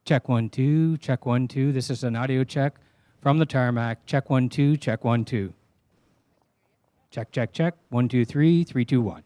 Check 1 2. Check 1 2. This is an audio check from the tarmac. Check 1 2. Check 1 2. Check check check. 1 2 3. 3 2 1.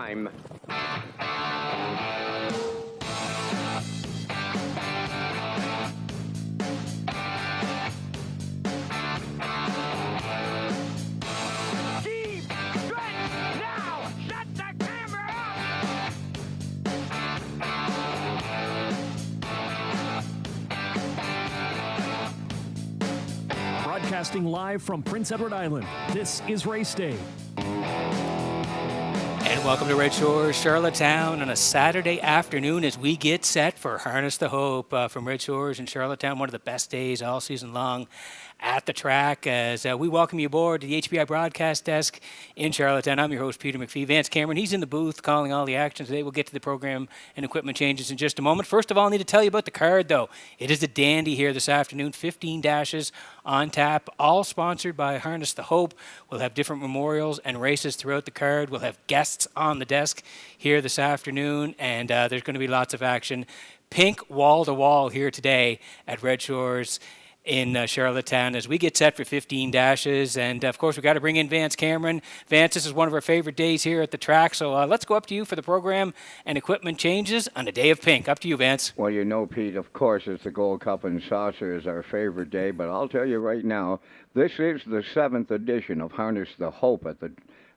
time. Deep stretch now. Shut the camera off. Broadcasting live from Prince Edward Island, this is Race Day. And welcome to Red Shores, Charlottetown on a Saturday afternoon as we get set for Harness the Hope from Red Shores in Charlottetown. One of the best days all season long at the track as we welcome you aboard to the HBI broadcast desk in Charlottetown. I'm your host, Peter McPhee. Vance Cameron, he's in the booth calling all the action today. We'll get to the program and equipment changes in just a moment. First of all, I need to tell you about the card, though. It is a dandy here this afternoon. 15 dashes on tap, all sponsored by Harness the Hope. We'll have different memorials and races throughout the card. We'll have guests on the desk here this afternoon, and there's going to be lots of action. Pink wall-to-wall here today at Red Shores in Charlottetown as we get set for 15 dashes. And, of course, we've got to bring in Vance Cameron. Vance, this is one of our favorite days here at the track, so let's go up to you for the program and equipment changes on a day of pink. Up to you, Vance. Well, you know, Pete, of course, it's the Gold Cup and Saucer is our favorite day, but I'll tell you right now, this is the 7th edition of Harness the Hope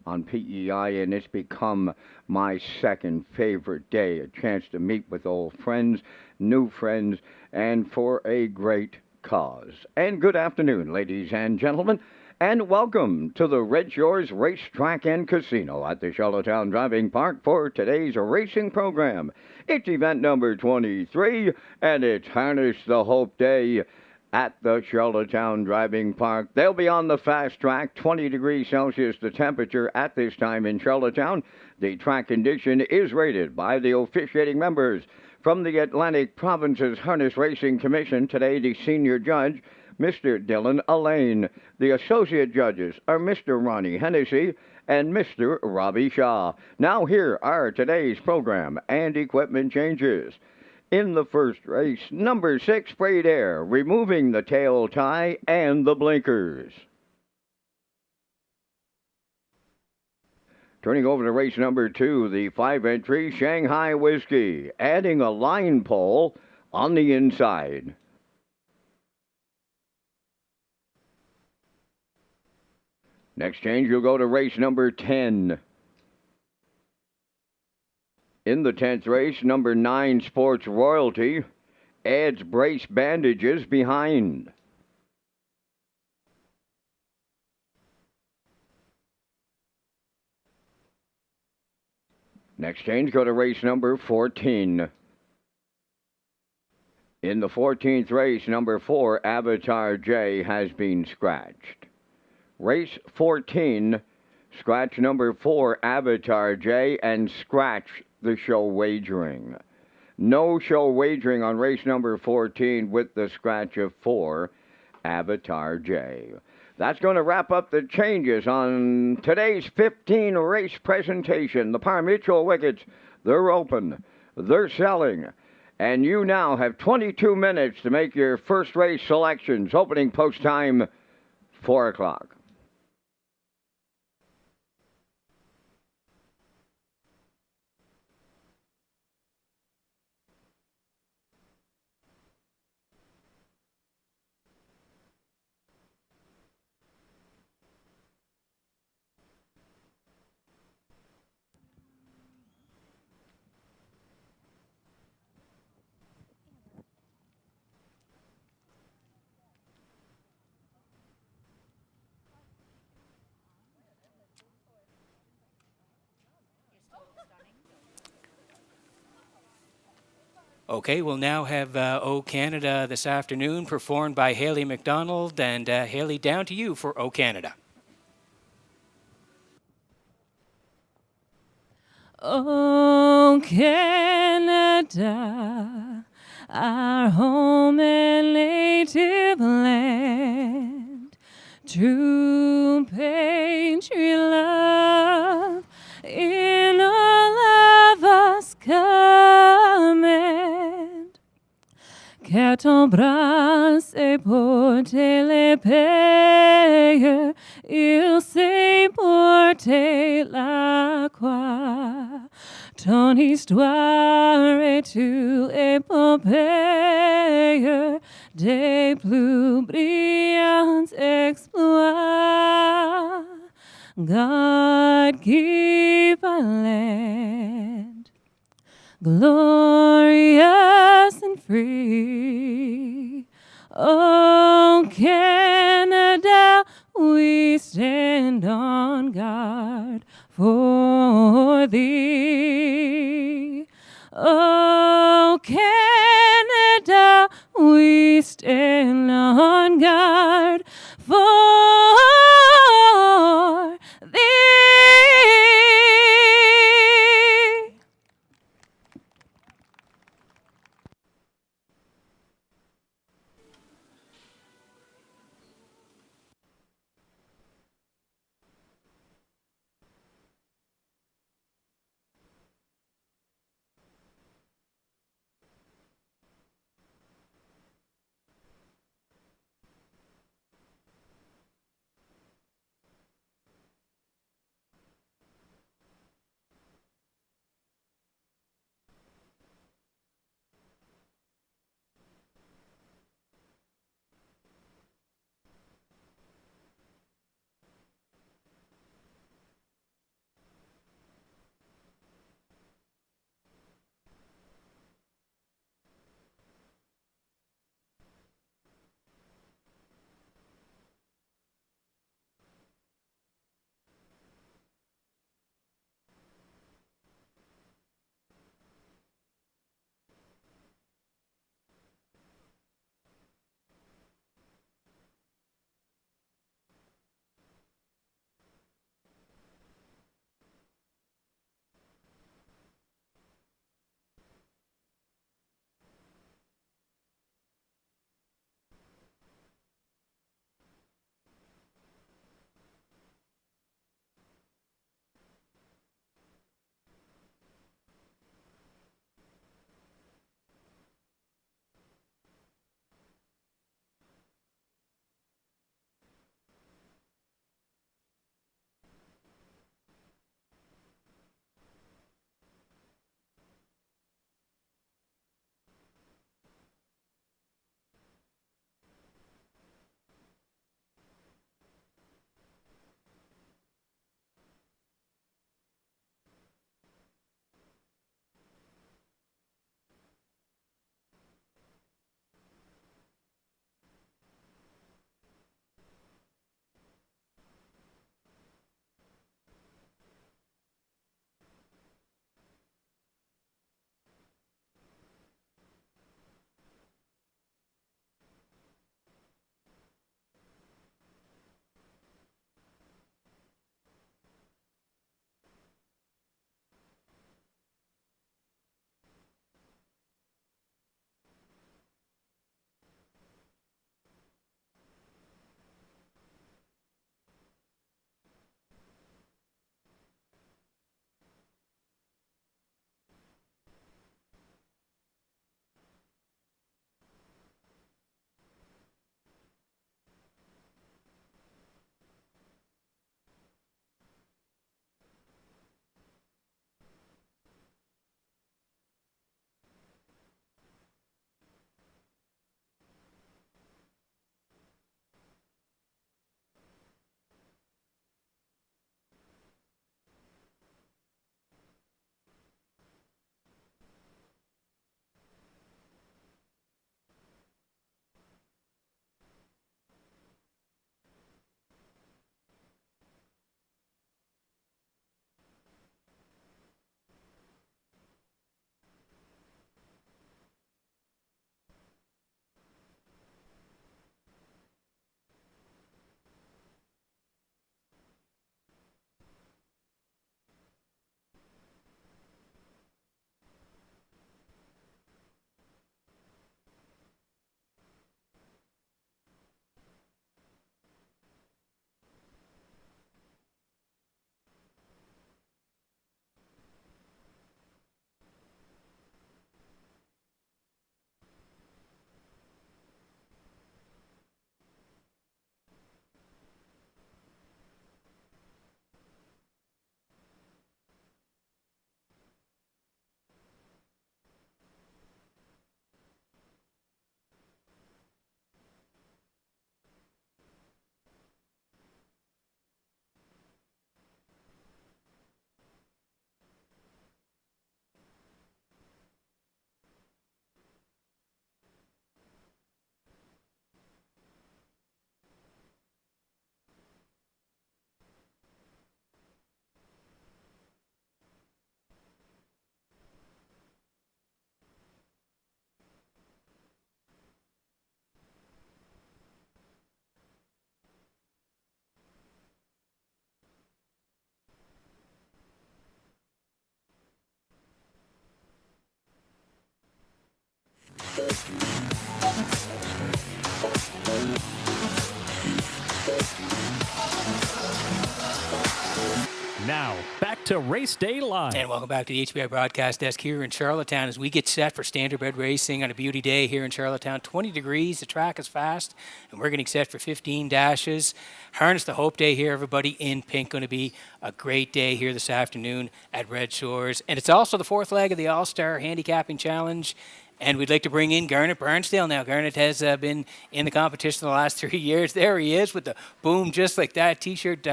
on PEI, and it's become my second favorite day. A chance to meet with old friends, new friends, and for a great cause. And good afternoon, ladies and gentlemen, and welcome to the Red Shores Racetrack and Casino at the Charlottetown Driving Park for today's racing program. It's event number 23, and it's Harness the Hope Day at the Charlottetown Driving Park. They'll be on the fast track, 20 degrees Celsius the temperature at this time in Charlottetown. The track condition is rated by the officiating members. From the Atlantic Province's Harness Racing Commission, today the senior judge, Mr. Dylan Allain. The associate judges are Mr. Ronnie Hennessy and Mr. Robbie Shaw. Now here are today's program and equipment changes. In the first race, number 6, Sprayed Air, removing the tail tie and the blinkers. Turning over to race number 2, the 5-entry Shanghai Whiskey, adding a line pole on the inside. Next change, you'll go to race number 10. In the 10th race, number 9, Sports Royalty, adds brace bandages behind. Next change, go to race number 14. In the 14th race, number 4, Avatar J, has been scratched. Race 14, scratch number 4, Avatar J, and scratch the show wagering. No show wagering on race number 14 with the scratch of 4, Avatar J. That's going to wrap up the changes on today's 15 race presentation. The Par Mutual wickets, they're open, they're selling, and you now have 22 minutes to make your first race selections. Opening post time, 4 o'clock. Okay, we'll now have O Canada this afternoon, performed by Haley McDonald. And Haley, down to you for O Canada. O Canada, our home and native land, true patriot love in all of us command. Que ton bras se porte les payeurs, il sait porter la croix. ton histoire est une épopée des plus brillants exploits. God keep our land glorious and free. Oh, Canada, we stand on guard for thee. Oh, Canada, we stand on guard for thee. Now, back to Race Day Live. And welcome back to the HBI broadcast desk here in Charlottetown as we get set for standardbred racing on a beauty day here in Charlottetown. 20 degrees, the track is fast, and we're getting set for 15 dashes. Harness the Hope Day here, everybody in pink. Going to be a great day here this afternoon at Red Shores. And it's also the fourth leg of the All-Star Handicapping Challenge. And we'd like to bring in Garnet Barnsdale now. Garnet has been in the competition the last 3 years. There he is with the boom just like that T-shirt.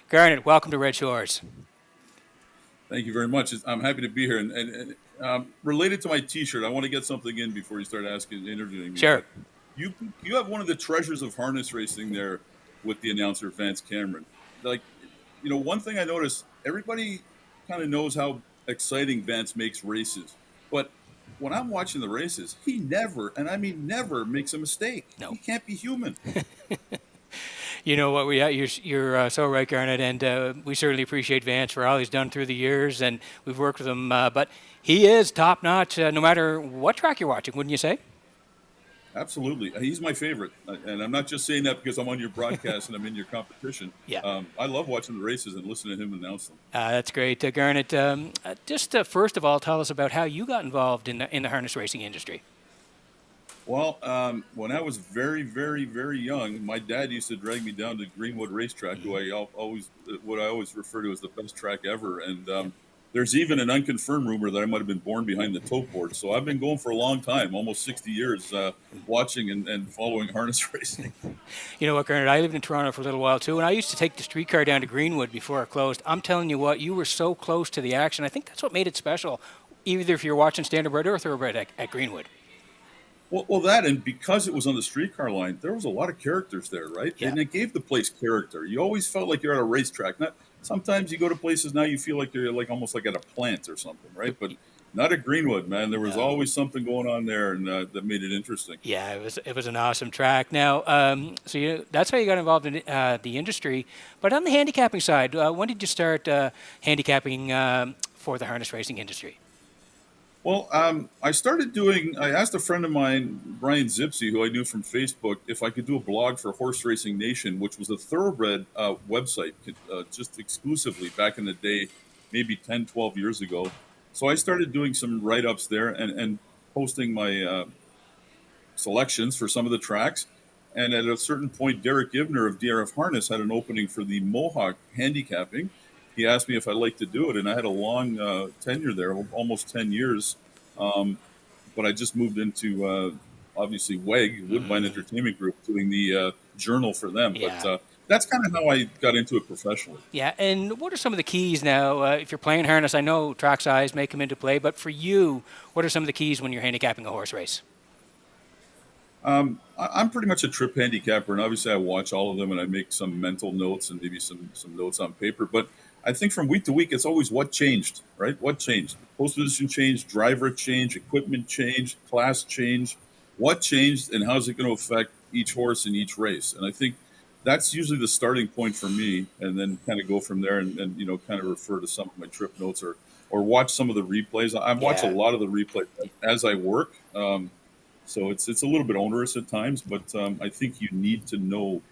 Garnet, welcome to Red Shores. Thank you very much. I'm happy to be here. And related to my T-shirt, I want to get something in before you start interviewing me. Sure. You have one of the treasures of harness racing there with the announcer Vance Cameron. Like, one thing I noticed, everybody kind of knows how exciting Vance makes races, but when I'm watching the races, he never, and I mean never, makes a mistake. No. He can't be human. You know what? You're so right, Garnet, and we certainly appreciate Vance for all he's done through the years, and we've worked with him. But he is top notch, no matter what track you're watching, wouldn't you say? Absolutely. He's my favorite. And I'm not just saying that because I'm on your broadcast and I'm in your competition. Yeah. I love watching the races and listening to him announce them. That's great. Garnet, just first of all, tell us about how you got involved in the harness racing industry. Well, when I was very, very, very young, my dad used to drag me down to Greenwood Racetrack, who I always refer to as the best track ever. And there's even an unconfirmed rumor that I might have been born behind the tote board. So I've been going for a long time, almost 60 years, watching and following harness racing. You know what, Garnet? I lived in Toronto for a little while, too, and I used to take the streetcar down to Greenwood before it closed. I'm telling you what, you were so close to the action. I think that's what made it special, either if you're watching standardbred or thoroughbred at Greenwood. Well, that, and because it was on the streetcar line, there was a lot of characters there, right? Yeah. And it gave the place character. You always felt like you're at a racetrack. Sometimes you go to places now, you feel like you're almost like at a plant or something, right? But not at Greenwood, man. There was always something going on there, and that made it interesting. Yeah, it was an awesome track. Now, that's how you got involved in the industry. But on the handicapping side, when did you start handicapping for the harness racing industry? Well, I asked a friend of mine, Brian Zipsey, who I knew from Facebook, if I could do a blog for Horse Racing Nation, which was a thoroughbred website just exclusively back in the day, maybe 10, 12 years ago. So I started doing some write-ups there and posting my selections for some of the tracks. And at a certain point, Derek Givner of DRF Harness had an opening for the Mohawk handicapping. He asked me if I'd like to do it, and I had a long tenure there, almost 10 years. But I just moved into, obviously, WEG, Woodbine Entertainment Group, doing the journal for them. Yeah. But that's kind of how I got into it professionally. Yeah, and what are some of the keys now? If you're playing harness, I know track size may come into play, but for you, what are some of the keys when you're handicapping a horse race? I'm pretty much a trip handicapper, and obviously I watch all of them, and I make some mental notes and maybe some notes on paper. But I think from week to week, it's always what changed, right? What changed? Post position change, driver change, equipment change, class change. What changed, and how's it going to affect each horse in each race? And I think that's usually the starting point for me, and then kind of go from there and kind of refer to some of my trip notes or watch some of the replays. I watch a lot of the replays as I work. So it's a little bit onerous at times, but I think you need to know.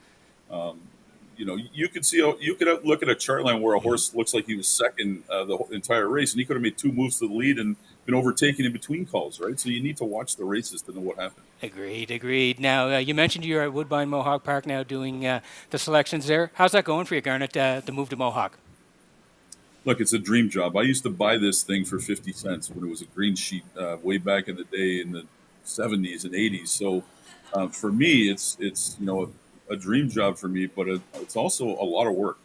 You could look at a chart line where a horse looks like he was second the entire race, and he could have made two moves to the lead and been overtaken in between calls, right? So you need to watch the races to know what happened. Agreed. Now, you mentioned you're at Woodbine Mohawk Park now doing the selections there. How's that going for you, Garnet, the move to Mohawk? Look, it's a dream job. I used to buy this thing for 50 cents when it was a green sheet way back in the day in the 70s and 80s. So for me, it's a dream job for me, but it's also a lot of work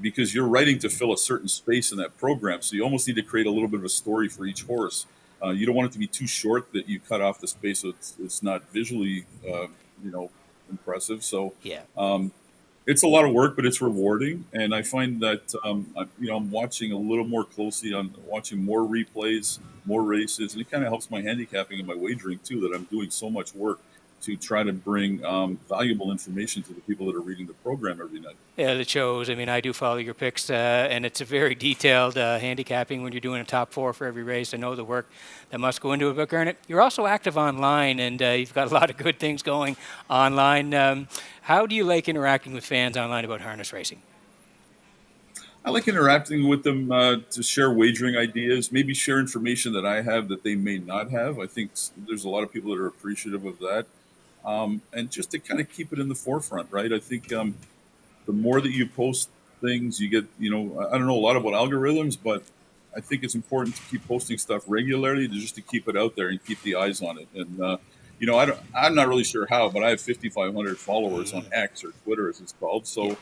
because you're writing to fill a certain space in that program. So you almost need to create a little bit of a story for each horse. You don't want it to be too short that you cut off the space so it's not visually, impressive. So it's a lot of work, but it's rewarding. And I find that, I'm watching a little more closely on watching more replays, more races, and it kind of helps my handicapping and my wagering too, that I'm doing so much work to try to bring valuable information to the people that are reading the program every night. Yeah, it shows. I mean, I do follow your picks, and it's a very detailed handicapping when you're doing a top four for every race. I know the work that must go into it. But Garnet, you're also active online, and you've got a lot of good things going online. How do you like interacting with fans online about harness racing? I like interacting with them to share wagering ideas, maybe share information that I have that they may not have. I think there's a lot of people that are appreciative of that, and just to kind of keep it in the forefront, right? I think the more that you post things, you get, I don't know a lot about algorithms, but I think it's important to keep posting stuff regularly just to keep it out there and keep the eyes on it. And, I'm not really sure how, but I have 5,500 followers on Mm, X or Twitter as it's called. yeah, So,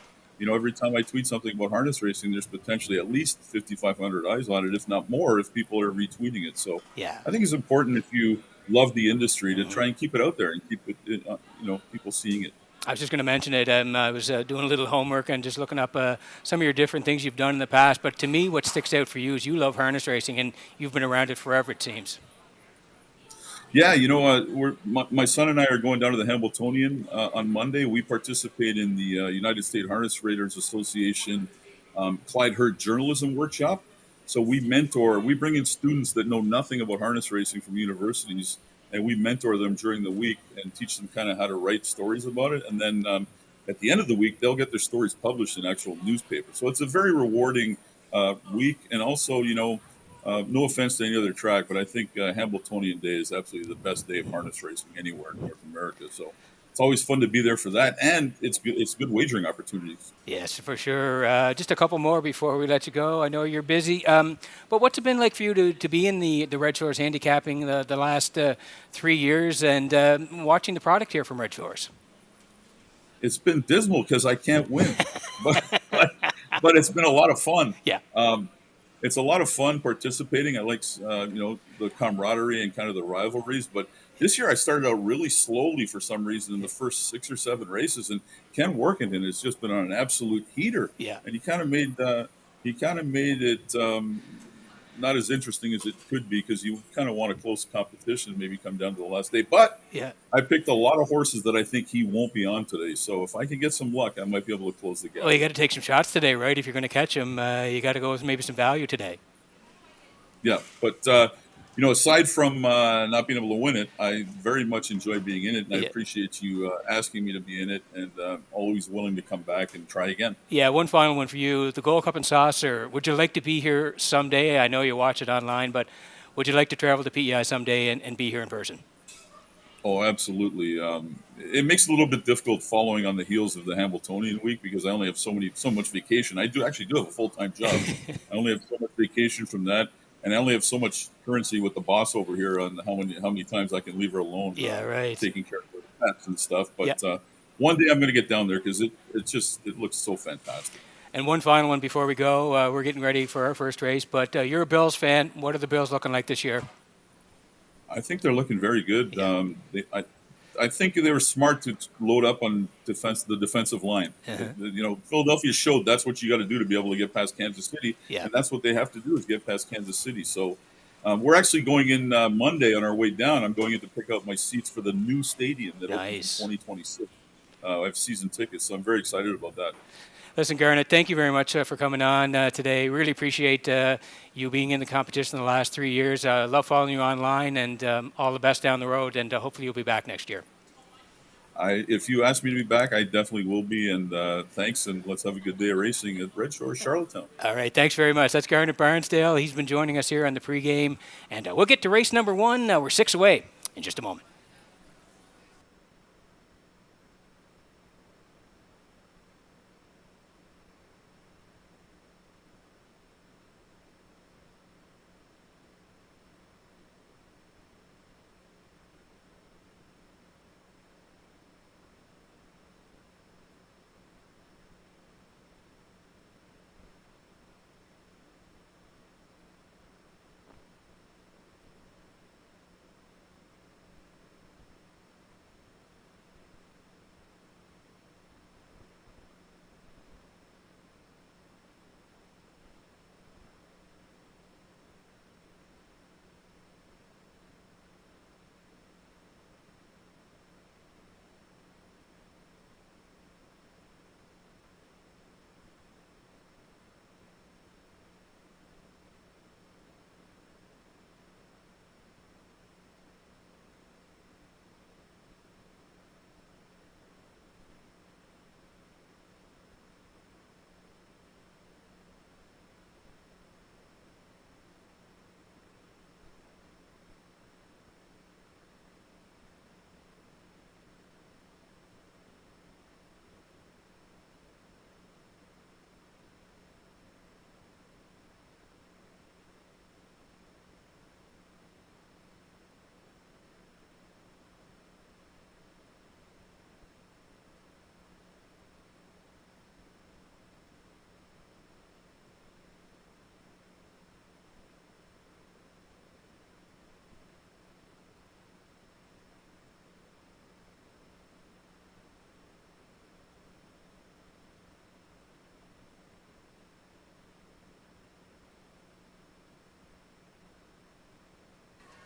every time I tweet something about harness racing, there's potentially at least 5,500 eyes on it, if not more, if people are retweeting it. So yeah. I think it's important if you love the industry to Mhm. try and keep it out there and keep it, people seeing it. I was just going to mention it. I was doing a little homework and just looking up some of your different things you've done in the past. But to me, what sticks out for you is you love harness racing, and you've been around it forever, it seems. Yeah, my son and I are going down to the Hambletonian on Monday. We participate in the United States Harness Raiders Association Clyde Hurd Journalism Workshop. So we bring in students that know nothing about harness racing from universities, and we mentor them during the week and teach them kind of how to write stories about it. And then at the end of the week, they'll get their stories published in actual newspapers. So it's a very rewarding week, and also, no offense to any other track, but I think Hambletonian Day is absolutely the best day of harness racing anywhere in North America. So it's always fun to be there for that, and it's good. It's good wagering opportunities. Yes, for sure. Just a couple more before we let you go. I know you're busy, but what's it been like for you to be in the Red Shores handicapping the last 3 years and watching the product here from Red Shores? It's been dismal because I can't win, but, but but it's been a lot of fun. Yeah, Um, it's a lot of fun participating. I like the camaraderie and kind of the rivalries. But this year I started out really slowly for some reason in the first 6 or 7 races, and Ken Workington has just been on an absolute heater, yeah, and he kind of made it not as interesting as it could be because you kind of want a close competition, maybe come down to the last day. But yeah. I picked a lot of horses that I think he won't be on today. So if I can get some luck, I might be able to close the Well, gap. you got to take some shots today, right? If you're going to catch them, you got to go with maybe some value today. Yeah, but aside from not being able to win it, I very much enjoy being in it, and I Yeah. appreciate you asking me to be in it, and always willing to come back and try again. Yeah, one final one for you. The Gold Cup and Saucer. Would you like to be here someday? I know you watch it online, but would you like to travel to PEI someday and be here in person? Oh, absolutely. It makes it a little bit difficult following on the heels of the Hambletonian week because I only have so much vacation. I do actually do have a full time job. I only have so much vacation from that, and I only have so much currency with the boss over here on how many times I can leave her alone, Yeah, right. taking care of her pets and stuff. Yeah. But one day I'm going to get down there because it looks so fantastic. And one final one before we go. We're getting ready for our first race, but you're a Bills fan. What are the Bills looking like this year? I think they're looking very good. Yeah. I think they were smart to load up on the defensive line. Uh-huh. Philadelphia showed that's what you got to do to be able to get past Kansas City, Yeah. and that's what they have to do is get past Kansas City. So we're actually going in Monday on our way down. I'm going in to pick up my seats for the new stadium that opens Nice. in 2026. I have season tickets, so I'm very excited about that. Listen, Garnet, thank you very much for coming on today. Really appreciate you being in the competition the last 3 years. Love following you online, and all the best down the road. And hopefully you'll be back next year. If you ask me to be back, I definitely will be. And thanks, and let's have a good day of racing at Red Shore, Charlottetown. All right, thanks very much. That's Garnet Barnsdale. He's been joining us here on the pregame, and we'll get to race number one. We're 6 away in just a moment.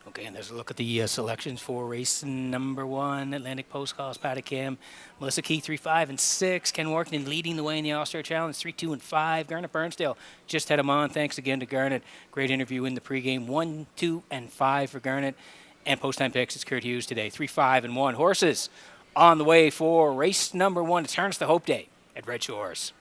Okay, and there's a look at the selections for race number 1. Atlantic Post calls Paddock Kim. Melissa Key, 3, 5, and 6. Ken Workington leading the way in the All-Star Challenge, 3, 2, and 5. Garnet Burnsdale just had him on. Thanks again to Garnet. Great interview in the pregame. 1, 2, and 5 for Garnet. And post-time picks, it's Kurt Hughes today. 3, 5, and 1. Horses on the way for race number 1. It's Harness the Hope Day at Red Shores.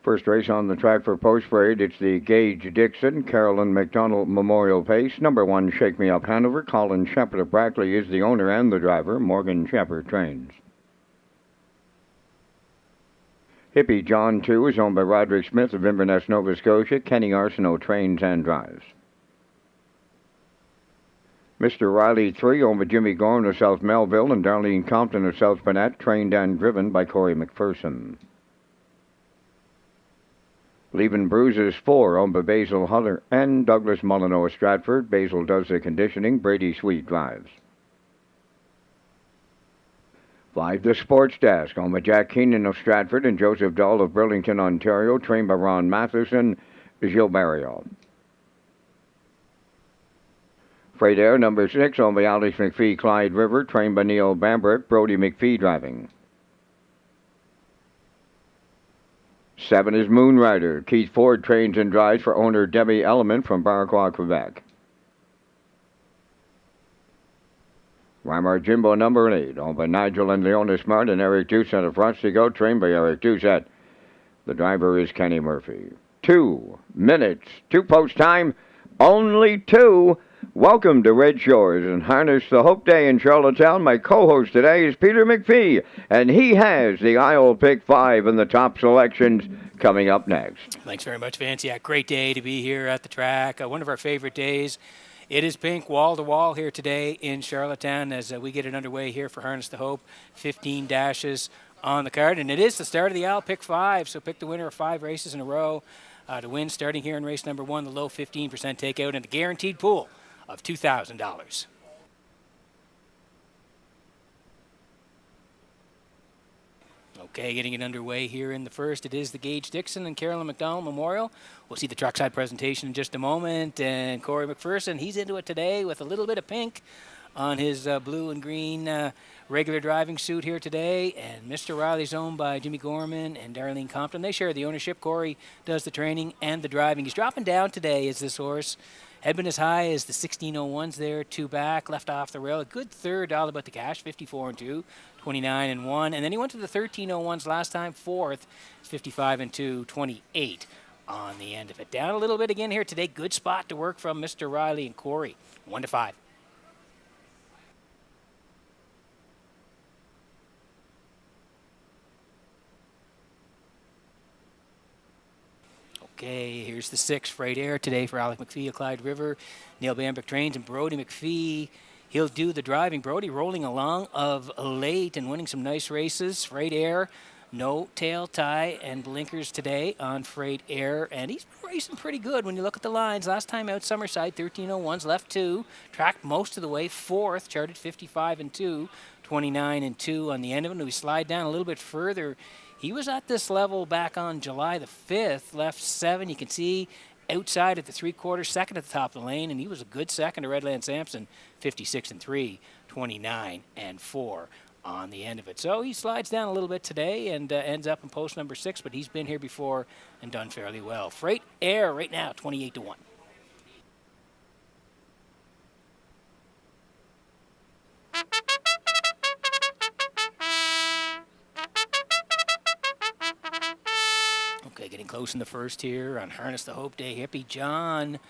First race on the track for Post Parade, it's the Gage Dixon Carolyn McDonald Memorial Pace. Number 1, Shake Me Up Hanover. Colin Shepard of Brackley is the owner and the driver. Morgan Shepard trains. Hippie John 2 is owned by Roderick Smith of Inverness, Nova Scotia. Kenny Arsenault trains and drives. Mr. Riley 3, owned by Jimmy Gorman of South Melville, and Darlene Compton of South Burnett, trained and driven by Corey McPherson. Leaving Bruises 4, owned by Basil Huller and Douglas Molyneux of Stratford. Basil does the conditioning. Brady Sweet drives. 5, The Sports Desk, owned by Jack Keenan of Stratford and Joseph Dahl of Burlington, Ontario, trained by Ron Matheson, Gilles Barriot. Freight Air, number 6, owned by Alex McPhee, Clyde River, trained by Neil Bambrick, Brody McPhee driving. 7 is Moonrider. Keith Ford trains and drives for owner Debbie Element from Barraquois, Quebec. Weimar Jimbo number 8, owned by Nigel and Leona Smart and Eric Doucette of Rostigo, trained by Eric Doucette. The driver is Kenny Murphy. 2 minutes, 2 post time, only 2. Welcome to Red Shores and Harness the Hope Day in Charlottetown. My co-host today is Peter McPhee, and he has the Isle Pick 5 in the top selections coming up next. Thanks very much, Vance. Yeah, great day to be here at the track. One of our favorite days. It is pink wall-to-wall here today in Charlottetown as we get it underway here for Harness the Hope. 15 dashes on the card, and it is the start of the Isle Pick 5, so pick the winner of 5 races in a row to win, starting here in race number 1, the low 15% takeout and the guaranteed pool of $2,000. Okay, getting it underway here in the first. It is the Gage Dixon and Carolyn McDonald Memorial. We'll see the trackside presentation in just a moment. And Corey McPherson, he's into it today with a little bit of pink on his blue and green regular driving suit here today. And Mr. Riley's owned by Jimmy Gorman and Darlene Compton. They share the ownership. Corey does the training and the driving. He's dropping down today as this horse. Had been as high as the 1601s there, 2 back, left off the rail. A good third all about the cash, 54 and 2, 29 and 1. And then he went to the 1301s last time, 4th, 55 and 2, 28 on the end of it. Down a little bit again here today. Good spot to work from Mr. Riley and Corey, 1 to 5. Okay, here's the 6 Freight Air today for Alec McPhee of Clyde River. Neil Bambrick trains, and Brody McPhee, he'll do the driving. Brody rolling along of late and winning some nice races. Freight Air, no tail tie and blinkers today on Freight Air, and he's racing pretty good when you look at the lines. Last time out, Summerside, 1301s, left 2, tracked most of the way, 4th, charted 55 and 2, 29 and 2 on the end of it. And we slide down a little bit further. He was at this level back on July the 5th, left 7. You can see outside at the 3/4, second at the top of the lane, and he was a good second to Redland Sampson, 56 and 3, 29 and 4 on the end of it. So he slides down a little bit today and ends up in post number 6, but he's been here before and done fairly well. Freight Air right now, 28 to 1. Okay, getting close in the first here on Harness the Hope Day. Hippie John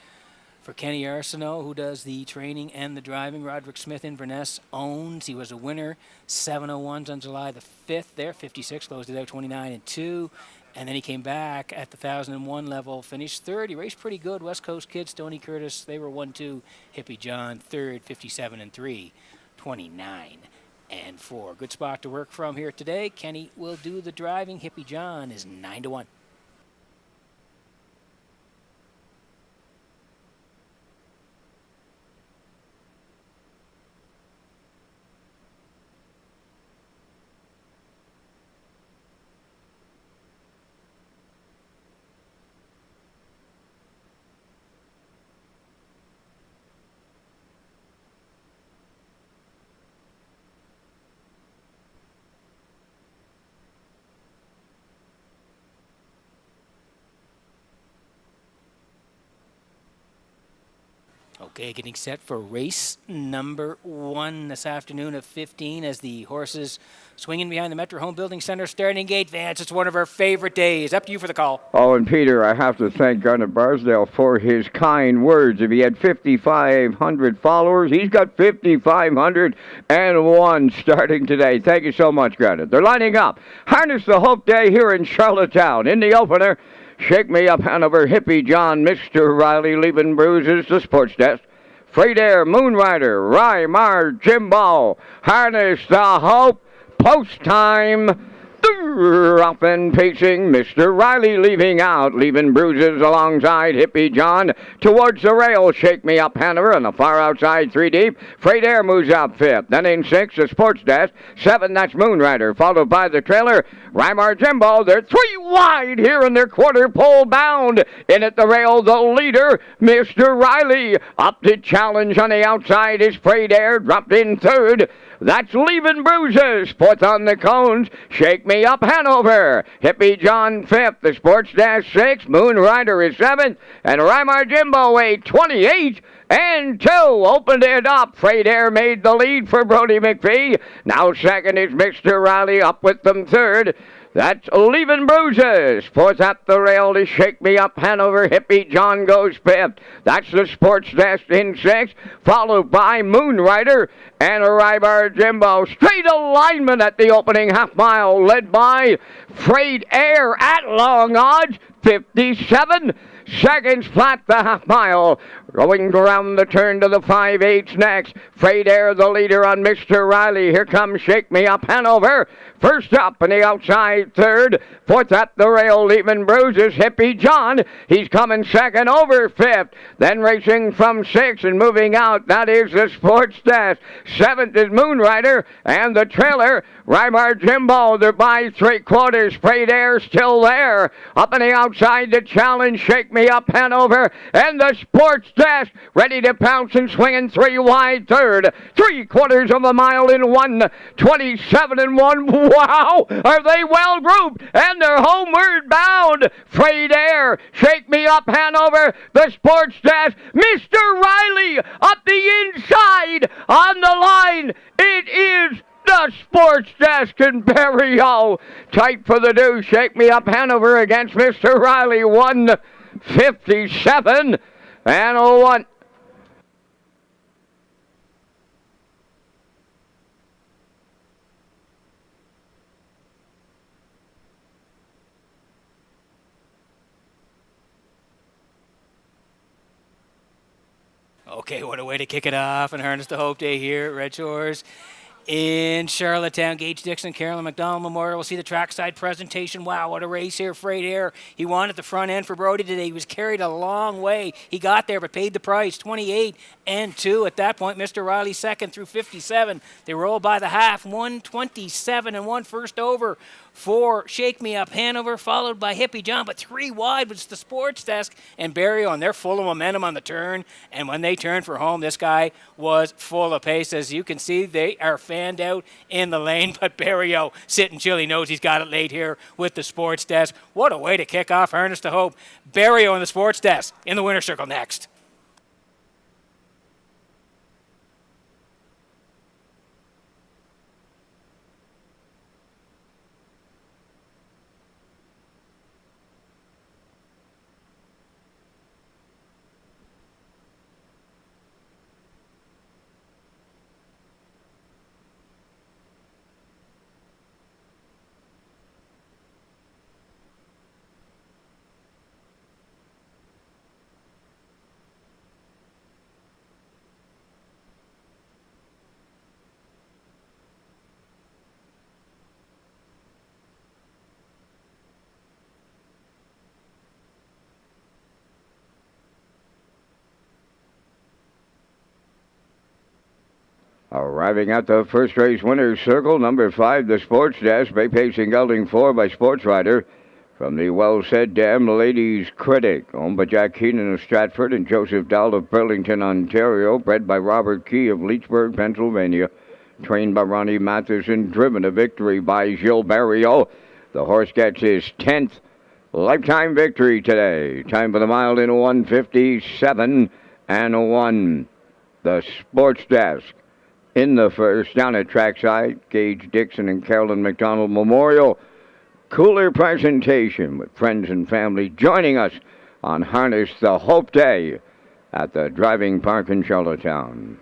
for Kenny Arsenault, who does the training and the driving. Roderick Smith Inverness owns. He was a winner, 701s on July the 5th there, 56, closed it out 29 and 2. And then he came back at the 1001 level, finished third. He raced pretty good. West Coast kid, Stoney Curtis, they were 1-2. Hippie John, third, 57 and 3, 29 and 4. Good spot to work from here today. Kenny will do the driving. Hippie John is 9-1. Okay, getting set for race number 1 this afternoon at 15 as the horses swinging behind the Metro Home Building Center starting gate. Vance, it's one of our favorite days. Up to you for the call. Oh, and Peter, I have to thank Gunnar Barsdale for his kind words. If he had 5,500 followers, he's got 5,501 starting today. Thank you so much, Gunnar. They're lining up. Harness the Hope Day here in Charlottetown. In the opener, Shake Me Up Hanover, Hippie John, Mr. Riley, Leaving Bruises, the Sports Desk. Freight Air, Moonrider, Rymar, Jimbo, Harness the Hope, Post Time. Up and pacing, Mr. Riley leaving out, leaving Bruises alongside Hippie John. Towards the rail, Shake Me Up Hanover on the far outside, 3 deep. Freight Air moves up 5th. Then in 6th, the Sports Desk. 7, that's Moonrider, followed by the trailer. Rymar Jimbo, they're 3 wide here in their quarter pole bound. In at the rail, the leader, Mr. Riley. Up to challenge on the outside is Freight Air, dropped in 3rd. That's Leaving Bruises. 4th on the cones. Shake Me Up Hanover. Hippie John 5th. The Sports Dash 6th. Moonrider is 7th. And Rymar Jimbo 28 and 2. Opened it up. Freight Air made the lead for Brody McPhee. Now 2nd is Mr. Riley. Up with them 3rd. That's Leaving Bruises. 4th at the rail to Shake Me Up Hanover. Hippie John goes 5th. That's the Sports Desk in 6th. Followed by Moonrider and Rymar Jimbo. Straight alignment at the opening half mile. Led by Freight Air at long odds. 57 seconds flat the half mile. Going around the turn to the 5/8 next. Freight Air the leader on Mr. Riley. Here comes Shake Me Up Hanover. First up on the outside 3rd. 4th at the rail, Leaving Bruises. Hippie John, he's coming 2nd over 5th. Then racing from 6th and moving out, that is the Sports Desk. 7th is Moonrider and the trailer. Rymar Jimbo, they're by 3/4. Freight Air still there. Up on the outside, the challenge, Shake Me Up Hanover. And the Sports Desk ready to pounce and swinging 3 wide 3rd. 3/4 of a mile in 1:27 and 1. Wow, are they well grouped? And they're homeward bound. Freight Air, Shake Me Up Hanover, the Sports Desk. Mr. Riley up the inside on the line. It is the Sports Desk and Berrio. Tight for the do. Shake Me Up Hanover against Mr. Riley. 1:57 and 1. Okay, what a way to kick it off and harness the Hope Day here at Red Shores in Charlottetown. Gage Dixon, Carolyn McDonald Memorial. We'll see the trackside presentation. Wow, what a race here. Freight Air. He won at the front end for Brody today. He was carried a long way. He got there but paid the price. 28 and 2. At that point, Mr. Riley 2nd through 57. They rolled by the half. 1:27 and 1 first over for Shake Me Up Hanover, followed by Hippie John, but 3 wide was the Sports Desk and Berrio, and they're full of momentum on the turn. And when they turned for home, this guy was full of pace. As you can see, they are fanned out in the lane, but Berrio sitting chill. He knows he's got it late here with the Sports Desk. What a way to kick off Harness to Hope. Berrio and the Sports Desk in the winner's circle next. Arriving at the first race winner's circle, number 5, the Sports Desk, Bay Pacing Gelding 4 by Sports Rider. From the well-said Dam Ladies Critic, owned by Jack Keenan of Stratford and Joseph Dowd of Burlington, Ontario, bred by Robert Key of Leechburg, Pennsylvania, trained by Ronnie Matheson, driven to victory by Gilles Barrio. The horse gets his 10th lifetime victory today. Time for the mile in 1:57 and 1. The Sports Desk in the first, down at trackside, Gage Dixon and Carolyn McDonald Memorial Cooler presentation with friends and family joining us on Harness the Hope Day at the Driving Park in Charlottetown.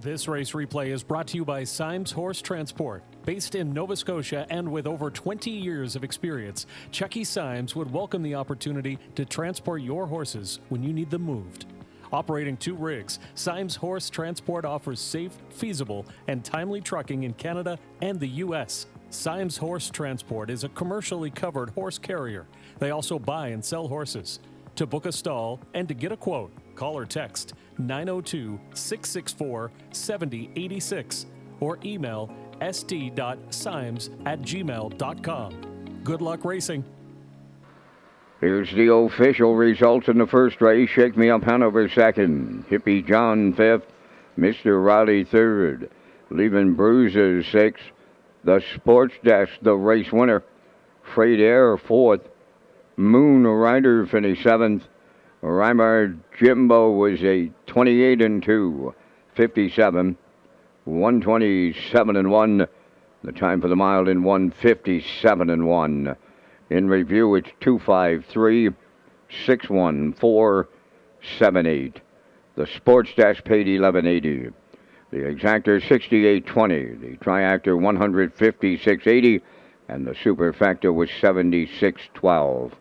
This race replay is brought to you by Symes Horse Transport. Based in Nova Scotia and with over 20 years of experience, Chucky Symes would welcome the opportunity to transport your horses when you need them moved. Operating 2 rigs, Symes Horse Transport offers safe, feasible, and timely trucking in Canada and the U.S. Symes Horse Transport is a commercially covered horse carrier. They also buy and sell horses. To book a stall and to get a quote, call or text 902-664-7086 or email st.symes@gmail.com. Good luck racing. Here's the official results in the first race. Shake Me Up Hanover second, Hippie John fifth, Mr. Riley third, Leaving Bruises sixth, the Sports Desk, the race winner, Freight Air fourth, Moon Rider finished seventh. Reimer Jimbo was a 28-2, 57, 127-1. The time for the mile in 1:57-1. In review, it's 2:53, 6:14.78. The Sports Desk paid $11.80. The exactor 68.20. The triactor 156.80, and the superfecta was 76.12.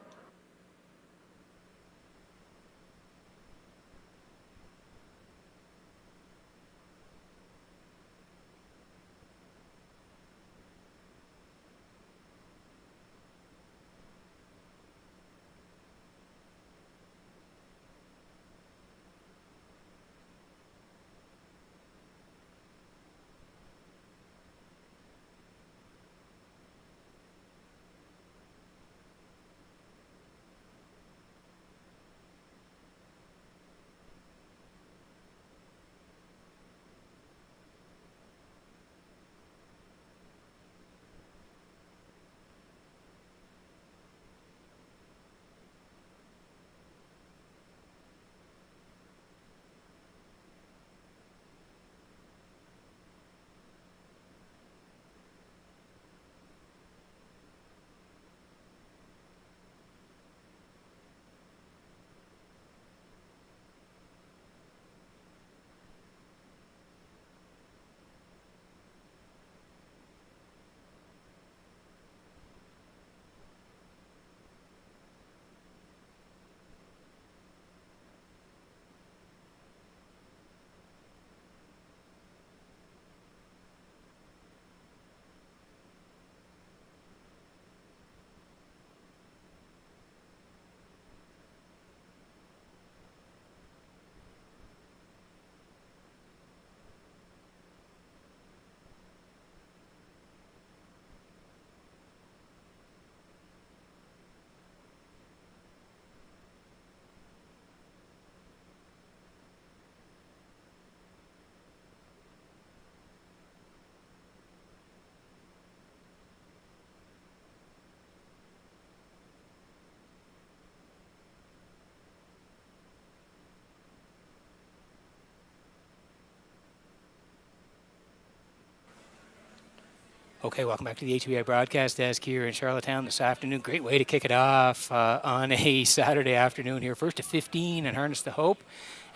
Okay, welcome back to the HBI broadcast desk here in Charlottetown this afternoon. Great way to kick it off on a Saturday afternoon here. First to 15 and Harness the Hope.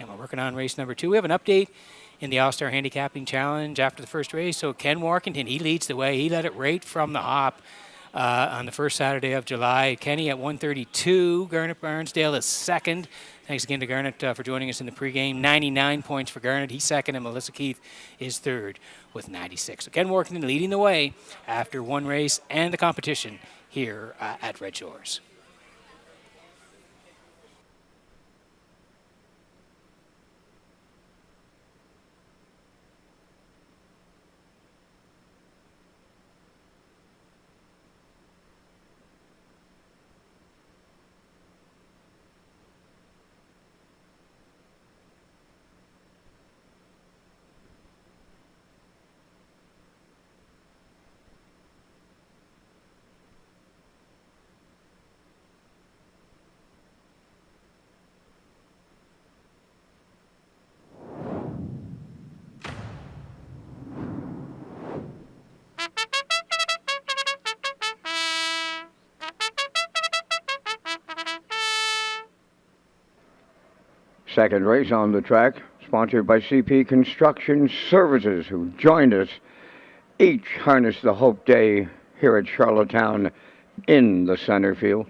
and we're working on race number 2. We have an update in the All-Star Handicapping Challenge after the first race. So Ken Warkington, he leads the way. He led it right from the hop on the first Saturday of July. Kenny at 132. Garnet Barnsdale is second. Thanks again to Garnet for joining us in the pregame. 99 points for Garnet. He's second, and Melissa Keith is third with 96. So Ken Warkington leading the way after one race and the competition here at Red Shores. Second race on the track, sponsored by CP Construction Services, who joined us each Harness the Hope Day here at Charlottetown in the center field.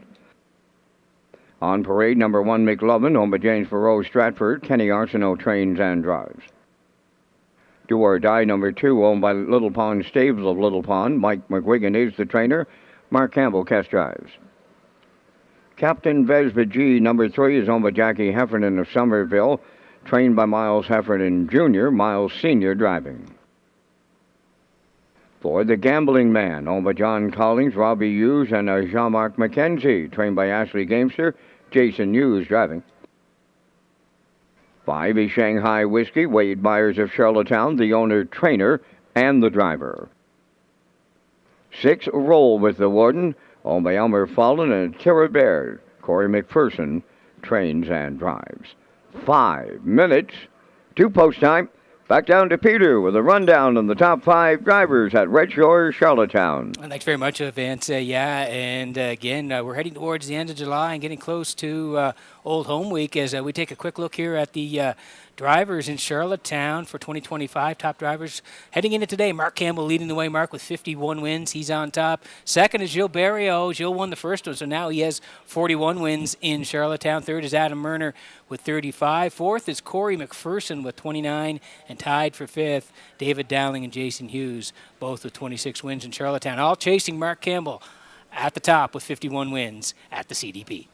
On parade, number 1 McLovin, owned by James Farrow Stratford. Kenny Arsenault trains and drives. Do or Die, number 2, owned by Little Pond Stables of Little Pond. Mike McGuigan is the trainer. Mark Campbell test drives. Captain Vespa G, number 3, is owned by Jackie Heffernan of Somerville, trained by Miles Heffernan Jr., Miles Sr. driving. For the Gambling Man, owned by John Collins, Robbie Hughes, and Jean-Marc McKenzie, trained by Ashley Gamester, Jason Hughes driving. 5 is Shanghai Whiskey, Wade Myers of Charlottetown, the owner, trainer, and the driver. 6, Roll with the Warden, owned by Elmer Fallon and Tara Baird. Corey McPherson trains and drives. 5 minutes to post time. Back down to Peter with a rundown on the top 5 drivers at Red Shores, Charlottetown. Thanks very much, Vince. And again, we're heading towards the end of July and getting close to Old Home Week as we take a quick look here at the drivers in Charlottetown for 2025. Top drivers heading into today. Mark Campbell leading the way. Mark with 51 wins. He's on top. Second is Gilles Barrio. Gilles won the first one, so now he has 41 wins in Charlottetown. Third is Adam Murner with 35. Fourth is Corey McPherson with 29. And tied for fifth, David Dowling and Jason Hughes, both with 26 wins in Charlottetown. All chasing Mark Campbell at the top with 51 wins at the CDP.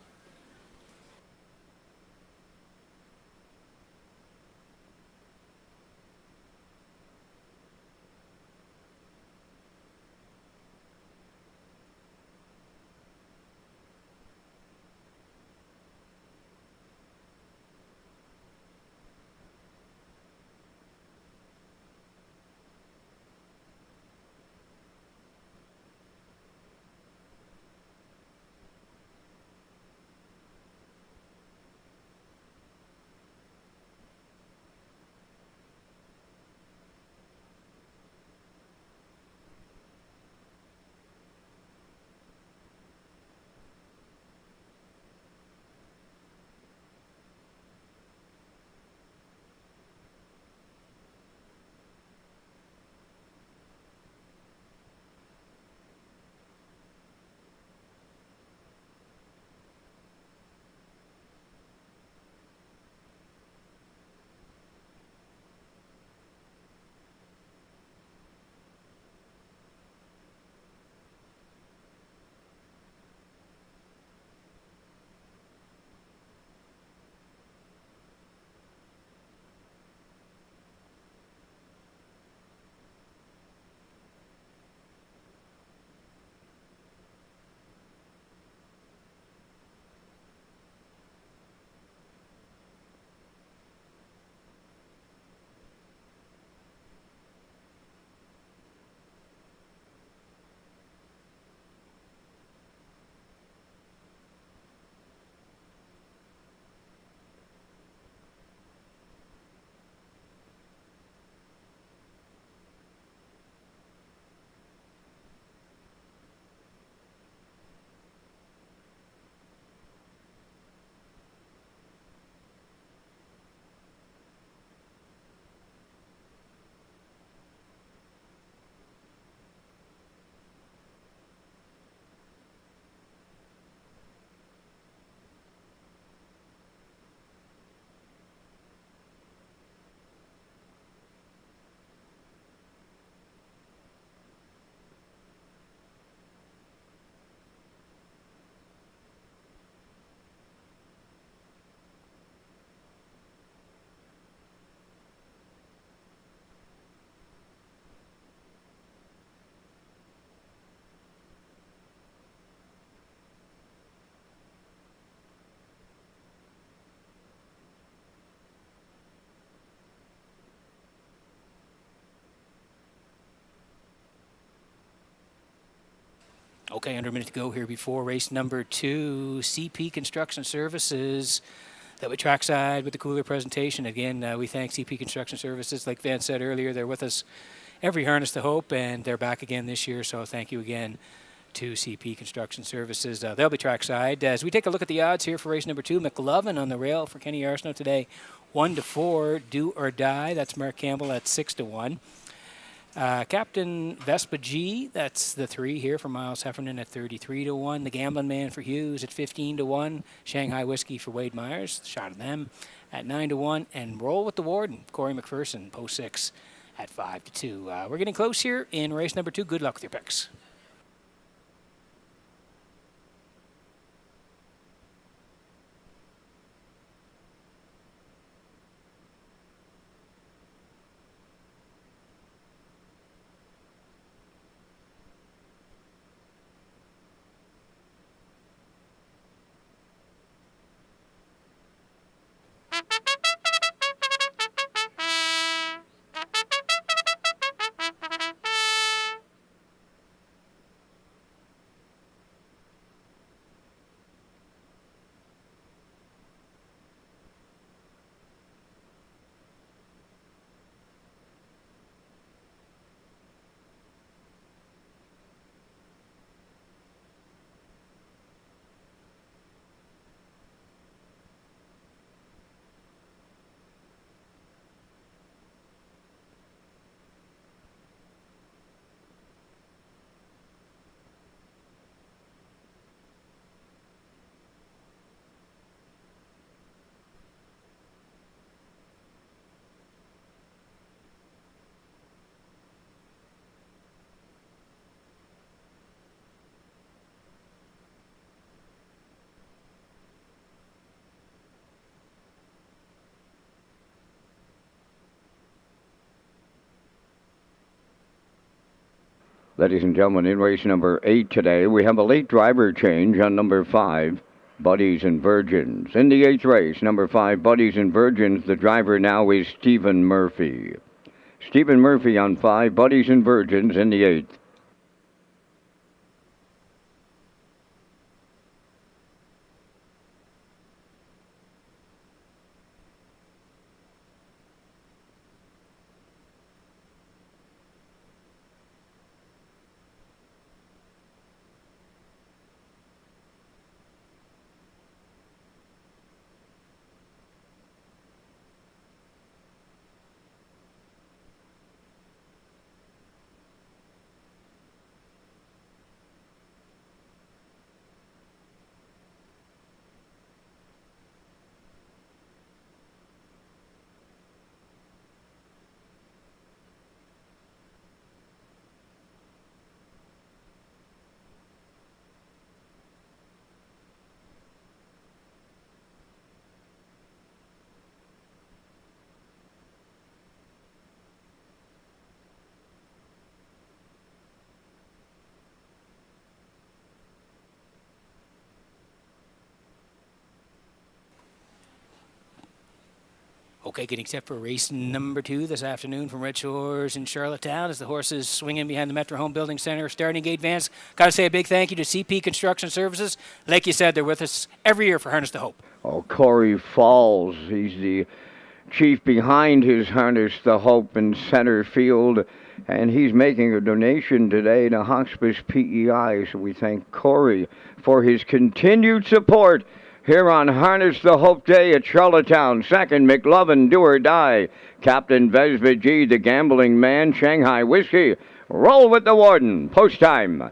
Okay, under a minute to go here before race number 2. CP Construction Services. That we trackside with the cooler presentation. Again, we thank CP Construction Services. Like Van said earlier, they're with us every Harness to Hope, and they're back again this year. So thank you again to CP Construction Services. They'll be trackside. As we take a look at the odds here for race number 2, McLovin on the rail for Kenny Arsenault today, 1-4, Do or Die. That's Mark Campbell at 6-1. Captain Vespa G, that's the 3 here for Miles Heffernan at 33-1. The Gambling Man for Hughes at 15-1. Shanghai Whiskey for Wade Myers, shot of them at 9-1. And Roll with the Warden, Corey McPherson, post 6 at 5-2. We're getting close here in race number 2. Good luck with your picks. Ladies and gentlemen, in race number 8 today, we have a late driver change on number 5, Buddies and Virgins. In the 8th race, number 5, Buddies and Virgins, the driver now is Stephen Murphy. Stephen Murphy on 5, Buddies and Virgins in the 8th. Okay, getting set for race number 2 this afternoon from Red Shores in Charlottetown as the horses swing in behind the Metro Home Building Center starting gate. Vance, got to say a big thank you to CP Construction Services. Like you said, they're with us every year for Harness to Hope. Oh, Corey Falls, he's the chief behind his Harness to Hope in center field, and he's making a donation today to Hospice PEI, so we thank Corey for his continued support here on Harness the Hope Day at Charlottetown. Second, McLovin, Do or Die. Captain Vespa G, the Gambling Man, Shanghai Whiskey. Roll with the Warden. Post time.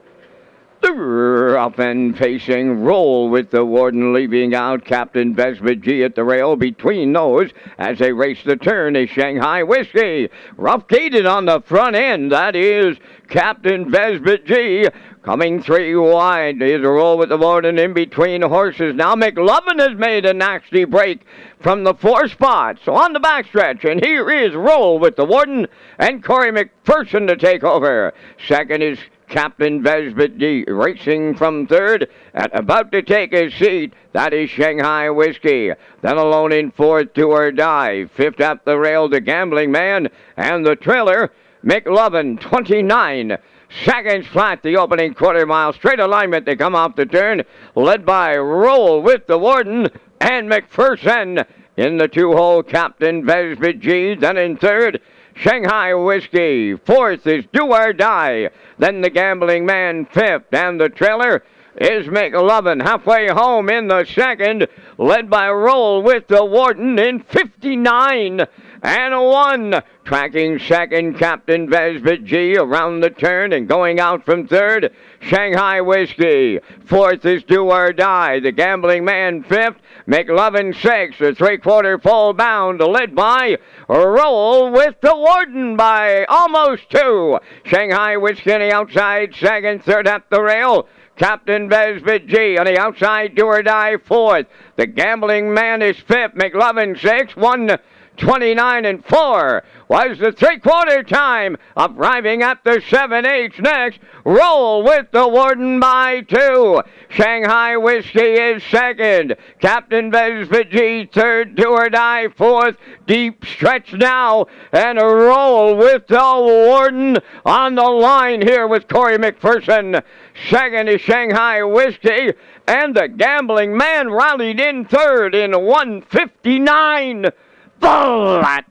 Up and facing, Roll with the Warden, leaving out Captain Vespa G at the rail. Between those, as they race the turn, is Shanghai Whiskey. Rough gated on the front end. That is Captain Vespa G. Coming 3 wide is Roll with the Warden in between horses. Now McLovin has made a nasty break from the 4 spots on the backstretch. And here is Roll with the Warden and Corey McPherson to take over. Second is Captain Vespa G racing from third and about to take his seat. That is Shanghai Whiskey. Then alone in fourth, Do or Die. Fifth up the rail, the Gambling Man. And the trailer, McLovin, 29. seconds flat. The opening quarter mile. Straight alignment. They come off the turn. Led by Roll with the Warden and McPherson. In the two-hole, Captain Vesbit G. Then in third, Shanghai Whiskey. Fourth is Do or Die. Then the Gambling Man fifth. And the trailer is McLovin. Halfway home in the second, led by Roll with the Warden in 59 and 1. Tracking second, Captain Vesbit G around the turn and going out from third, Shanghai Whiskey. Fourth is Do or Die. The Gambling Man fifth, McLovin sixth. The three-quarter full bound, led by Roll with the Warden by almost 2. Shanghai Whiskey on the outside second, third at the rail. Captain Vesbit G on the outside, Do or Die fourth. The Gambling Man is fifth, McLovin sixth, 1:29 and 4 was the three-quarter time. Arriving at the 7/8 next. Roll with the Warden by 2. Shanghai Whiskey is second. Captain Vesbit G third. Do or Die fourth. Deep stretch now. And a Roll with the Warden on the line here with Corey McPherson. Second is Shanghai Whiskey. And the Gambling Man rallied in third in 1:59 flat.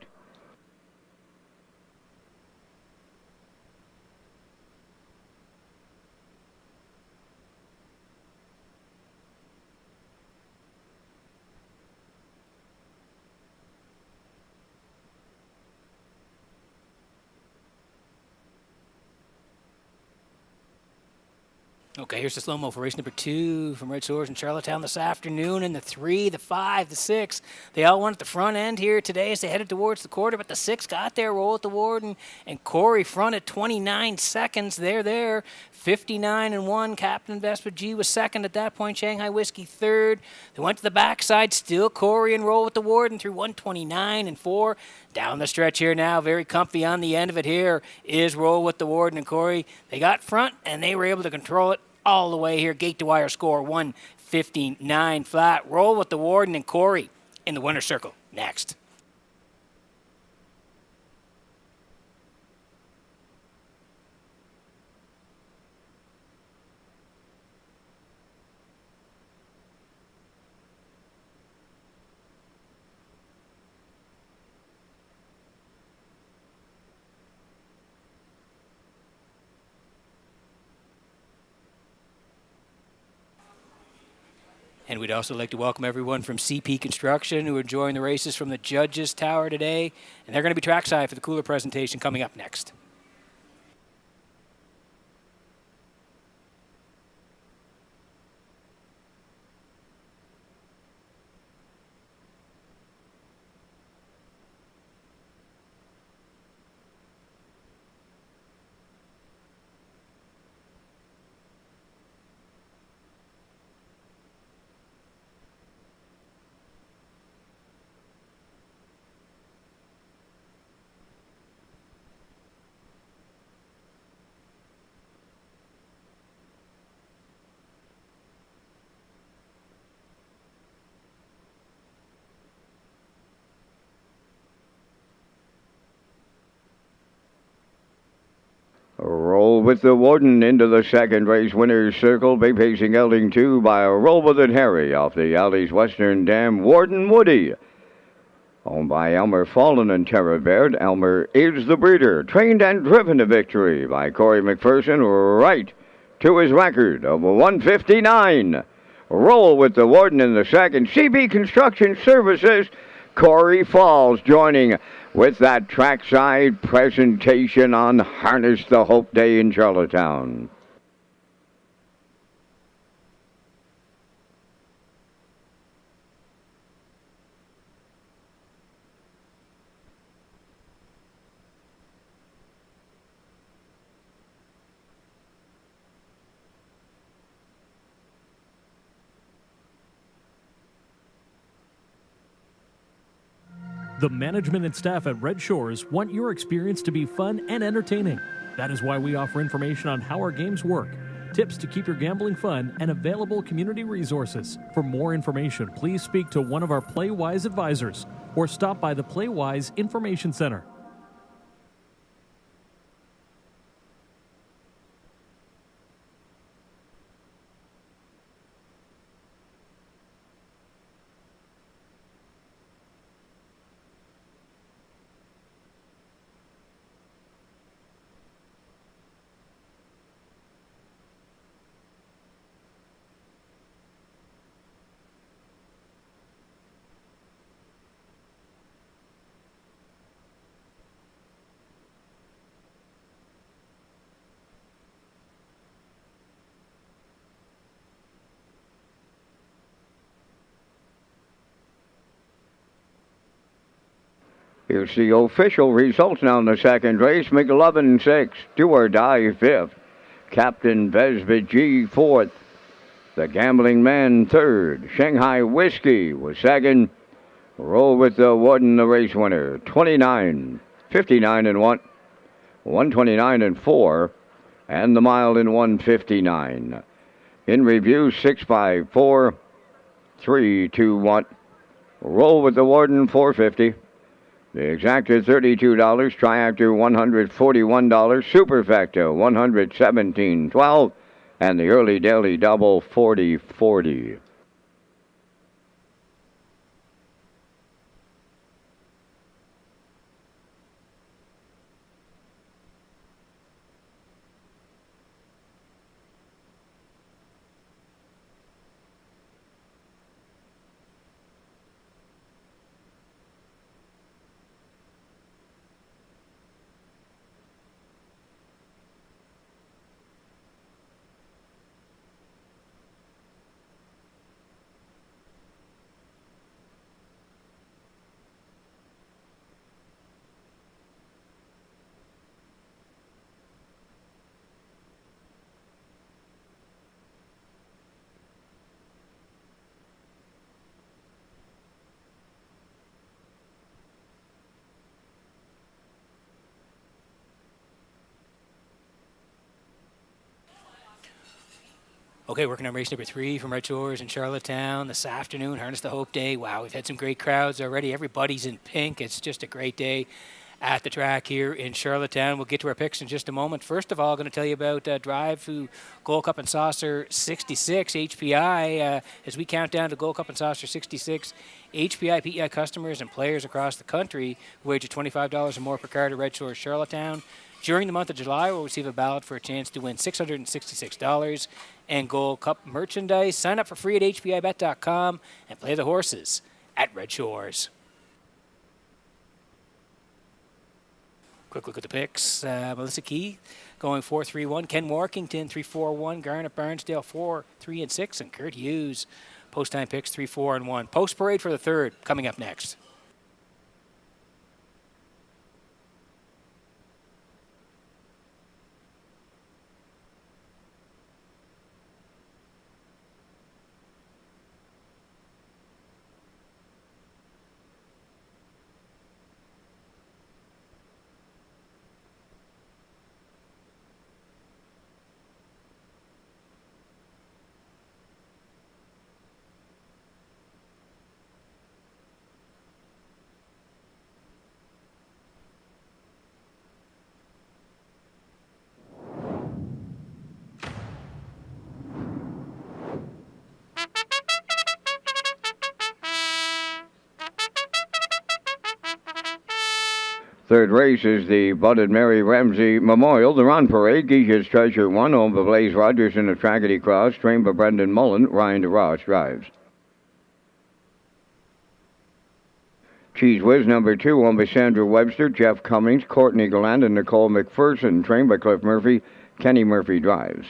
Okay, here's the slow-mo for race number 2 from Red Shores in Charlottetown this afternoon. And the 3, the 5, the 6, they all went at the front end here today as they headed towards the quarter. But the 6 got there, Roll at the Warden, and Corey front at 29 seconds. They're there, 59 and 1. Captain Vesbit G was second at that point. Shanghai Whiskey third. They went to the backside, still Corey and Roll with the Warden through 1:29 and 4. Down the stretch here now, very comfy on the end of it here is Roll with the Warden and Corey. They got front, and they were able to control it all the way here. Gate to wire score 1:59 flat. Roll with the Warden and Corey in the winner's circle next. And we'd also like to welcome everyone from CP Construction who are enjoying the races from the Judges Tower today. And they're going to be trackside for the cooler presentation coming up next. Roll with the Warden into the second race winner's circle. Big pacing gelding 2 by Roll with it Harry off the Alley's Western Dam. Warden Woody, owned by Elmer Fallen and Tara Baird. Elmer is the breeder. Trained and driven to victory by Corey McPherson, right to his record of 1:59. Roll with the Warden in the second. CB Construction Services, Corey Falls joining with that trackside presentation on Harness the Hope Day in Charlottetown. The management and staff at Red Shores want your experience to be fun and entertaining. That is why we offer information on how our games work, tips to keep your gambling fun, and available community resources. For more information, please speak to one of our PlayWise advisors or stop by the PlayWise Information Center. Here's the official results now in the second race. McLovin 6, Do or Die 5th. Captain Vespa G 4th. The Gambling Man 3rd. Shanghai Whiskey was 2nd. Roll with the Warden, the race winner. 29, 59 and 1, 129 and 4, and the mile in 159. In review, 654, 321. Roll with the Warden, 450. The exacta $32, Triactor $141, Superfecta $117.12, and the early daily double $40.40. Okay, working on race number 3 from Redshores in Charlottetown this afternoon, Harness the Hope Day. Wow, we've had some great crowds already. Everybody's in pink. It's just a great day at the track here in Charlottetown. We'll get to our picks in just a moment. First of all, I'm going to tell you about Drive to Gold Cup and Saucer 66 HPI. As we count down to Gold Cup and Saucer 66, HPI, PEI customers and players across the country who wager $25 or more per card at Red Shores Charlottetown during the month of July will receive a ballot for a chance to win $666 and Gold Cup merchandise. Sign up for free at hpibet.com and play the horses at Red Shores. Quick look at the picks. Melissa Key going 4-3-1. Ken Workington 3-4-1. Garnet Barnsdale 4-3-6. And Kurt Hughes post-time picks 3-4-1. Post parade for the third coming up next. Third race is the Budded Mary Ramsey Memorial. The Run Parade, Geisha's Treasure 1, owned by Blaze Rogers in the Trackety Cross, trained by Brendan Mullen, Ryan DeRoss drives. Cheese Whiz number 2, owned by Sandra Webster, Jeff Cummings, Courtney Galland, and Nicole McPherson, trained by Cliff Murphy, Kenny Murphy drives.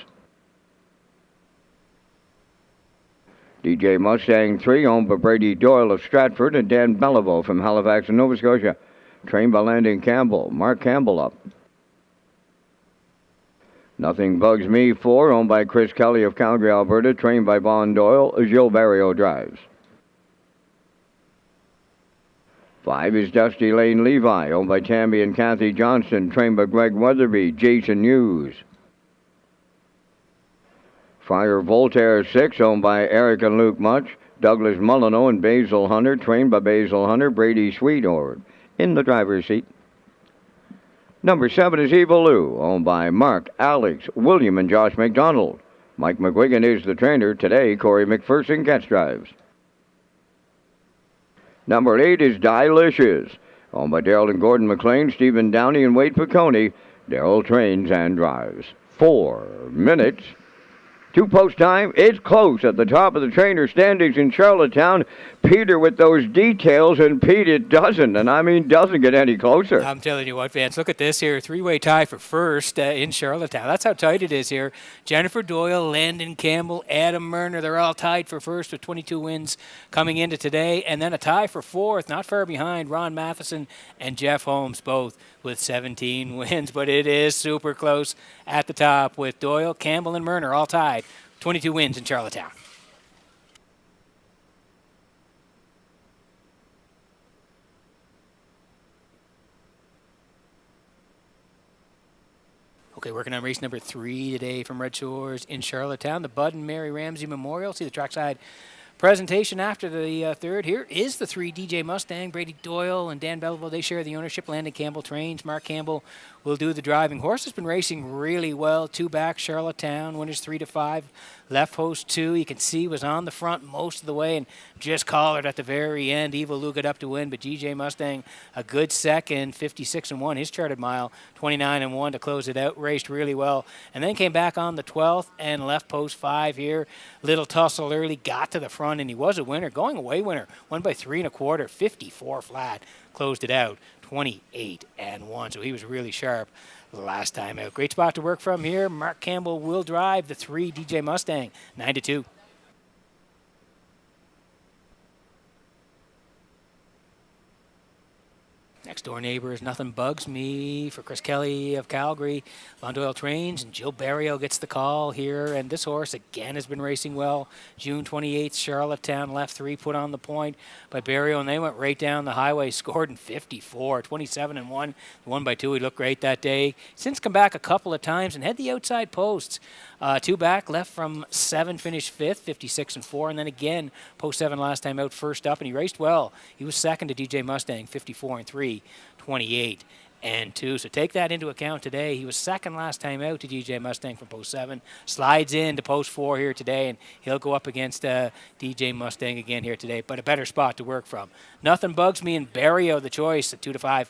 DJ Mustang 3, owned by Brady Doyle of Stratford and Dan Bellevaux from Halifax and Nova Scotia, trained by Landon Campbell. Mark Campbell up. Nothing Bugs Me 4, owned by Chris Kelly of Calgary, Alberta, trained by Vaughn Doyle. Gilles Barrio drives. 5 is Dusty Lane Levi, owned by Tammy and Kathy Johnston, trained by Greg Weatherby, Jason Hughes. Fire Voltaire 6, owned by Eric and Luke Much, Douglas Mullino and Basil Hunter, trained by Basil Hunter, Brady Sweetord in the driver's seat. Number 7 is Evil Lou, owned by Mark, Alex, William, and Josh McDonald. Mike McGuigan is the trainer. Today, Corey McPherson gets drives. Number 8 is Dilicious, owned by Daryl and Gordon McLean, Stephen Downey, and Wade Piccone. Daryl trains and drives. 4 minutes, Two-post time, it's close at the top of the trainer standings in Charlottetown. Peter with those details, and Pete, it doesn't, and I mean doesn't get any closer. I'm telling you what, Vance, look at this here. Three-way tie for first in Charlottetown. That's how tight it is here. Jennifer Doyle, Landon Campbell, Adam Murner, they're all tied for first with 22 wins coming into today. And then a tie for fourth, not far behind, Ron Matheson and Jeff Holmes, both with 17 wins. But it is super close at the top with Doyle, Campbell, and Murner all tied. 22 wins in Charlottetown. Okay, working on race number 3 today from Red Shores in Charlottetown, the Bud and Mary Ramsey Memorial. See the trackside presentation after the third. Here is the 3 DJ Mustang. Brady Doyle and Dan Belleville, they share the ownership. Landon Campbell trains. Mark Campbell will do the driving. Horse has been racing really well. 2 back, Charlottetown. Winners 3-5. Left post 2, you can see, was on the front most of the way and just collared at the very end. Evil Lou got up to win, but DJ Mustang, a good second, 56-1. His charted mile, 29-1 to close it out. Raced really well. And then came back on the 12th and left post 5 here. Little tussle early, got to the front, and he was a winner. Going away winner. Won by 3 1/4, 54 flat. Closed it out, 28-1. So he was really sharp last time out. Great spot to work from here. Mark Campbell will drive the 3 DJ Mustang, 9-2. Next door neighbors, Nothing Bugs Me for Chris Kelly of Calgary. Von Doyle trains, and Jill Barrio gets the call here. And this horse, again, has been racing well. June 28th, Charlottetown, left 3, put on the point by Barrio, and they went right down the highway, scored in 54, 27-1. Won by 2, he looked great that day. Since come back a couple of times and had the outside posts. 2 back, left from 7, finished 5th, 56-4. And then again, post 7 last time out, first up, and he raced well. He was second to DJ Mustang, 54-3. 28-2. So take that into account today. He was second last time out to DJ Mustang from post 7. Slides in to post 4 here today, and he'll go up against DJ Mustang again here today. But a better spot to work from. Nothing Bugs Me and Barrio the choice at 2-5.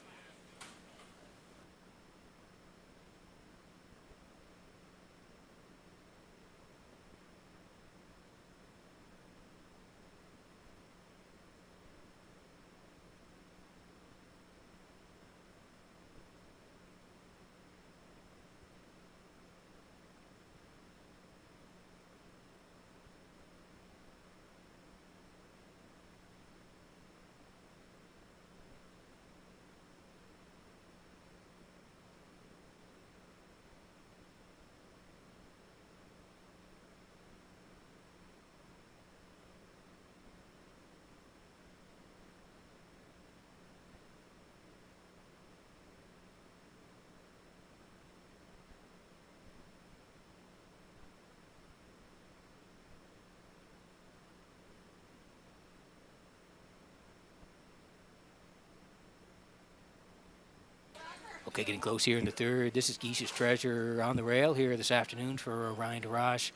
Okay, getting close here in the third. This is Geese's Treasure on the rail here this afternoon for Ryan DeRoche.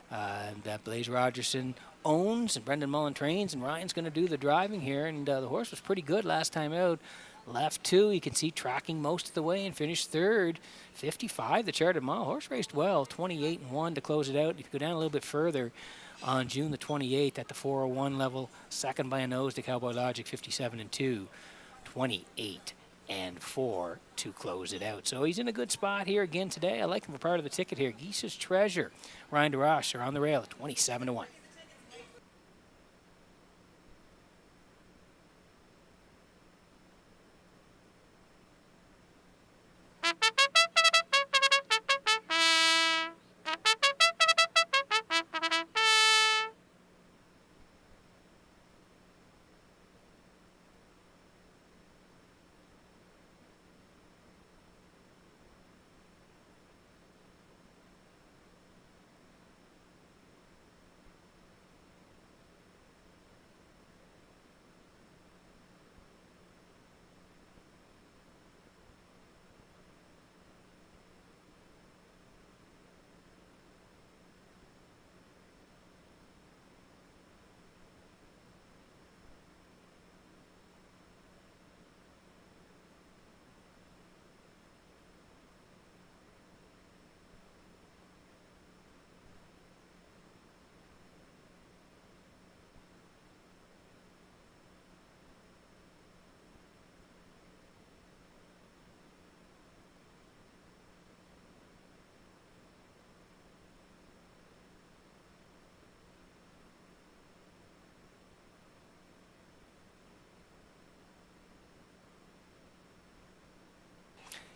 That Blaze Rogerson owns, and Brendan Mullen trains, and Ryan's going to do the driving here. And the horse was pretty good last time out. Left 2, you can see tracking most of the way and finished third. 55, the charted mile. Horse raced well, 28-1 to close it out. If you go down a little bit further, on June the 28th at the 401 level, second by a nose to Cowboy Logic, 57-2, 28-4 to close it out. So he's in a good spot here again today. I like him for part of the ticket here. Geese's Treasure, Ryan DeRoche are on the rail at 27-1.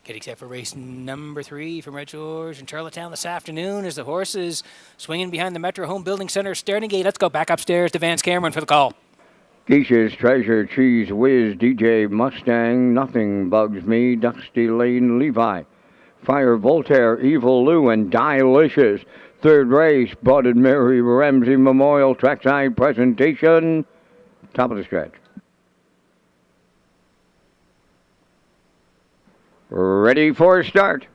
Getting set for race number 3 from Red Shores and Charlottetown this afternoon as the horses swinging behind the Metro Home Building Center starting gate. Let's go back upstairs to Vance Cameron for the call. Geish's Treasure, Cheese Whiz, DJ Mustang, Nothing Bugs Me, Dusty Lane Levi, Fire Voltaire, Evil Lou, and Dilicious. Third race, Bud and Mary Ramsey Memorial Trackside Presentation. Top of the stretch. Ready for a start.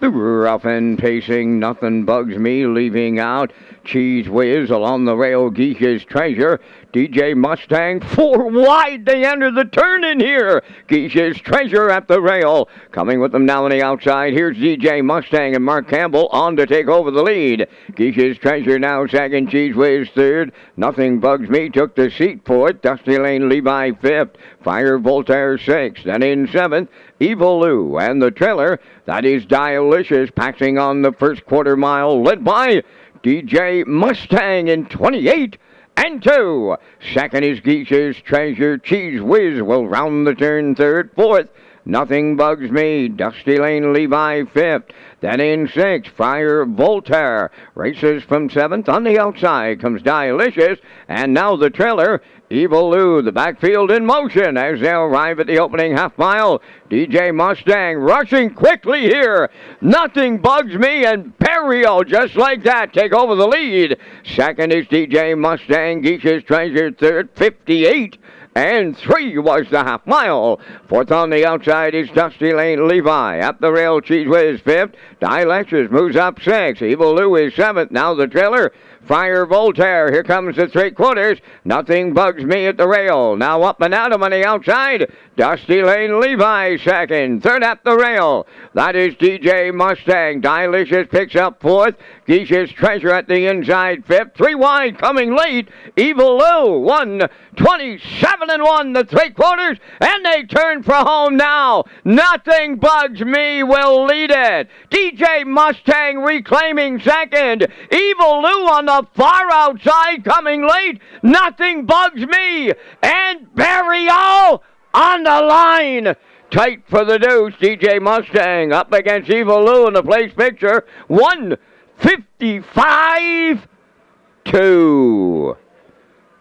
The rough and pacing, Nothing Bugs Me, leaving out. Cheese Whiz along the rail, Geish's Treasure. DJ Mustang, 4 wide, they enter the turn in here. Geish's Treasure at the rail. Coming with them now on the outside, here's DJ Mustang and Mark Campbell on to take over the lead. Geish's Treasure now second, Cheese Whiz third. Nothing Bugs Me took the seat fourth. Dusty Lane Levi fifth. Fire Voltaire sixth. Then in seventh, Evil Lou, and the trailer, that is Dilicious, passing on the first quarter mile, led by DJ Mustang in 28 and 2. Second is Geish's Treasure. Cheese Whiz will round the turn third. Fourth, Nothing Bugs Me. Dusty Lane Levi fifth. Then in sixth, Fire Voltaire. Races from seventh. On the outside comes Dilicious. And now the trailer, Evil Lou, the backfield in motion as they arrive at the opening half mile. DJ Mustang rushing quickly here. Nothing Bugs Me, and Perio just like that take over the lead. Second is DJ Mustang. Geish's Treasure third, 58 and 3 was the half mile. Fourth on the outside is Dusty Lane Levi. Up the rail, Cheese Whiz fifth. Dilicious moves up sixth. Evil Lou is seventh. Now the trailer, Fire Voltaire. Here comes the 3/4. Nothing Bugs Me at the rail. Now up and out on the outside. Dusty Lane Levi second. Third at the rail, that is DJ Mustang. Dilicious picks up fourth. Geish's Treasure at the inside fifth. 3 wide coming late. Evil Lou, 1:27 and 1, the 3/4, and they turn for home now. Nothing Bugs Me will lead it. DJ Mustang reclaiming second. Evil Lou on the far outside coming late. Nothing Bugs Me, and Barrio on the line. Tight for the deuce. DJ Mustang up against Evil Lou in the place picture. 1:55-2.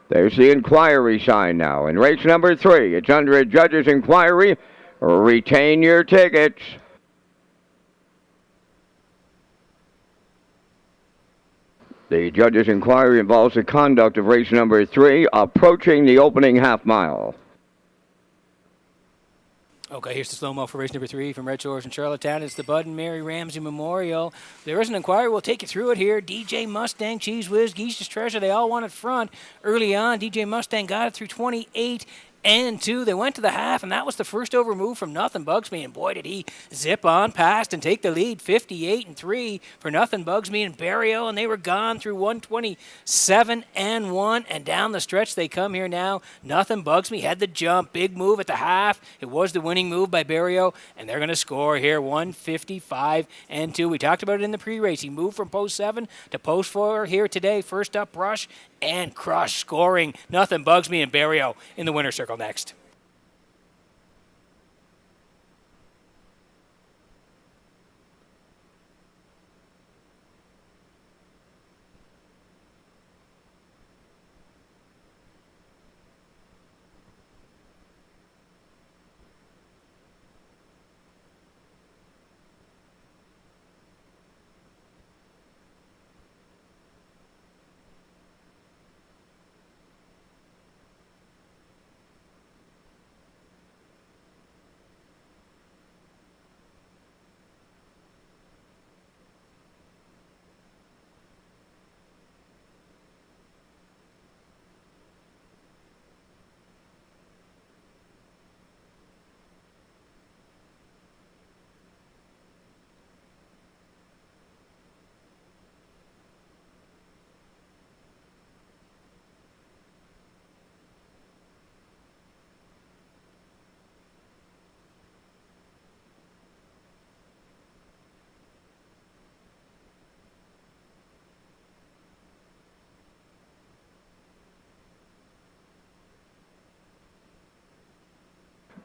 There's the inquiry sign now. In race number 3, it's under a judge's inquiry. Retain your tickets. The judge's inquiry involves the conduct of race number 3, approaching the opening half mile. Okay, here's the slow-mo for race number 3 from Red Shores and Charlottetown. It's the Bud and Mary Ramsey Memorial. There is an inquiry. We'll take you through it here. DJ Mustang, Cheese Whiz, Geish's Treasure, they all won it front early on. DJ Mustang got it through 28 and 2. They went to the half, and that was the first over move from Nothing Bugs Me, and boy, did he zip on past and take the lead. 58 and 3 for Nothing Bugs Me and Barrio, and they were gone through 1:27 and 1, and down the stretch they come here now. Nothing Bugs Me had the jump, big move at the half. It was the winning move by Barrio, and they're going to score here 1:55 and 2. We talked about it in the pre-race. He moved from post 7 to post 4 here today. First up, Rush and Crush scoring. Nothing Bugs Me and Barrio in the winner's circle next.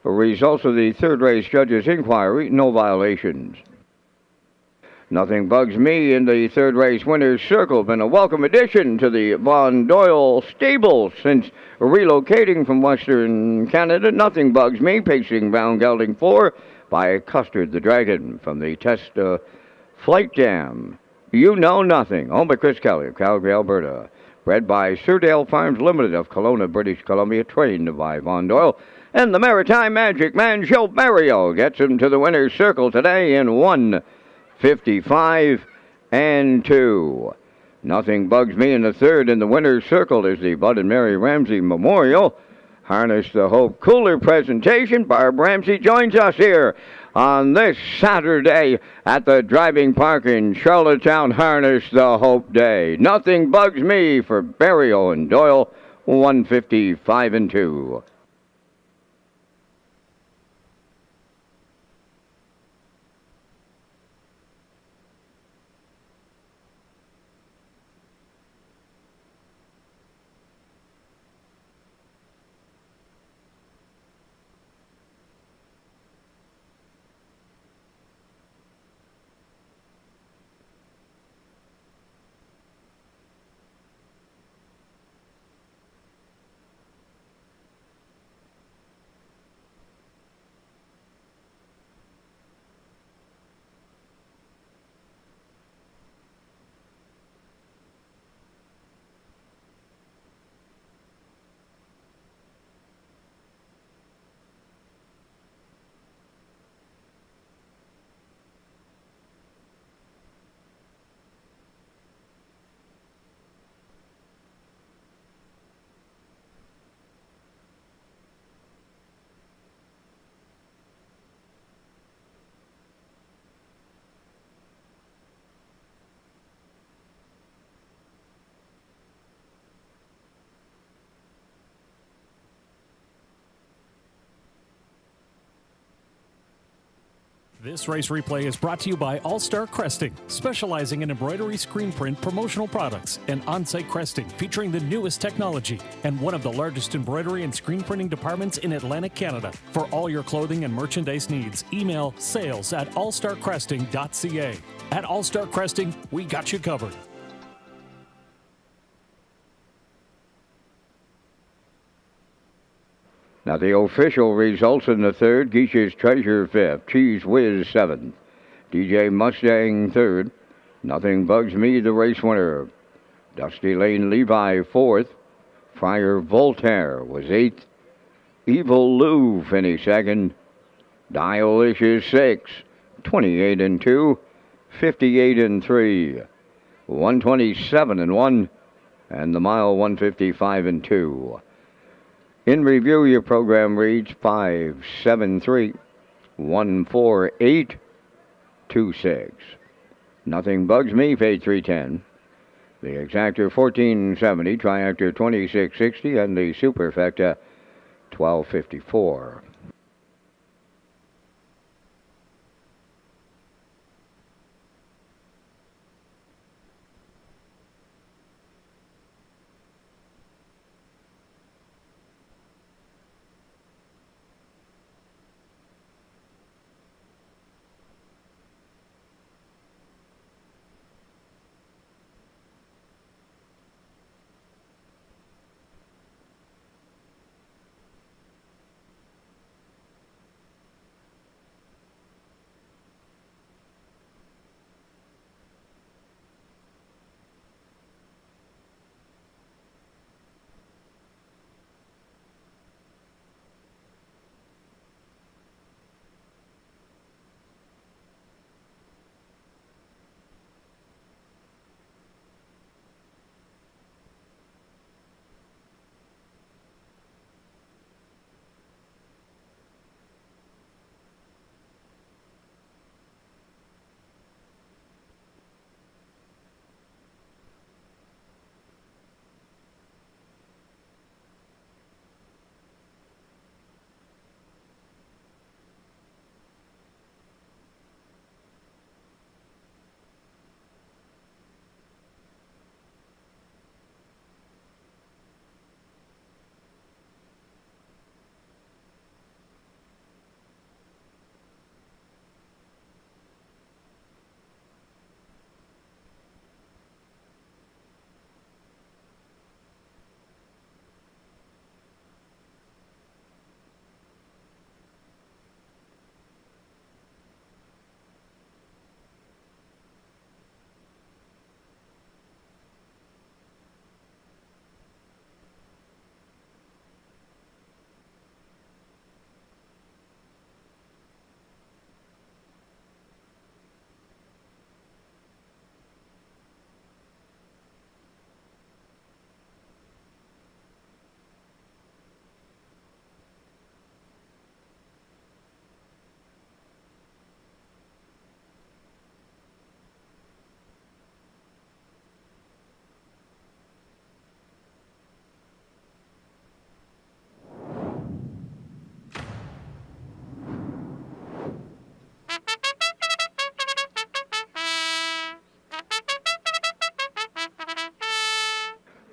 Results of the third race judges' inquiry, no violations. Nothing Bugs Me in the third race winner's circle. Been a welcome addition to the Von Doyle stables since relocating from Western Canada. Nothing Bugs Me, pacing round gelding 4 by Custard the Dragon from the Test Flight Dam. You Know Nothing, owned by Chris Kelly of Calgary, Alberta. Bred by Surdale Farms Limited of Kelowna, British Columbia, trained by Von Doyle. And the Maritime Magic Man, Joe Mario, gets him to the winner's circle today in 1:55 and 2. Nothing Bugs Me in the third in the winner's circle is the Bud and Mary Ramsey Memorial Harness the Hope Cooler presentation. Barb Ramsey joins us here on this Saturday at the Driving Park in Charlottetown. Harness the Hope Day. Nothing Bugs Me for Barry Owen Doyle, 1:55 and 2. This race replay is brought to you by All-Star Cresting, specializing in embroidery, screen print, promotional products, and on-site cresting featuring the newest technology, and one of the largest embroidery and screen printing departments in Atlantic Canada. For all your clothing and merchandise needs, email sales@allstarcresting.ca. At All-Star Cresting, we got you covered. Now the official results in the third: Geish's Treasure 5th, Cheese Whiz 7th, DJ Mustang 3rd, Nothing Bugs Me the race winner, Dusty Lane Levi 4th, Friar Voltaire was 8th, Evil Lou finished 2nd, Dialicious 6, 28 and 2, 58 and 3, 127 and 1, and the mile 155 and 2. In review, your program reads 573-148-26. Nothing Bugs Me, paid $3.10. The Exactor $14.70, Triactor $26.60, and the Superfecta $12.54.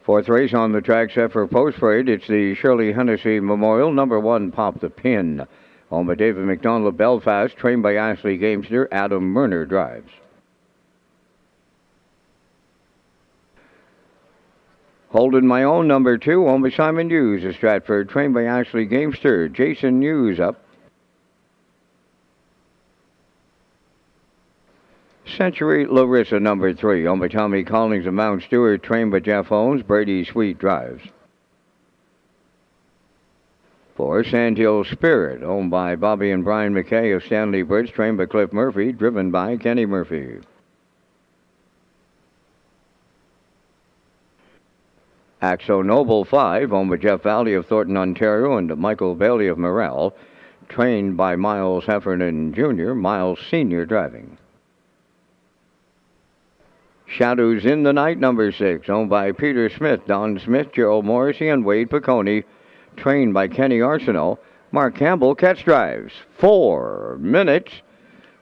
Fourth race on the track set for post parade. It's the Shirley Hennessy Memorial. Number 1, Pop the Pin. Owned by David McDonald of Belfast. Trained by Ashley Gamester. Adam Murner drives. Holding My Own, number 2, owned by Simon Hughes of Stratford. Trained by Ashley Gamester. Jason Hughes up. Century Larissa, number 3, owned by Tommy Collins of Mount Stewart, trained by Jeff Holmes. Brady Sweet drives. 4, Sandhill Spirit, owned by Bobby and Brian McKay of Stanley Bridge, trained by Cliff Murphy, driven by Kenny Murphy. Axo Noble 5, owned by Jeff Valley of Thornton, Ontario, and Michael Bailey of Morel, trained by Miles Heffernan Jr., Miles Sr. driving. Shadows in the Night, number 6, owned by Peter Smith, Don Smith, Gerald Morrissey, and Wade Piccone, trained by Kenny Arsenault. Mark Campbell catch drives. 4 minutes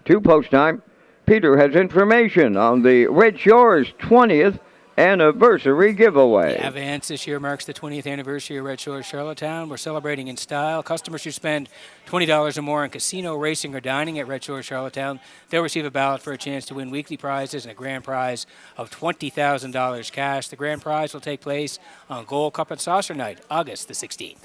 to post time. Peter has information on the Red Shores 20th anniversary giveaway. Yeah, Vance, this year marks the 20th anniversary of Red Shores Charlottetown. We're celebrating in style. Customers who spend $20 or more on casino, racing, or dining at Red Shores Charlottetown, they'll receive a ballot for a chance to win weekly prizes and a grand prize of $20,000 cash. The grand prize will take place on Gold Cup and Saucer Night, August the 16th.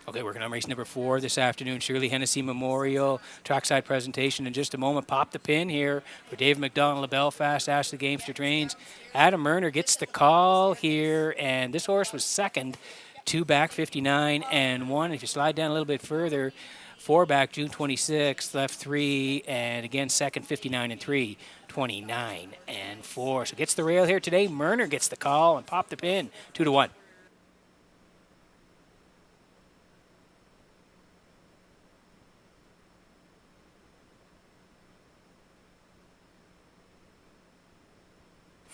Okay, working on race number 4 this afternoon. Shirley Hennessy Memorial trackside presentation in just a moment. Pop the pin here for Dave McDonald of Belfast. Ashley Gamester trains. Adam Murner gets the call here, and this horse was second. 2 back, 59 and 1. If you slide down a little bit further, 4 back, June 26th, left 3, and again second, 59 and 3, 29 and 4. So gets the rail here today. Murner gets the call and Pop the pin, 2-1.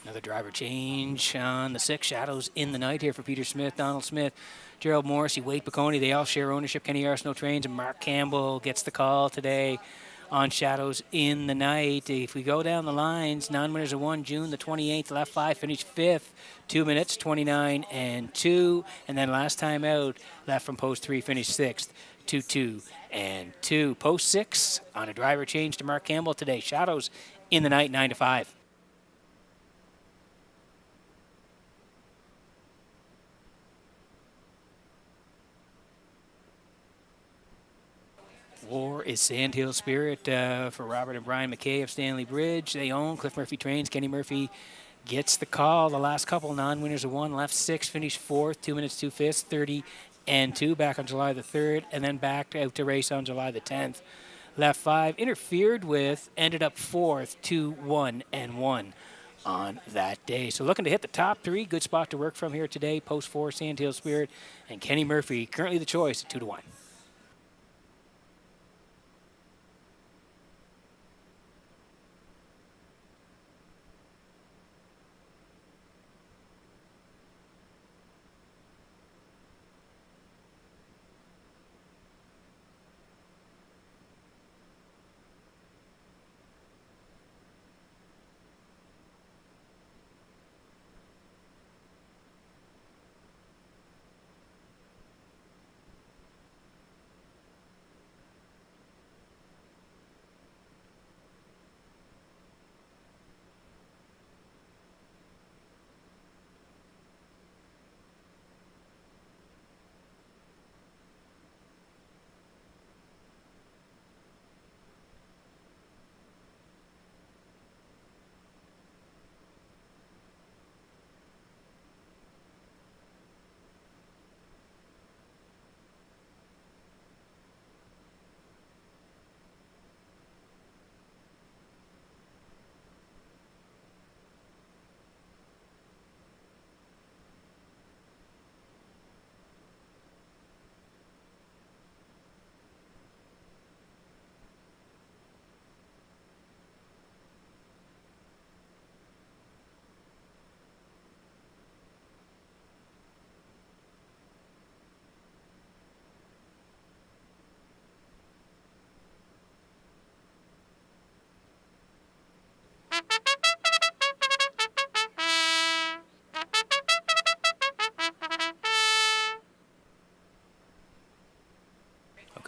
Another driver change on the 6. Shadows in the Night here for Peter Smith, Donald Smith, Gerald Morrissey, Wade Piccone. They all share ownership. Kenny Arsenault trains, and Mark Campbell gets the call today on Shadows in the Night. If we go down the lines, non-winners of 1, June the 28th, left 5, finished 5th, 2 minutes, 29 and 2. And then last time out, left from post 3, finished 6th, 2 and 2. Post 6 on a driver change to Mark Campbell today. Shadows in the Night, 9-5. War is Sandhill Spirit for Robert and Brian McKay of Stanley Bridge. They own Cliff Murphy trains. Kenny Murphy gets the call. The last couple non-winners of 1, left 6, finished 4th, 2 minutes, 2 fifths, 30 and 2. Back on July the 3rd, and then back out to race on July the 10th. Left 5, interfered with, ended up 4th, 2, 1 and 1 on that day. So looking to hit the top 3. Good spot to work from here today. Post 4, Sandhill Spirit, and Kenny Murphy currently the choice at 2-1.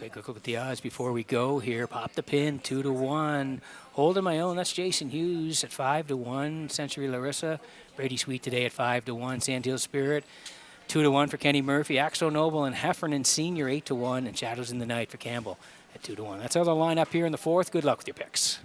Okay, quick look at the odds before we go here. Pop the Pin, 2-1. Holding My Own, that's Jason Hughes at 5-1. Century Larissa. Brady Sweet today at 5-1. Sandhill Spirit, 2-1 for Kenny Murphy. Axo Noble and Heffernan Senior, 8-1. And Shadows in the Night for Campbell at 2-1. That's how the line up here in the fourth. Good luck with your picks.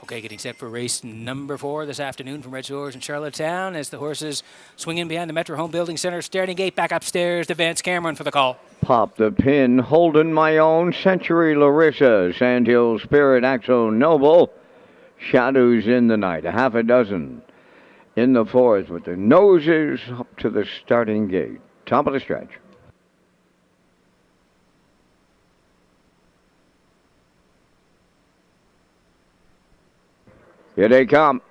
Okay, getting set for race number 4 this afternoon from Redshores in Charlottetown as the horses swing in behind the Metro Home Building Center starting gate. Back upstairs to Vance Cameron for the call. Pop the Pin, Holding My Own, Century Larissa, Sandhill Spirit, Axo Noble, Shadows in the Night, a half a dozen in the fourth with the noses up to the starting gate. Top of the stretch. Here they come.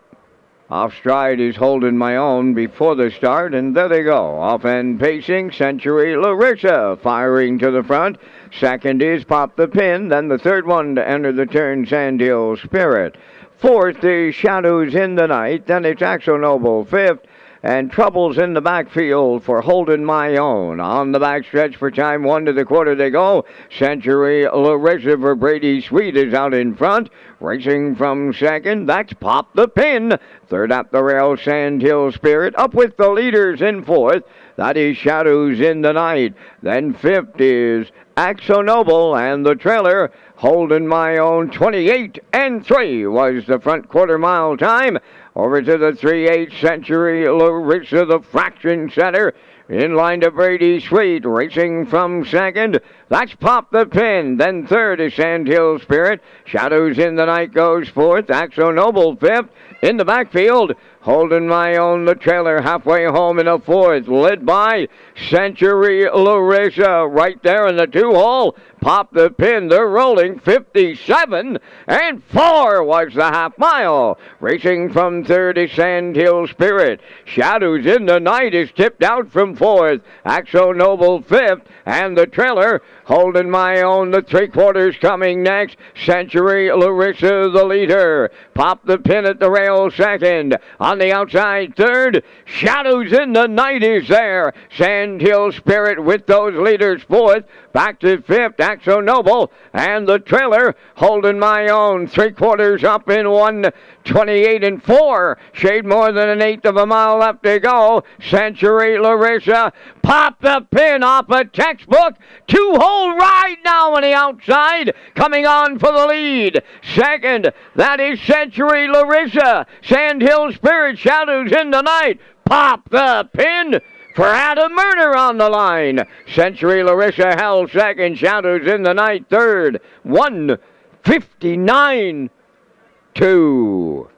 Off stride is Holding My Own before the start, and there they go. Off end pacing, Century Larissa firing to the front. Second is Pop the Pin, then the third one to enter the turn, Sandhill Spirit. Fourth is Shadows in the Night, then it's Axo Noble fifth, and Troubles in the backfield for Holding My Own. On the backstretch for time 1 to the quarter they go. Century Larissa for Brady Sweet is out in front. Racing from second, that's Pop the Pin. Third up the rail, Sandhill Spirit. Up with the leaders in fourth. That is Shadows in the Night. Then fifth is Axo Noble, and the trailer, Holding My Own. 28-3 was the front quarter mile time. Over to the 3/8 Century Larissa, the fraction setter. In line to Brady Sweet, racing from second. That's Pop the Pin. Then third is Sandhill Spirit. Shadows in the Night goes fourth. Axo Noble fifth. In the backfield, Holding My Own, the trailer halfway home in a fourth. Led by Century Larissa right there in the 2-hole. Pop the Pin. They're rolling 57-4 was the half mile. Racing from third is Sandhill Spirit. Shadows in the Night is tipped out from fourth. Axo Noble fifth. And the trailer, Holding My Own, the 3/4 coming next. Century Larissa, the leader. Pop the Pin at the rail second. On the outside third, Shadows in the Night is there. Sandhill Spirit with those leaders fourth. Back to fifth, Axo Noble. And the trailer, Holding My Own, 3/4 up in 1:28-4. Shade more than an eighth of a mile left to go. Century Larissa, Pop the Pin off a textbook. 2-hole ride now on the outside. Coming on for the lead. Second, that is Century Larissa. Sandhill Spirit, Shadows in the Night. Pop the Pin for Adam Murner on the line. Century Larissa held second. Shadows in the Night third. 1:59-2.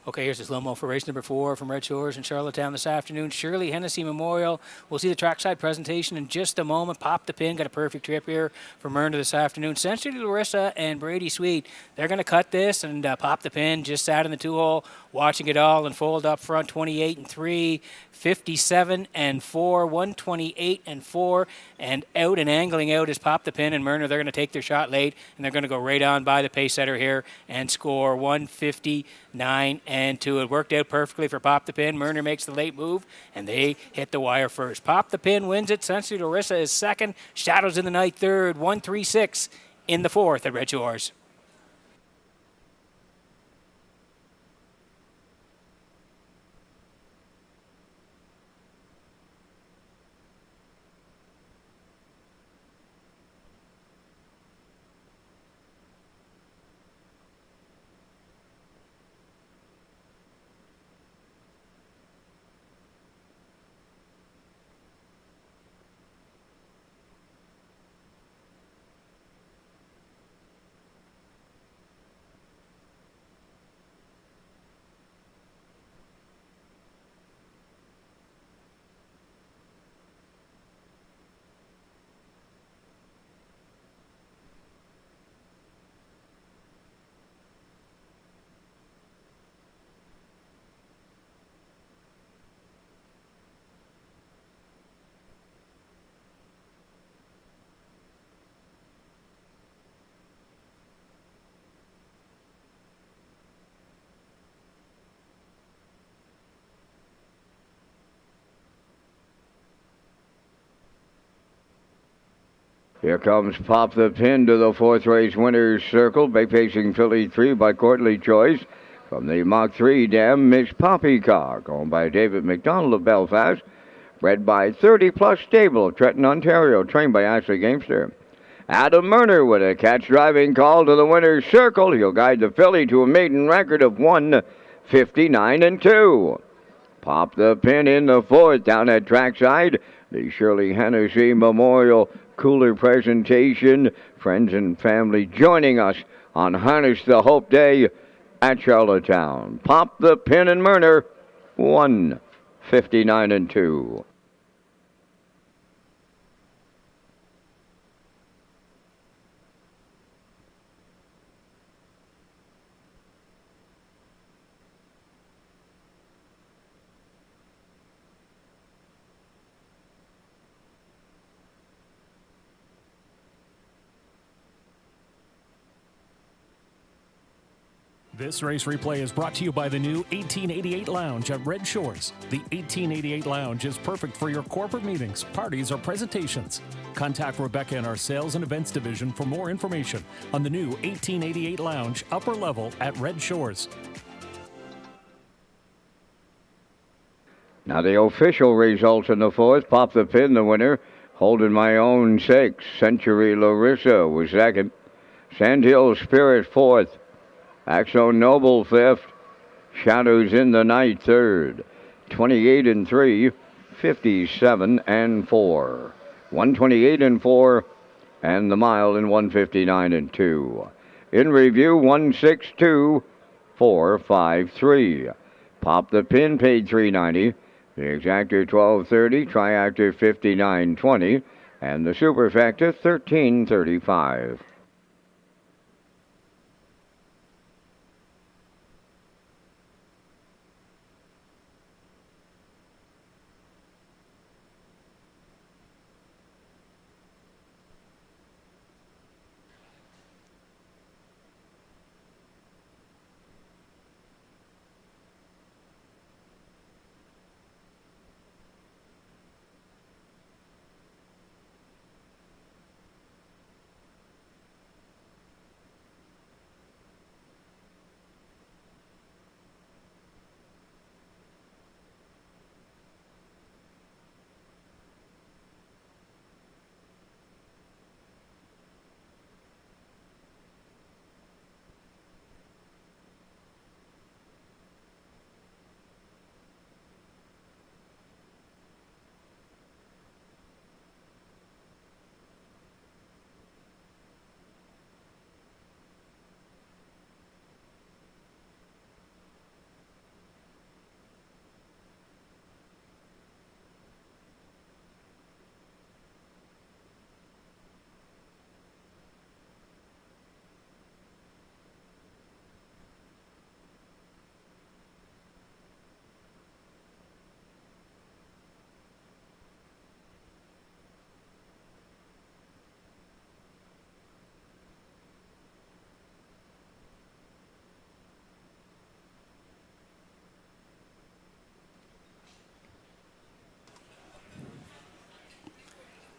Okay, here's the slow-mo for race number 4 from Redshores in Charlottetown this afternoon. Shirley Hennessy Memorial. We'll see the trackside presentation in just a moment. Pop the Pin got a perfect trip here from Myrna this afternoon. Century Larissa and Brady Sweet, they're going to cut this, and Pop the Pin just sat in the 2-hole. watching it all unfold up front. 28-3, 57-4, 128-4, and out and angling out is Pop the Pin and Myrna. They're going to take their shot late, and they're going to go right on by the pace setter here and score 159-2. It worked out perfectly for Pop the Pin. Myrna makes the late move, and they hit the wire first. Pop the Pin wins it. Sensory Larissa is second. Shadows in the night third. 136 in the fourth at Red Shores. Here comes Pop the Pin to the fourth race winner's circle. Bay facing filly 3 by Courtly Choice. From the Mach 3 dam, Miss Poppycock, owned by David McDonald of Belfast. Bred by 30 Plus Stable, Trenton, Ontario, trained by Ashley Gamester. Adam Murner with a catch driving call to the winner's circle. He'll guide the filly to a maiden record of 159-2. Pop the Pin in the fourth down at trackside. The Shirley Hennessy Memorial Cooler presentation. Friends and family joining us on Harness the Hope Day at Charlottetown. Pop the Pin and Murner, 159-2. This race replay is brought to you by the new 1888 Lounge at Red Shores. The 1888 Lounge is perfect for your corporate meetings, parties, or presentations. Contact Rebecca in our Sales and Events Division for more information on the new 1888 Lounge upper level at Red Shores. Now the official results in the fourth. Pop the Pin, the winner. Holding My Own 6. Century Larissa was second. Sandhill Spirit fourth. Axo Noble fifth. Shadows in the Night third. 28-3, 57-4. 128-4, and the mile in 159-2. In review, 162-453. Pop the Pin paid $3.90. The Exactor $12.30. Triactor $59.20, and the Superfecta $13.35.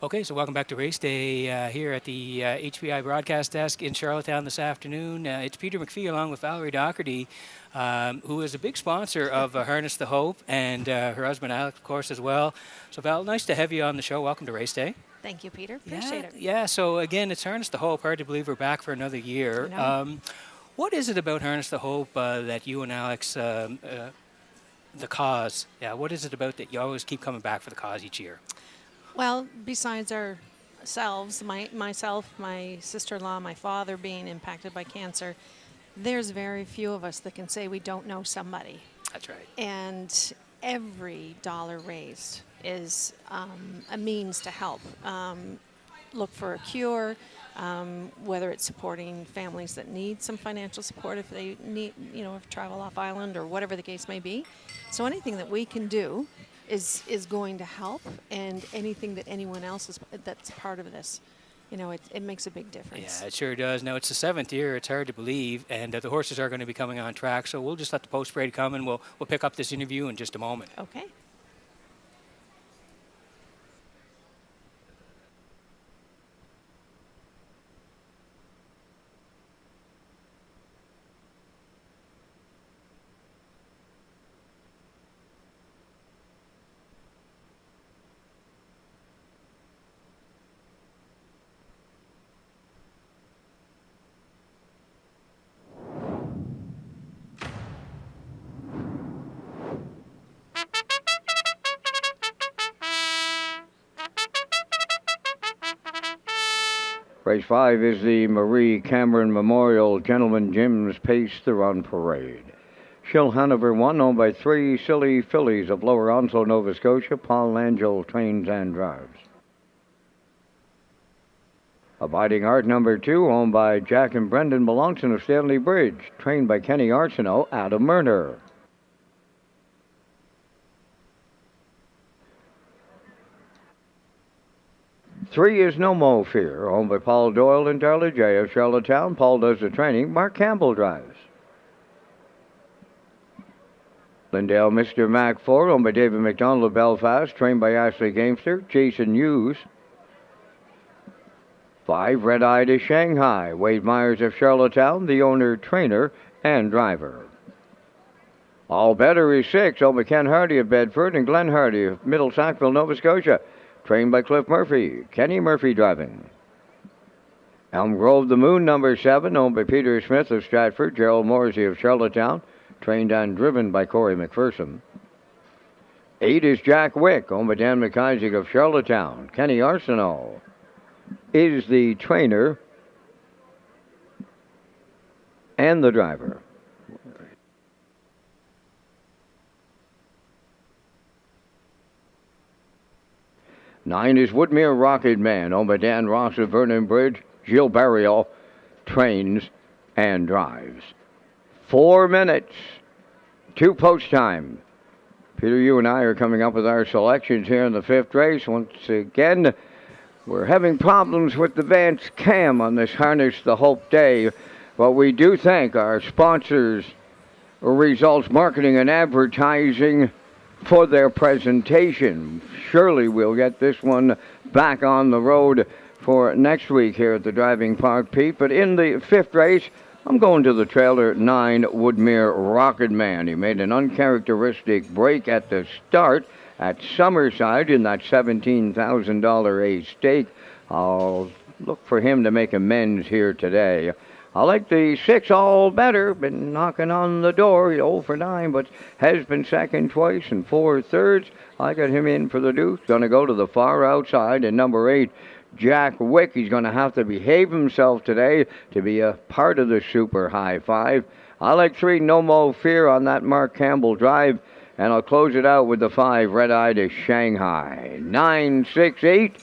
Okay, so welcome back to Race Day here at the HPI broadcast desk in Charlottetown this afternoon. It's Peter McPhee along with Valerie Doherty, who is a big sponsor of Harness the Hope, and her husband Alex, of course, as well. So, Val, nice to have you on the show. Welcome to Race Day. Thank you, Peter. Appreciate it. Yeah, so again, it's Harness the Hope. Hard to believe we're back for another year. I know. What is it about Harness the Hope that you and Alex, the cause, what is it about that you always keep coming back for the cause each year? Well, besides ourselves, myself, my sister-in-law, my father being impacted by cancer, there's very few of us that can say we don't know somebody. That's right. And every dollar raised is a means to help. Look for a cure, whether it's supporting families that need some financial support if they need, if travel off island or whatever the case may be. So anything that we can do is going to help, and anything that anyone else that's part of this, it makes a big difference. Yeah, it sure does. Now, it's the 7th year. It's hard to believe, and the horses are going to be coming on track, so we'll just let the post-parade come, and we'll pick up this interview in just a moment. Okay. Race 5 is the Marie Cameron Memorial Gentleman Jim's Pace the Run Parade. Shill Hanover 1, owned by 3 Silly Fillies of Lower Onslow, Nova Scotia. Paul Angel trains and drives. Abiding Art number 2, owned by Jack and Brendan Melanson of Stanley Bridge. Trained by Kenny Arsenault, Adam Murner. Three is No Mo Fear, owned by Paul Doyle and Darla J. of Charlottetown. Paul does the training. Mark Campbell drives. Lindale Mr. Mac 4, owned by David McDonald of Belfast, trained by Ashley Gamester. Jason Hughes. 5, Red Eye to Shanghai, Wade Myers of Charlottetown, the owner, trainer, and driver. All Better is 6, owned by Ken Hardy of Bedford and Glenn Hardy of Middle Sackville, Nova Scotia. Trained by Cliff Murphy. Kenny Murphy driving. Elm Grove the Moon number 7, owned by Peter Smith of Stratford, Gerald Morrissey of Charlottetown, trained and driven by Corey McPherson. 8 is Jack Wick, owned by Dan McIsaac of Charlottetown. Kenny Arsenault is the trainer and the driver. 9 is Woodmere Rocket Man, owned by Dan Ross of Vernon Bridge. Gilles Barriol trains and drives. 4 minutes to post time. Peter, you and I are coming up with our selections here in the 5th race. Once again, we're having problems with the Vance Cam on this Harness the Hope day, but we do thank our sponsors, Results Marketing and Advertising, for their presentation. Surely we'll get this one back on the road for next week here at the Driving Park, Pete. But in the 5th race, I'm going to the trailer 9, Woodmere Rocket Man. He made an uncharacteristic break at the start at Summerside in that $17,000 A stake. I'll look for him to make amends here today. I like the 6, All Better. Been knocking on the door. 0 for 9, but has been second twice and 4 thirds. I got him in for the Duke. Going to go to the far outside. And number 8, Jack Wick. He's going to have to behave himself today to be a part of the Super High Five. I like 3, No Mo Fear on that Mark Campbell drive. And I'll close it out with the 5, Red Eye to Shanghai. 9, 6, 8,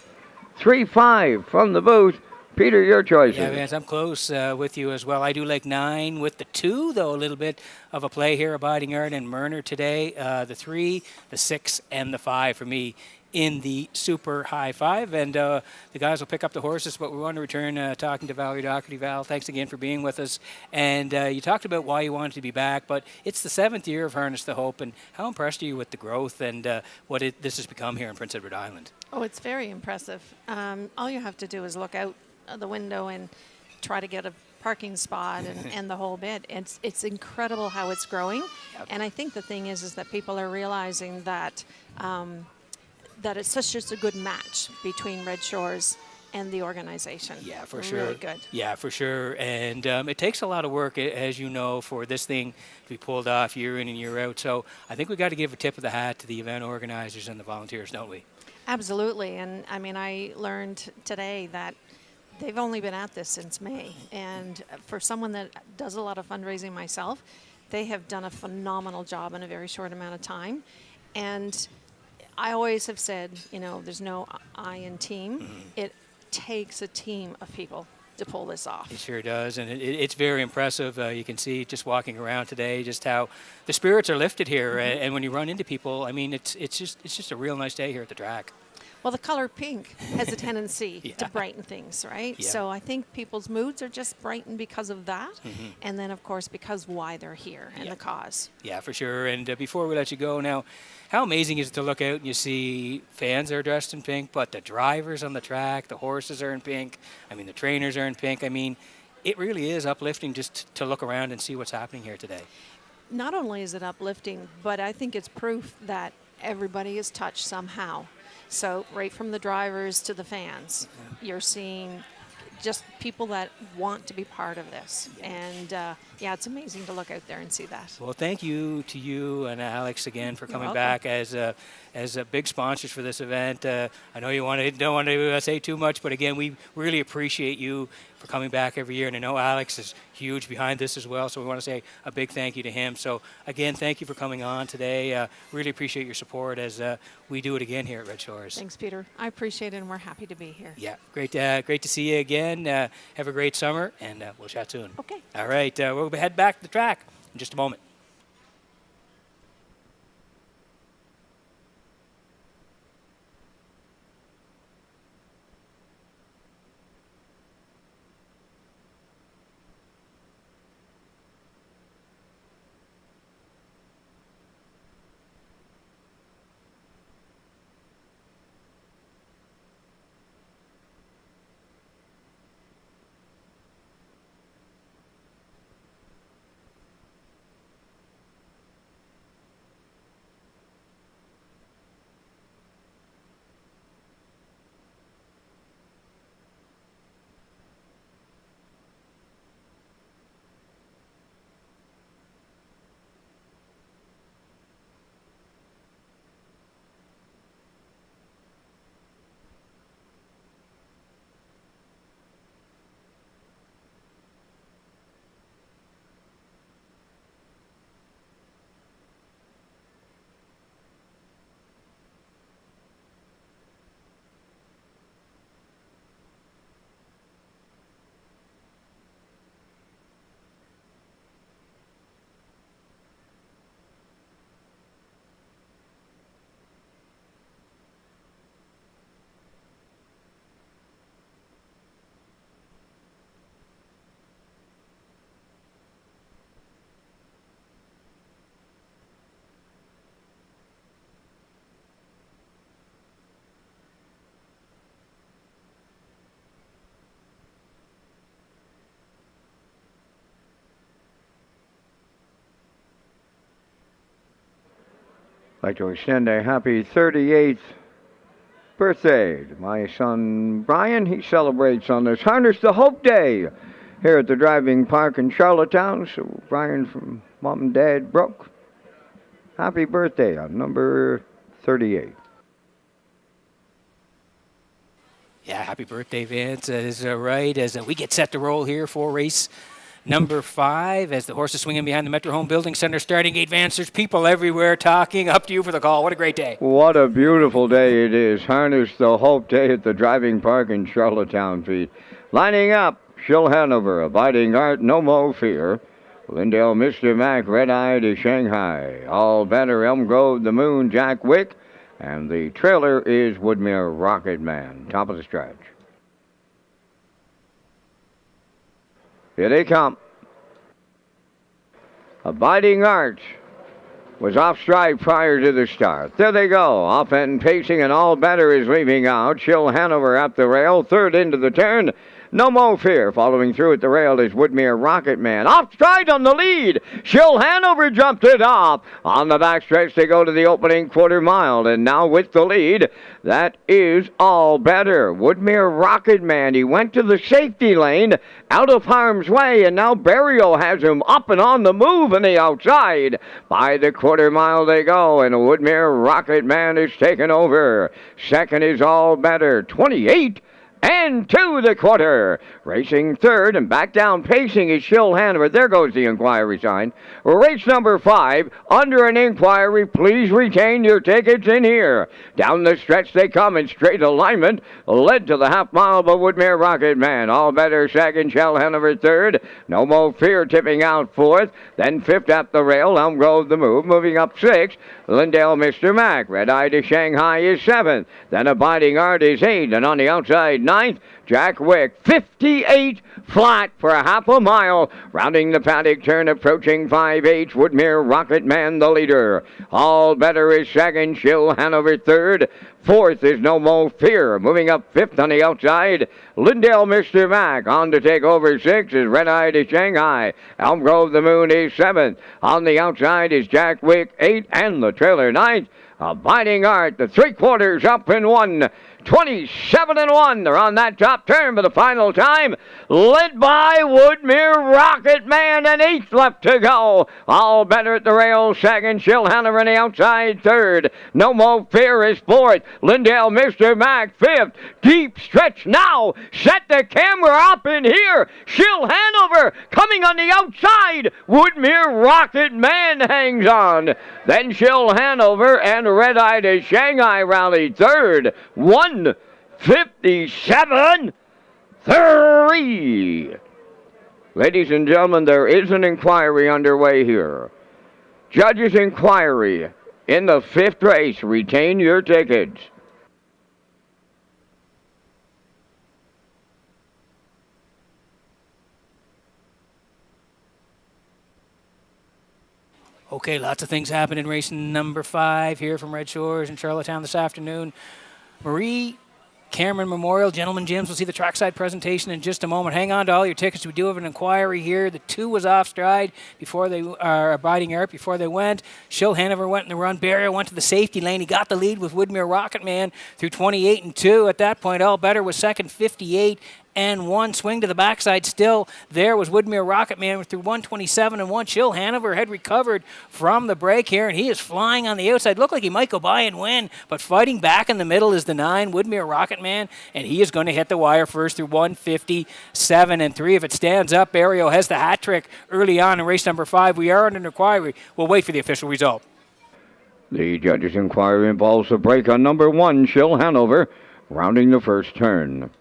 3, 5 from the booth. Peter, your choices. Yeah, Vance, I'm close with you as well. I do like 9 with the 2, though, a little bit of a play here, Abiding Art and Murner today. The 3, the 6, and the 5 for me in the Super High Five. And the guys will pick up the horses, but we want to return talking to Valerie Doherty. Val, thanks again for being with us. And you talked about why you wanted to be back, but it's the 7th year of Harness the Hope. And how impressed are you with the growth and what this has become here in Prince Edward Island? Oh, it's very impressive. All you have to do is look out the window and try to get a parking spot and the whole bit. It's incredible how it's growing. Yep. And I think the thing is that people are realizing that that it's such just a good match between Red Shores and the organization. Yeah, for sure. Really good. Yeah, for sure. And it takes a lot of work, as you know, for this thing to be pulled off year in and year out. So I think we got to give a tip of the hat to the event organizers and the volunteers, don't we? Absolutely. And I mean, I learned today that they've only been at this since May. And for someone that does a lot of fundraising myself, they have done a phenomenal job in a very short amount of time. And I always have said, you know, there's no I in team. It takes a team of people to pull this off. It sure does, and it's very impressive. You can see just walking around today just how the spirits are lifted here, and when you run into people, I mean, it's just a real nice day here at the track. Well, the color pink has a tendency Yeah. to brighten things, right? Yeah. So I think people's moods are just brightened because of that, and then, of course, because why they're here and Yeah. the cause. Yeah, for sure. And before we let you go now, how amazing is it to look out and you see fans are dressed in pink, but the drivers on the track, the horses are in pink. I mean, the trainers are in pink. I mean, it really is uplifting just to look around and see what's happening here today. Not only is it uplifting, but I think it's proof that everybody is touched somehow. So right from the drivers to the fans, you're seeing just people that want to be part of this. And yeah, it's amazing to look out there and see that. Well, thank you to you and Alex again for coming welcome. back as big sponsors for this event. I know you don't want to say too much, but again, we really appreciate you for coming back every year. And I know Alex is huge behind this as well, so we want to say a big thank you to him. So again, thank you for coming on today. Really appreciate your support as we do it again here at Red Shores. Thanks, Peter. I appreciate it, and we're happy to be here. Yeah, great to see you again. Have a great summer, and we'll chat soon. Okay. All right, we'll head back to the track in just a moment. I'd like to extend a happy 38th birthday to my son Brian. He celebrates on this Harness the Hope Day here at the driving park in Charlottetown. So Brian from Mom and Dad Brooke, happy birthday on number 38. Yeah, happy birthday, Vance. Is right as we get set to roll here for race number 5 as the horses swinging behind the Metro Home Building Center starting gate. Vance, there's people everywhere talking. Up to you for the call. What a great day. What a beautiful day it is. Harness the Hope Day at the driving park in Charlottetown, Pete. Lining up, Shill Hanover, Abiding Art, No Mo Fear. Lindell, Mr. Mac, Red Eye to Shanghai. All Better, Elm Grove, The Moon, Jack Wick. And the trailer is Woodmere Rocket Man. Top of the stretch. Here they come. Abiding Arch was off stride prior to the start. There they go. Off and pacing, and All Better is leaving out. Chill Hanover at the rail. Third into the turn. No Mo Fear. Following through at the rail is Woodmere Rocket Man. Off stride on the lead. Chill Hanover jumped it off. On the backstretch, they go to the opening quarter mile. And now with the lead, that is All Better. Woodmere Rocket Man. He went to the safety lane out of harm's way. And now Barrio has him up and on the move on the outside. By the quarter mile they go. And Woodmere Rocket Man is taken over. Second is All Better. 28 and to the quarter. Racing third and back down pacing is Chill Hanover. There goes the inquiry sign. Race number 5, under an inquiry. Please retain your tickets in here. Down the stretch they come in straight alignment. Led to the half mile by Woodmere Rocket Man. All Better second, Chill Hanover third. No Mo Fear tipping out fourth. Then fifth at the rail, Elm Grove the move. Moving up sixth, Lindale Mr. Mac. Red Eye to Shanghai is seventh. Then Abiding Art is eighth. And on the outside, ninth, Jack Wick. 58 flat for a half a mile. Rounding the paddock turn, approaching 5H. Woodmere Rocket Man the leader. All Better is second. Chill Hanover third. Fourth is No Mo Fear. Moving up fifth on the outside, Lindale Mr. Mac. On to take over sixth is Red Eye to Shanghai. Elm Grove the Moon is seventh. On the outside is Jack Wick eighth, and the trailer ninth. Abiding Art, the 3/4 up in one. 27 and 1. They're on that top turn for the final time. Led by Woodmere Rocket Man, and eighth left to go. All Better at the rail second. Chill Hanover on the outside third. No Mo Fear is fourth. Lindale Mr. Mac fifth. Deep stretch now. Set the camera up in here. Chill Hanover coming on the outside. Woodmere Rocket Man hangs on. Then Chill Hanover and Red Eye to Shanghai rallied third. 1:57.3. Ladies and gentlemen, there is an inquiry underway here. Judges' inquiry in the fifth race. Retain your tickets. Okay, lots of things happen in race number 5 here from Red Shores in Charlottetown this afternoon. Marie Cameron Memorial, Gentleman Gyms. We'll see the trackside presentation in just a moment. Hang on to all your tickets. We do have an inquiry here. The 2 was off stride before they are Abiding Art before they went. Chill Hanover went in the run. Barrio went to the safety lane. He got the lead with Woodmere Rocket Man through 28 and 2. At that point, All Better was second, 58 and 1. Swing to the backside still. There was Woodmere Rocket Man through 127 and 1. Chill Hanover had recovered from the break here, and he is flying on the outside. Looked like he might go by and win, but fighting back in the middle is the 9, Woodmere Rocket Man, and he is going to hit the wire first through 157 and 3. If it stands up, Barrio has the hat trick early on in race number 5. We are under an inquiry. We'll wait for the official result. The judges' inquiry involves a break on number 1, Chill Hanover, rounding the first turn.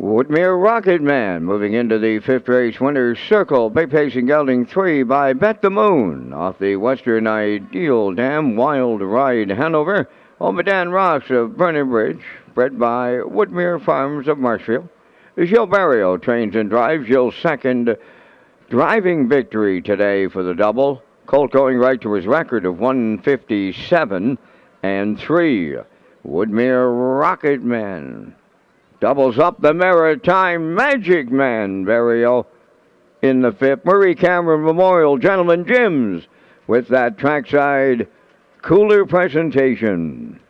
Woodmere Rocket Man moving into the fifth race winner's circle. Big pacing gelding 3 by Bet the Moon off the Western Ideal Dam Wild Ride Hanover. Omadan Rocks of Vernon Bridge, bred by Woodmere Farms of Marshfield. Gilles Barrio trains and drives. Gilles' second driving victory today for the double. Colt going right to his record of 157 and 3. Woodmere Rocket Man doubles up the Maritime Magic Man, Barrio in the fifth. Murray Cameron Memorial Gentleman Gyms with that trackside cooler presentation.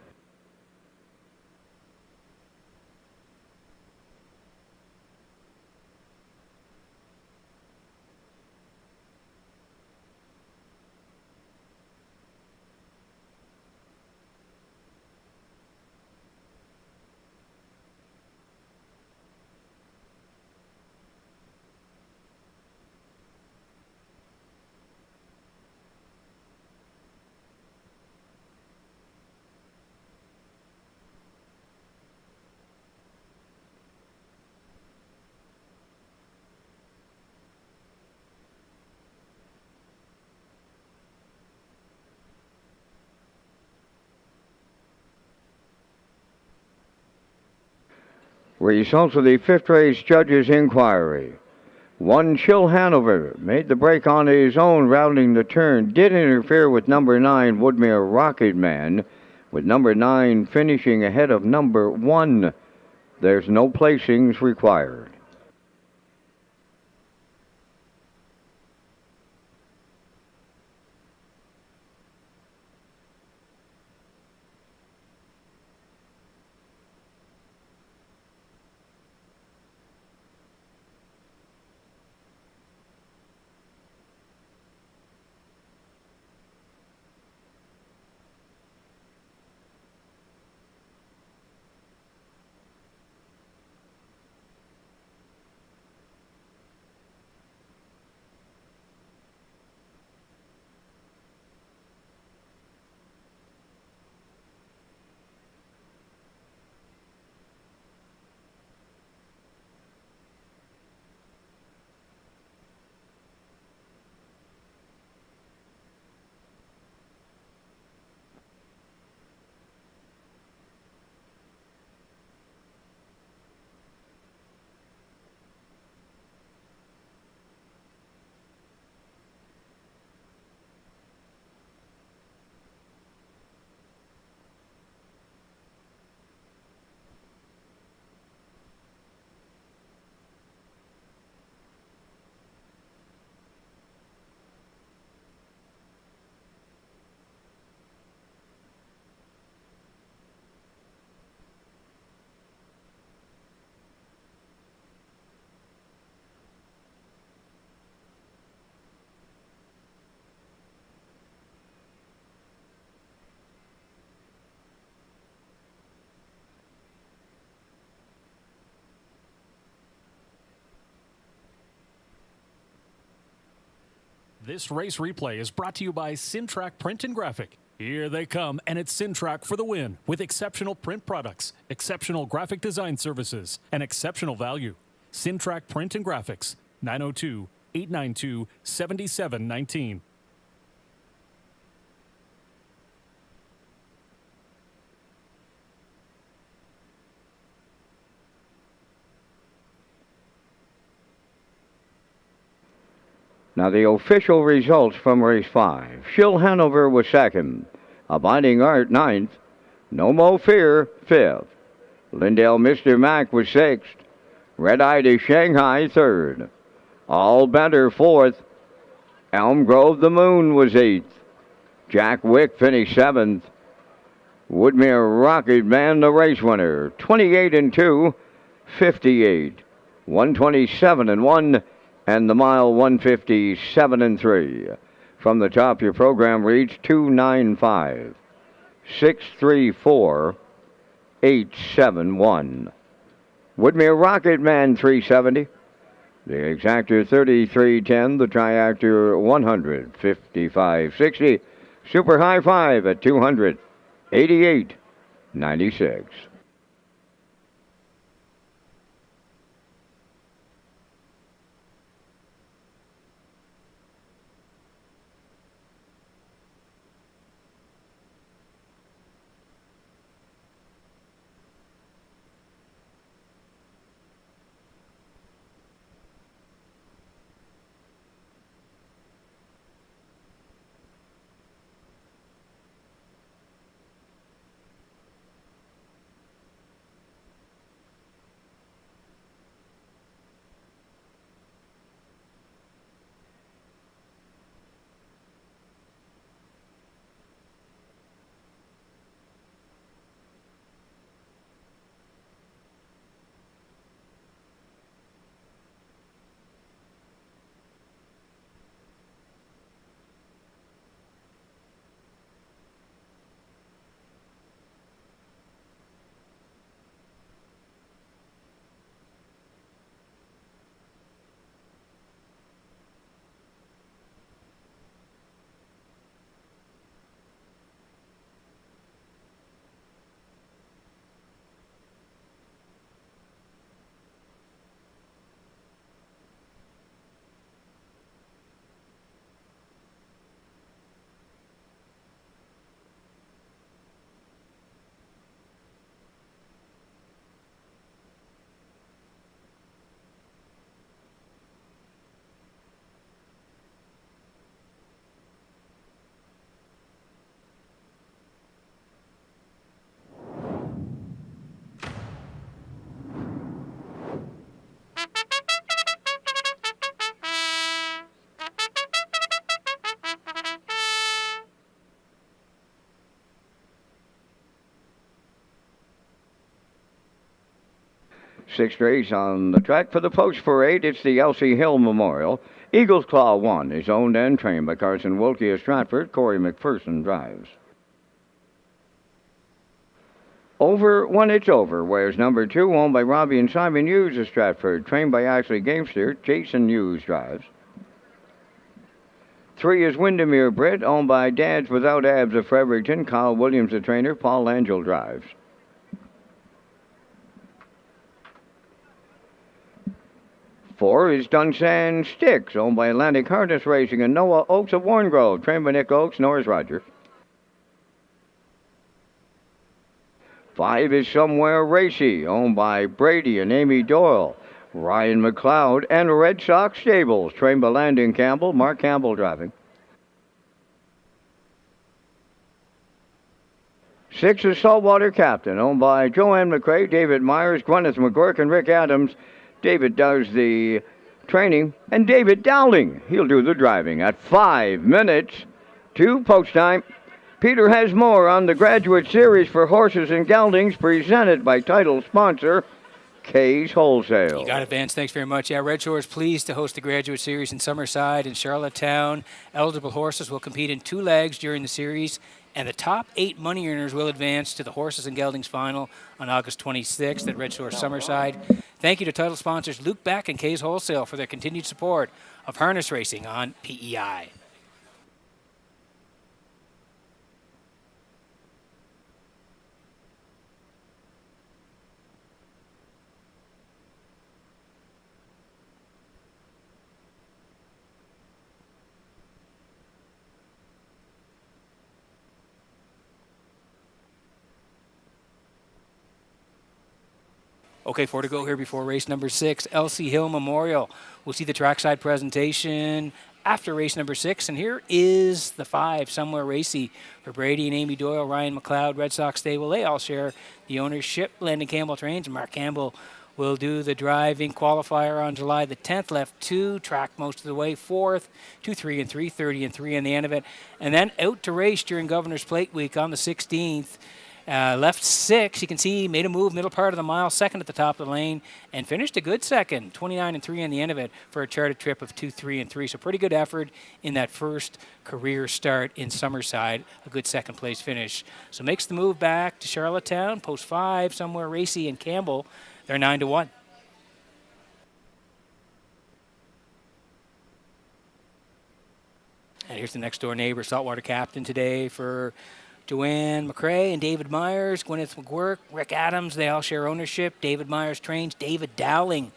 Results of the fifth race judges' inquiry. 1 Chill Hanover made the break on his own, rounding the turn. Did interfere with number 9 Woodmere Rocket Man, with number 9 finishing ahead of number 1. There's no placings required. This race replay is brought to you by Racetrack Print and Graphic. Here they come, and it's Racetrack for the win with exceptional print products, exceptional graphic design services, and exceptional value. Racetrack Print and Graphics, 902-892-7719. Now the official results from race 5. Chill Hanover was second. Abiding Art ninth. No Mo Fear fifth. Lindale Mr. Mac was sixth. Red Eye to Shanghai third. All Better fourth. Elm Grove the Moon was eighth. Jack Wick finished seventh. Woodmere Rocket Man the race winner. 28 and 2, 58, 127 and 1. And the mile 157 and 3. From the top, your program reads 295 634 871. Woodmere Rocket Man 370. The exactor 3310. The triactor 155.60. Super High Five at 288.96. Sixth race on the track for the post parade. It's the Elsie Hill Memorial. Eagles Claw 1 is owned and trained by Carson Wilkie of Stratford. Corey McPherson drives. Over When It's Over wears number 2, owned by Robbie and Simon Hughes of Stratford, trained by Ashley Gamester. Jason Hughes drives. 3 is Windermere Brit, owned by Dads Without Abs of Fredericton. Kyle Williams, the trainer. Paul Angel drives. 4 is Dunsan Sticks, owned by Atlantic Harness Racing, and Noah Oakes of Warngrove, trained by Nick Oakes, Norris Rogers. 5 is Somewhere Racy, owned by Brady and Amy Doyle, Ryan McLeod, and Red Sox Stables, trained by Landon Campbell, Mark Campbell driving. 6 is Saltwater Captain, owned by Joanne McRae, David Myers, Gwyneth McGurk, and Rick Adams. David does the training, and David Dowling, he'll do the driving at 5 minutes to post time. Peter has more on the Graduate Series for Horses and Geldings, presented by title sponsor Kay's Wholesale. You got it, Vance. Thanks very much. Yeah, Red Shore is pleased to host the Graduate Series in Summerside and Charlottetown. Eligible horses will compete in 2 legs during the series, and the top 8 money earners will advance to the Horses and Geldings final on August 26th at Red Shore Summerside. Thank you to title sponsors Luke Beck and Kay's Wholesale for their continued support of harness racing on PEI. Okay, 4 to go here before race number 6, Elsie Hill Memorial. We'll see the trackside presentation after race number 6, and here is the 5, Somewhere Racy, for Brady and Amy Doyle, Ryan McLeod, Red Sox Stable. They all share the ownership. Landon Campbell trains, and Mark Campbell will do the driving. Qualifier on July the 10th, left 2, track most of the way, 4th, 2, 3, and 3, 30 and 3 in the end of it, and then out to race during Governor's Plate Week on the 16th. Left 6, you can see he made a move middle part of the mile, second at the top of the lane, and finished a good second, 29 and 3 in the end of it for a charted trip of 2, 3, and 3. So pretty good effort in that first career start in Summerside, a good second place finish. So makes the move back to Charlottetown, post 5, Somewhere Racy and Campbell. They're 9 to 1. And here's the next door neighbor, Saltwater Captain today for Joanne McRae and David Myers, Gwyneth McGurk, Rick Adams. They all share ownership. David Myers trains. David Dowling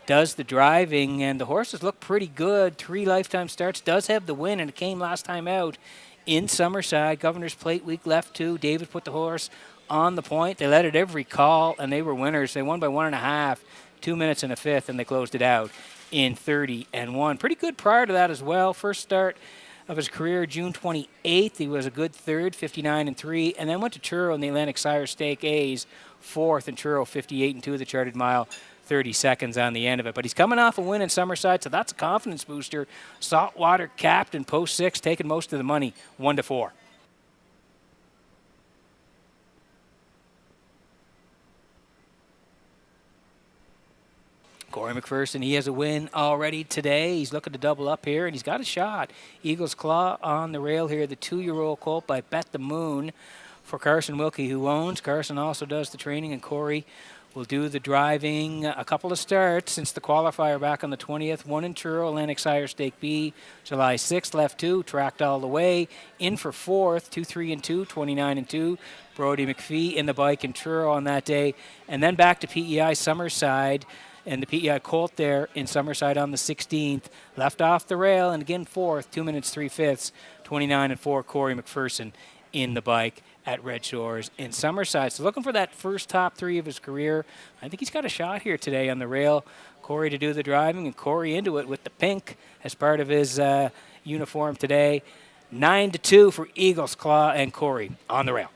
does the driving, and the horses look pretty good. 3 lifetime starts. Does have the win, and it came last time out in Summerside. Governor's Plate Week, left 2. David put the horse on the point. They led it every call, and they were winners. They won by 1.5, 2 minutes and a fifth, and they closed it out in 30 and 1. Pretty good prior to that as well. First start of his career, June 28th. He was a good third, 59 and 3, and then went to Truro in the Atlantic Sire Stake A's, 4th, and Truro 58 and 2, the charted mile, 30 seconds on the end of it. But he's coming off a win in Summerside, so that's a confidence booster. Saltwater Captain, post 6, taking most of the money, 1 to 4. Corey McPherson, he has a win already today. He's looking to double up here, and he's got a shot. Eagles Claw on the rail here, the 2-year-old colt by Bet the Moon for Carson Wilkie, who owns. Carson also does the training, and Corey will do the driving. A couple of starts since the qualifier back on the 20th. 1 in Truro, Atlantic Sire Stake B, July 6th, left 2, tracked all the way. In for 4th, 2, 3, and 2, 29 and 2. Brody McPhee in the bike in Truro on that day. And then back to PEI Summerside, and the PEI Colt there in Summerside on the 16th. Left off the rail, and again 4th, 2 minutes 3 fifths, 29 and 4, Corey McPherson in the bike at Red Shores in Summerside. So looking for that first top 3 of his career. I think he's got a shot here today on the rail. Corey to do the driving, and Corey into it with the pink as part of his uniform today. 9 to 2 for Eagles Claw and Corey on the rail.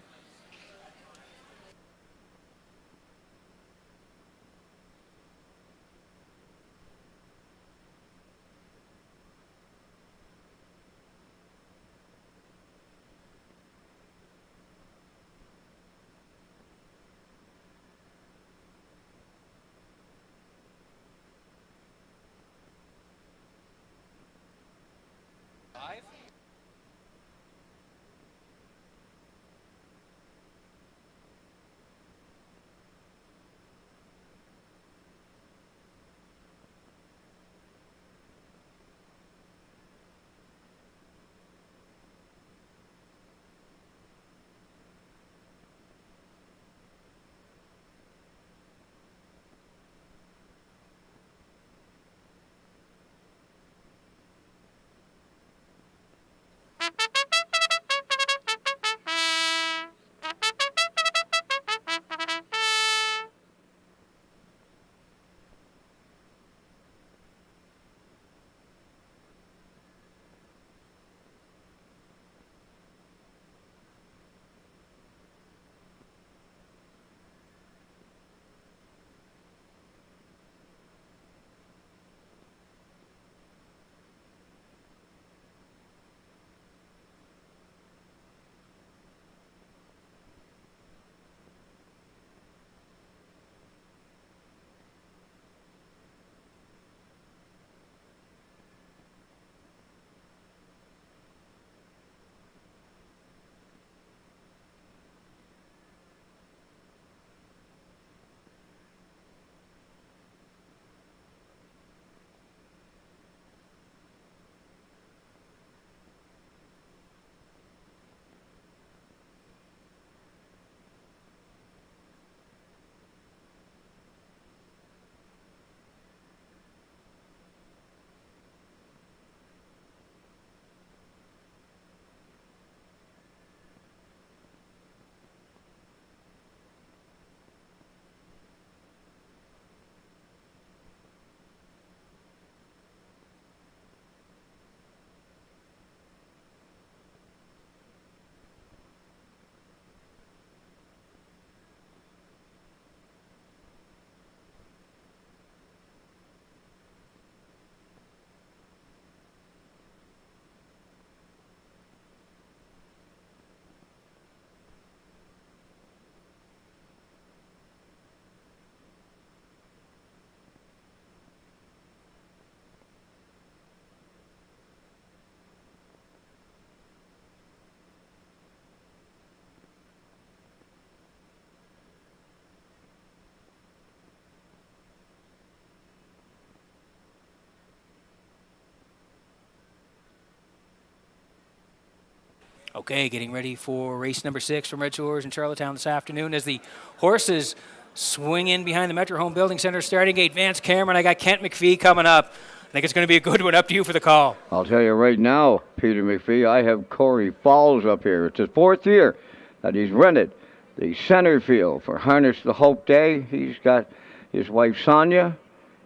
Okay, getting ready for race number 6 from Red Shores in Charlottetown this afternoon as the horses swing in behind the Metro Home Building Center starting gate. Vance Cameron, I got Kent McPhee coming up. I think it's going to be a good one. Up to you for the call. I'll tell you right now, Peter McPhee, I have Corey Falls up here. It's his 4th year that he's rented the center field for Harness the Hope Day. He's got his wife Sonia,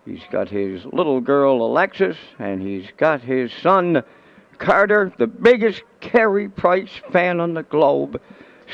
he's got his little girl Alexis, and he's got his son Carter, the biggest Carey Price fan on the globe.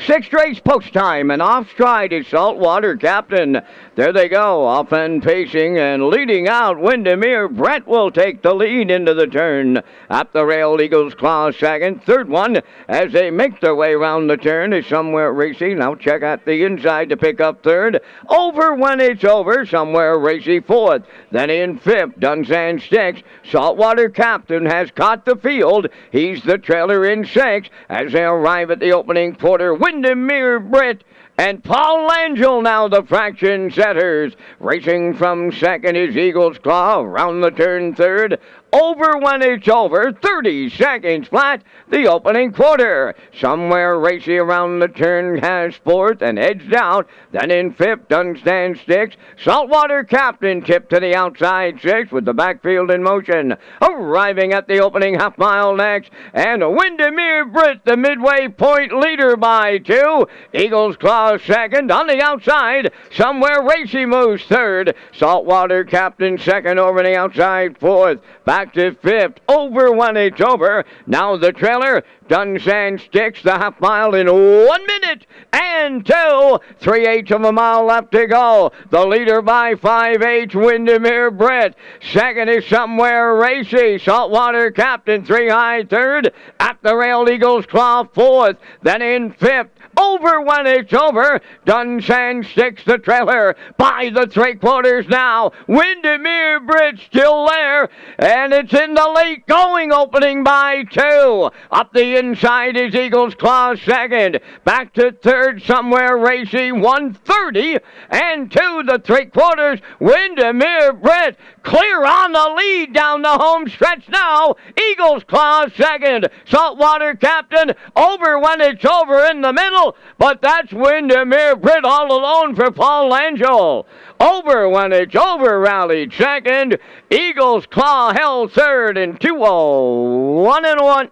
6th race post time, and off stride is Saltwater Captain. There they go, off and pacing and leading out. Windermere Brett will take the lead into the turn. Up the rail, Eagles Claw second. Third one, as they make their way around the turn, is Somewhere Racy. Now check out the inside to pick up third. Over when it's over, Somewhere Racy fourth. Then in fifth, Dunsand Sticks. Saltwater Captain has caught the field. He's the trailer in 6th as they arrive at the opening quarter. Windermere Britt and Paul Langell now the fraction setters. Racing from second is Eagles Claw, around the turn third. Over when it's over, 30 seconds flat, the opening quarter. Somewhere Racy around the turn has fourth and edged out. Then in fifth, Dunsand Sticks. Saltwater Captain tipped to the outside 6th with the backfield in motion. Arriving at the opening half mile next. And Windermere Britt, the midway point leader by 2. Eagles Claw second on the outside. Somewhere Racy moves third. Saltwater Captain second over the outside 4th. Back to 5th, over when it's over. Now the trailer, Dunsand Sticks, the half mile in 1 minute and 2. 3/8 of a mile left to go. The leader by 5/8, Windermere Britt. Second is Somewhere Racy. Saltwater Captain 3 high third. At the rail, Eagles Claw fourth. Then in fifth, over when it's over. Dunsand sticks the trailer by the 3/4 now. Windermere Bridge still there, and it's in the late going, opening by 2. Up the inside is Eagles Claw second. Back to third somewhere, Racy 130, and to the 3/4. Windermere Bridge clear on the lead down the home stretch now. Eagles Claw second. Saltwater Captain over when it's over in the middle, but that's Windermere Brit all alone for Paul Angel. Over when it's over rallied second. Eagles Claw held third in 2-0-1-1.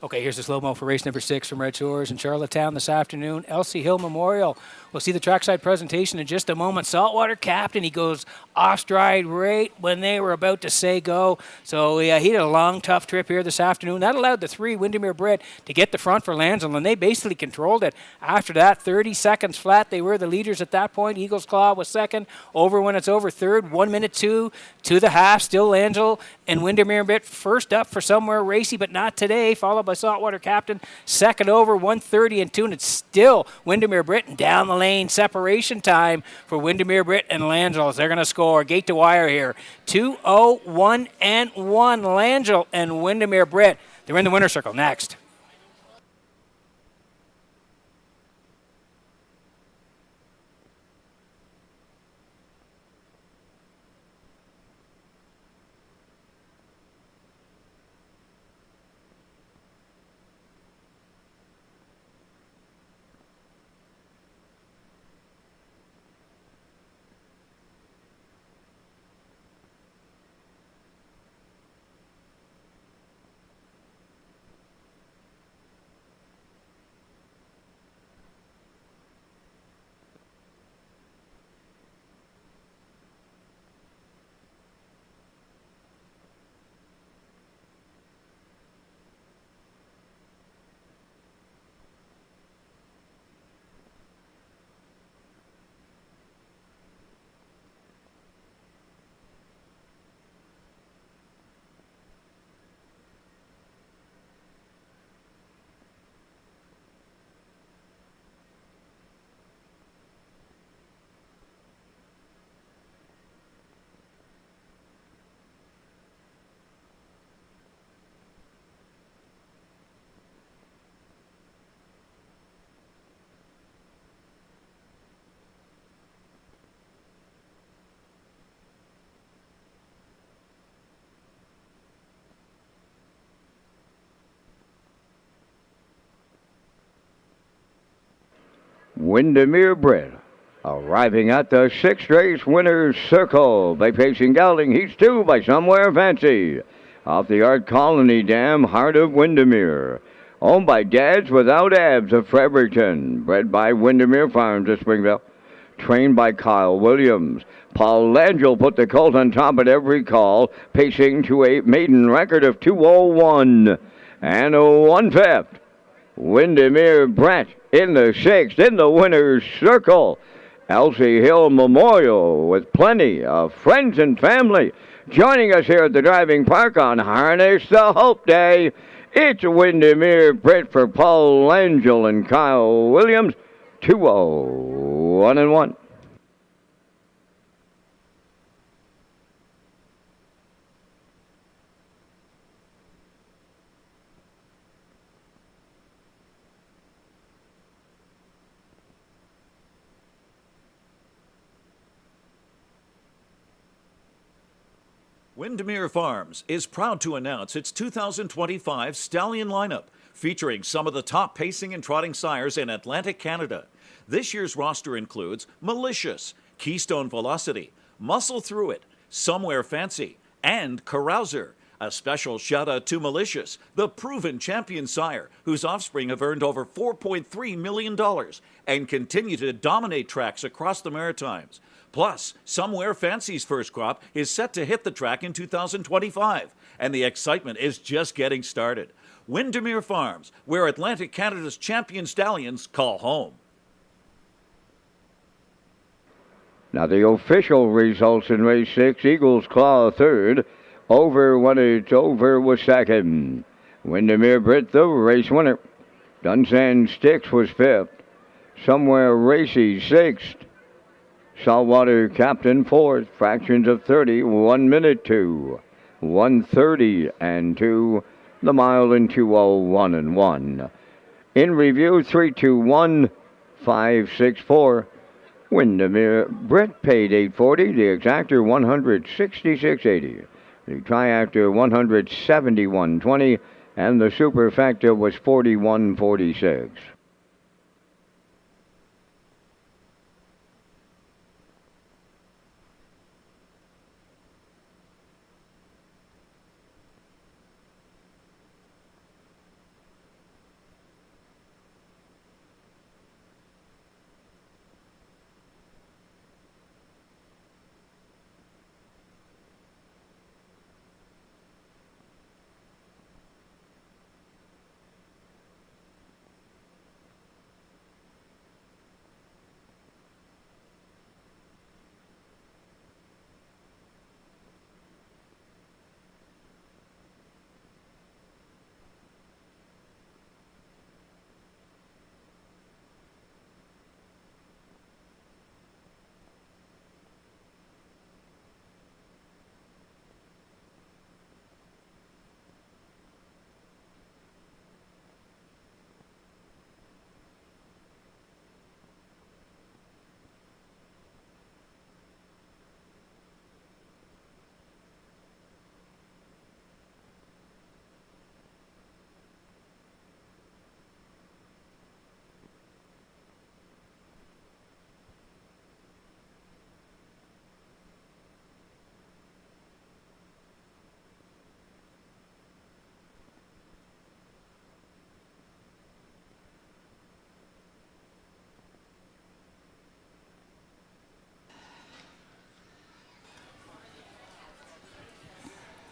Okay, here's the slow-mo for race number 6 from Red Shores in Charlottetown this afternoon. Elsie Hill Memorial. We'll see the trackside presentation in just a moment. Saltwater Captain, he goes off stride right when they were about to say go. So he had a long, tough trip here this afternoon. That allowed the 3, Windermere Brit, to get the front for Lansdale, and they basically controlled it. After that, 30 seconds flat, they were the leaders at that point. Eagles Claw was second. Over when it's over third. 1 minute 2 to the half. Still Lansdale and Windermere Brit first up for somewhere racy, but not today, followed by Saltwater Captain, second over, 1:30 and 2, and it's still Windermere Brit and down the lane. Separation time for Windermere Brit and Langell. They're going to score. Gate to wire here. 2-0-1-1. Langell and Windermere Brit. They're in the winner's circle next. Windermere Brit arriving at the 6th race winner's circle by facing Gelding. He's 2 by Somewhere Fancy. Off the Art Colony Dam, Heart of Windermere. Owned by Dads Without Abs of Fredericton. Bred by Windermere Farms of Springville. Trained by Kyle Williams. Paul Langell put the colt on top at every call, pacing to a maiden record of 2:01 and 1/5. Windermere Brit in the 6th, in the winner's circle. Elsie Hill Memorial with plenty of friends and family joining us here at the driving park on Harness the Hope Day. It's Windermere Brit for Paul Langell and Kyle Williams. 2-0-1-1. Windermere Farms is proud to announce its 2025 Stallion lineup, featuring some of the top pacing and trotting sires in Atlantic Canada. This year's roster includes Malicious, Keystone Velocity, Muscle Through It, Somewhere Fancy, and Carouser. A special shout out to Malicious, the proven champion sire, whose offspring have earned over $4.3 million and continue to dominate tracks across the Maritimes. Plus, Somewhere Fancy's first crop is set to hit the track in 2025, and the excitement is just getting started. Windermere Farms, where Atlantic Canada's champion stallions call home. Now the official results in race 6, Eagles Claw third, Over When It's Over was second. Windermere Brit the race winner. Dunsand Sticks was fifth. Somewhere Racy sixth. Saltwater Captain fourth. Fractions of 30, 1 minute 2. 1:30 and 2. The mile in 2:01 and 1. In review 3:21, 5:64. Windermere Brit paid $840. The exactor $166.80. The triactor $171.20, and the superfecta was $41.46.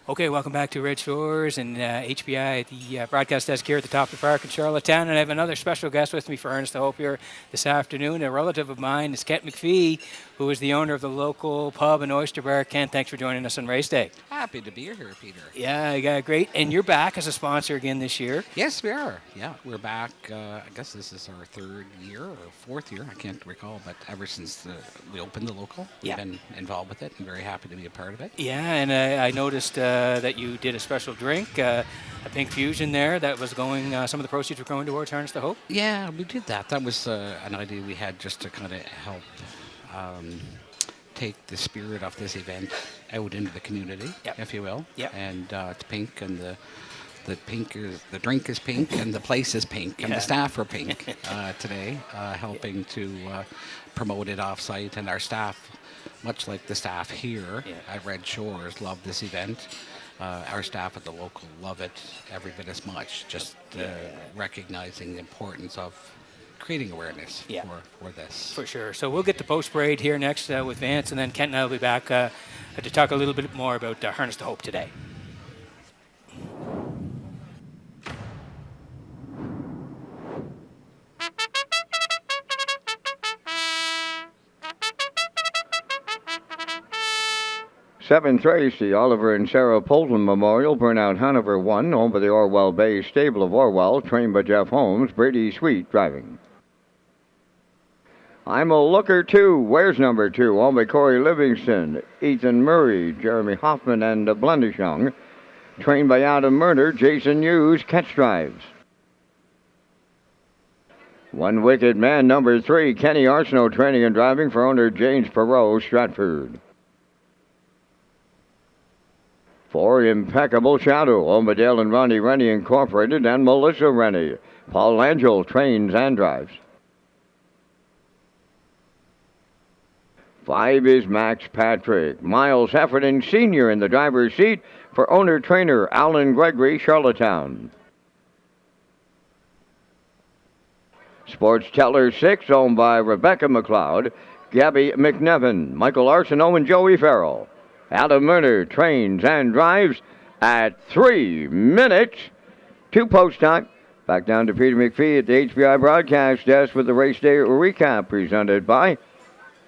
Okay, welcome back to Red Shores and HBI, the broadcast desk here at the top of the park in Charlottetown. And I have another special guest with me for Ernest the Hope here this afternoon. A relative of mine is Kent McPhee, who is the owner of the local pub and oyster bar. Kent, thanks for joining us on race day. Happy to be here, Peter. Yeah, great. And you're back as a sponsor again this year. Yes, we are. Yeah, we're back. I guess this is our third year or fourth year. I can't recall, but ever since we opened the local, we've been involved with it and very happy to be a part of it. Yeah, and I noticed that you did a special drink, a pink fusion there that was going, some of the proceeds were going towards Harness the Hope. Yeah, we did that. That was an idea we had just to kind of help take the spirit of this event out into the community, if you will. Yep. And it's pink, and the drink is pink, and the place is pink, and the staff are pink today, helping to promote it off-site. And our staff, much like the staff here at Red Shores, love this event. Our staff at the local love it every bit as much, just recognizing the importance of creating awareness for this. For sure. So we'll get to post-parade here next with Vance, and then Kent and I will be back to talk a little bit more about Harness to Hope today. Seventh race, the Oliver and Sarah Polton Memorial, Burnout Hanover 1, owned by the Orwell Bay Stable of Orwell, trained by Jeff Holmes, Brady Sweet driving. I'm a Looker 2, where's number 2, owned by Corey Livingston, Ethan Murray, Jeremy Hoffman, and Blundishong, trained by Adam Murder, Jason Hughes, catch drives. One Wicked Man, number 3, Kenny Arsenault, training and driving for owner James Perot, Stratford. 4 Impeccable Shadow, owned by Dale and Ronnie Rennie Incorporated and Melissa Rennie. Paul Angel trains and drives. 5 is Max Patrick. Miles Heffernan Sr. in the driver's seat for owner-trainer Alan Gregory, Charlottetown. Sports Teller 6, owned by Rebecca McLeod, Gabby McNevin, Michael Arsenault, and Joey Farrell. Adam Murner trains and drives at 3 minutes To post time. Back down to Peter McPhee at the HBI broadcast desk with the race day recap presented by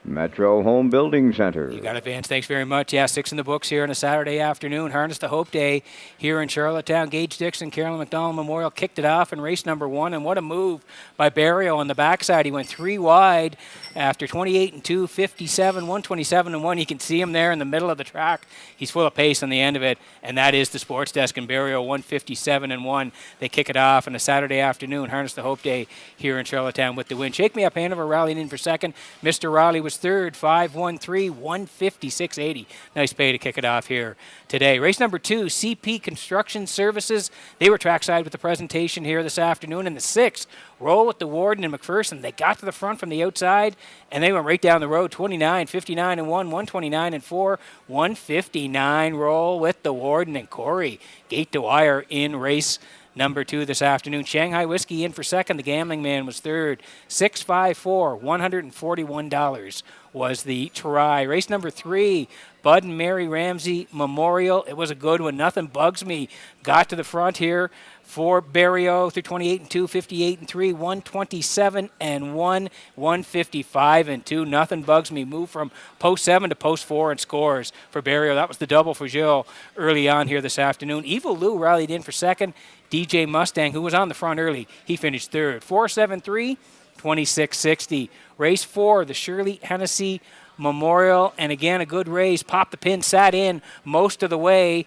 Metro Home Building Center. You got it, Vance. Thanks very much. Yeah, 6 in the books here on a Saturday afternoon. Harness to Hope Day here in Charlottetown. Gage Dixon, Carolyn McDonald Memorial kicked it off in race number 1. And what a move by Barrio on the backside. He went 3 wide after 28 and 2, 57, 127 and 1. You can see him there in the middle of the track. He's full of pace on the end of it. And that is the sports desk. And Barrio 157 and 1. They kick it off on a Saturday afternoon. Harness to Hope Day here in Charlottetown with the win. Shake Me Up Hanover rallying in for second. Mr. Riley was third, 5-1-3, 156.80. Nice pay to kick it off here today. Race number 2, CP Construction Services. They were trackside with the presentation here this afternoon. And the 6, Roll with the Warden and McPherson. They got to the front from the outside, and they went right down the road, 29, 59 and 1, 129 and 4, 159. Roll with the Warden and Corey gate to wire in race number 2 this afternoon. Shanghai Whiskey in for second. The Gambling Man was third. 654, $141 was the try. Race number 3, Bud and Mary Ramsey Memorial. It was a good one. Nothing Bugs Me got to the front here for Barrio through 28 and 2, 58 and 3, 127 and 1, 155 and 2. Nothing Bugs Me moved from post 7 to post 4 and scores for Barrio. That was the double for Gilles early on here this afternoon. Evil Lou rallied in for second. DJ Mustang, who was on the front early, he finished third. 473, 2660. Race 4, the Shirley Hennessy Memorial, and again a good race. Popped the pin, sat in most of the way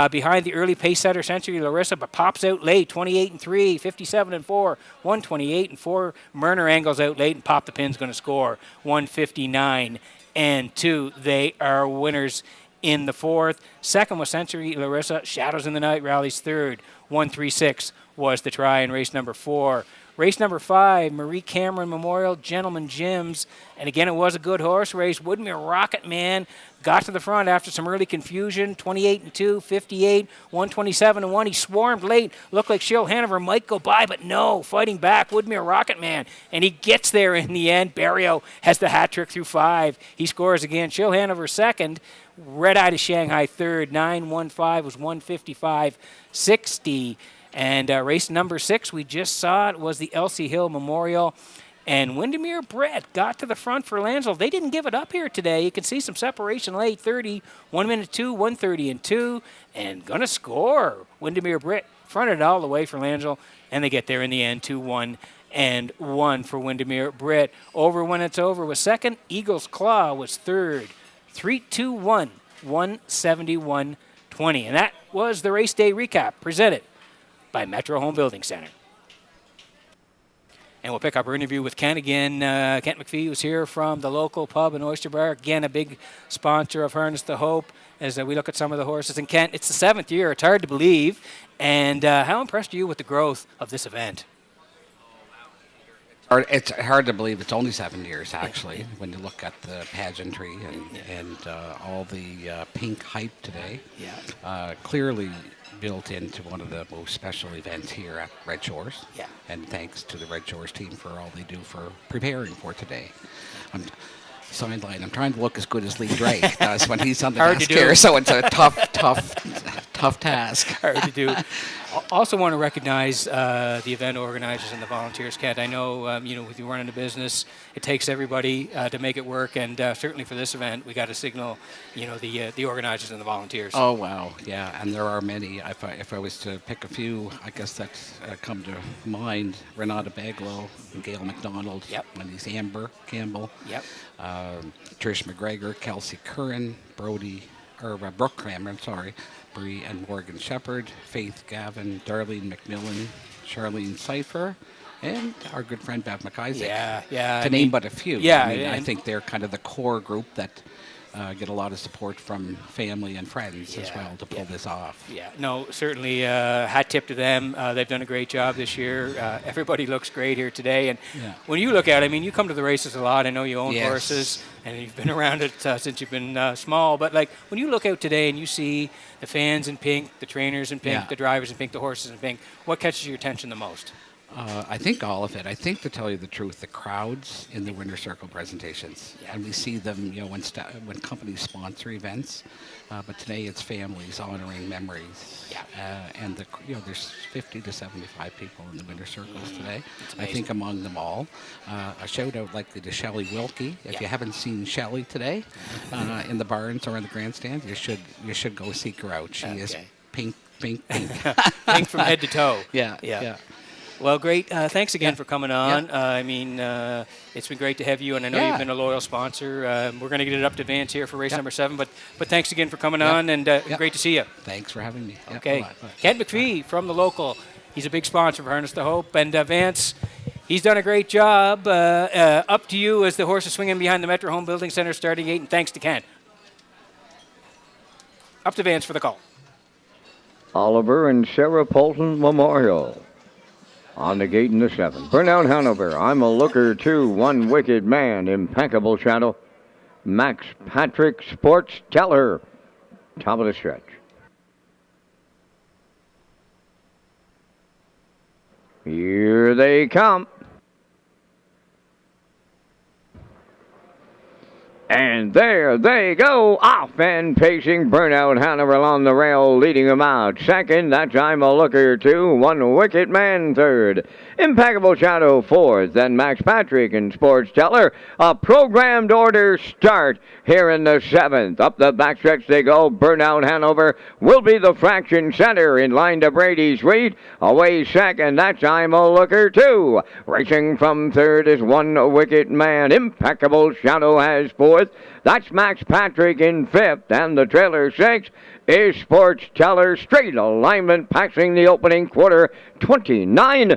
behind the early pace setter Century Larissa, but pops out late. 28 and 3, 57 and 4, 128 and 4. Murner angles out late, and Pop the Pin's going to score 159 and 2. They are winners in the 4th. Second was Century Larissa. Shadows in the Night rallies third. 136 was the try in race number 4. Race number 5, Marie Cameron Memorial, Gentleman Gyms. And again, it was a good horse race. Woodmere Rocket Man got to the front after some early confusion. 28 and 2, 58, 127 and 1. He swarmed late. Looked like Shill Hanover might go by, but no, fighting back, Woodmere Rocket Man. And he gets there in the end. Barrio has the hat trick through 5. He scores again. Shill Hanover second. Red Eye to Shanghai third. 915 was 155.60. And race number 6, we just saw it, was the Elsie Hill Memorial. And Windermere Brett got to the front for Lansville. They didn't give it up here today. You can see some separation late, 30, 1 minute 2, 130 and 2. And going to score. Windermere Brett fronted all the way for Lansville. And they get there in the end, 2-1 and 1 for Windermere Brett. Over when it's over was second. Eagles Claw was third. 3-2-1, 171.20. And that was the race day recap presented by Metro Home Building Center. And we'll pick up our interview with Kent again. Kent McPhee was here from the local pub and oyster bar. Again, a big sponsor of Harness to Hope as we look at some of the horses. And Kent, it's the 7th year. It's hard to believe. And how impressed are you with the growth of this event? It's hard to believe it's only 7 years, actually, when you look at the pageantry and all the pink hype today. Yeah. Clearly built into one of the most special events here at Red Shores. Yeah. And thanks to the Red Shores team for all they do for preparing for today. I'm sideline. I'm trying to look as good as Lee Drake does when he's on the desk here, so it's a tough task. Hard to do. Also want to recognize the event organizers and the volunteers, Kent. I know, with you running a business, it takes everybody to make it work, and certainly for this event, we got to signal, the organizers and the volunteers. Oh, wow, yeah, and there are many. If I was to pick a few, I guess that come to mind, Renata Baglow, Gail McDonald, Yep. and he's Amber Campbell, Yep. Trish McGregor, Kelsey Curran, Brooke Cameron, Bree and Morgan Shepherd, Faith Gavin, Darlene McMillan, Charlene Cipher, and our good friend Bev McIsaac. Yeah. To name but a few. Yeah. I think they're kind of the core group that get a lot of support from family and friends as well to pull this off. Yeah, no, certainly hat tip to them. They've done a great job this year. Everybody looks great here today. And when you look at it, you come to the races a lot. I know you own horses and you've been around it since you've been small. But when you look out today and you see the fans in pink, the trainers in pink, the drivers in pink, the horses in pink, what catches your attention the most? I think all of it. I think, to tell you the truth, the crowds in the Winter Circle presentations, and we see them, when companies sponsor events. But today it's families honoring memories. And there's 50 to 75 people in the Winter Circles today. I think among them all, a shout out likely to Shelley Wilkie. If you haven't seen Shelley today in the barns or in the grandstand, you should go seek her out. She is pink, pink, pink. Pink from head to toe. Yeah. Well, great. Thanks again for coming on. Yeah. It's been great to have you, and I know you've been a loyal sponsor. We're going to get it up to Vance here for race number 7, but thanks again for coming on, and great to see you. Thanks for having me. Okay. Bye. Kent McPhee from the local. He's a big sponsor for Harness the Hope, and Vance, he's done a great job. Up to you as the horse is swinging behind the Metro Home Building Center starting 8, and thanks to Kent. Up to Vance for the call. Oliver and Sarah Polton Memorial. On the gate in the 7th. Burnout Hanover. I'm a looker too. One Wicked Man. Impeccable Shadow. Max Patrick Sports Teller. Top of the stretch. Here they come. And there they go, off and pacing. Burnout Hanover along the rail, leading them out. Second, that's I'm a Looker 2. One Wicked Man third. Impeccable Shadow fourth. Then Max Patrick and Sports Teller. A programmed order start here in the 7th. Up the backstretch they go. Burnout Hanover will be the fraction center in line to Brady's Reed. Away second, that's I'm a Looker 2. Racing from third is One Wicked Man. Impeccable Shadow has fourth. That's Max Patrick in 5th, and the trailer 6 is Sports Teller. Straight alignment passing the opening quarter, 29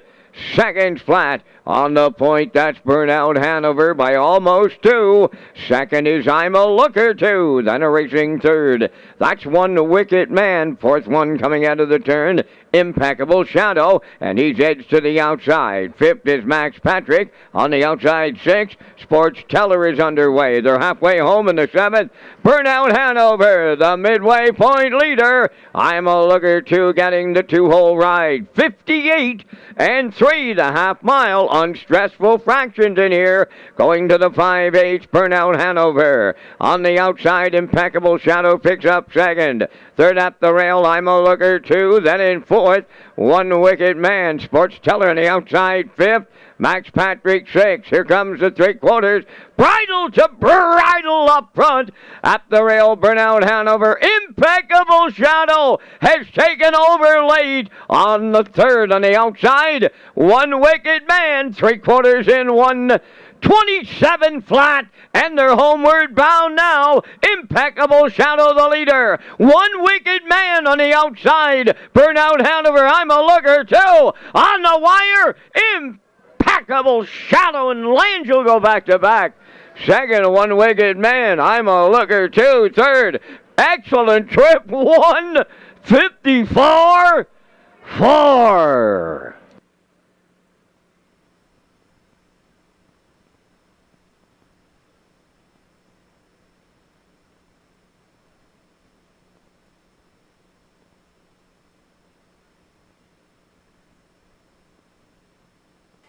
seconds flat. On the point, that's Burnout Hanover by almost 2. Second is I'm a Looker 2. Then a racing third. That's One Wicked Man. Fourth one coming out of the turn, Impeccable Shadow, and he's edged to the outside. Fifth is Max Patrick. On the outside, 6. Sports Teller is underway. They're halfway home in the 7th. Burnout Hanover, the midway point leader. I'm a Looker 2 getting the 2-hole ride. 58 and 3, the half mile. Unstressful fractions in here. Going to the 5/8, Burnout Hanover. On the outside, Impeccable Shadow picks up second. Third at the rail, I'm a Looker 2. Then in fourth, One Wicked Man. Sports Teller on the outside, 5th. Max Patrick 6. Here comes the 3/4. Bridle to bridle up front. At the rail, Burnout Hanover. Impeccable Shadow has taken over late. On the third on the outside, One Wicked Man. 3/4 in 1:27 flat, and they're homeward bound now. Impeccable Shadow the leader. One Wicked Man on the outside. Burnout Hanover, I'm a Looker 2. On the wire, Impeccable Shadow and Langell go back to back. Second, One Wicked Man, I'm a Looker 2. Third, excellent trip, 1:54.4.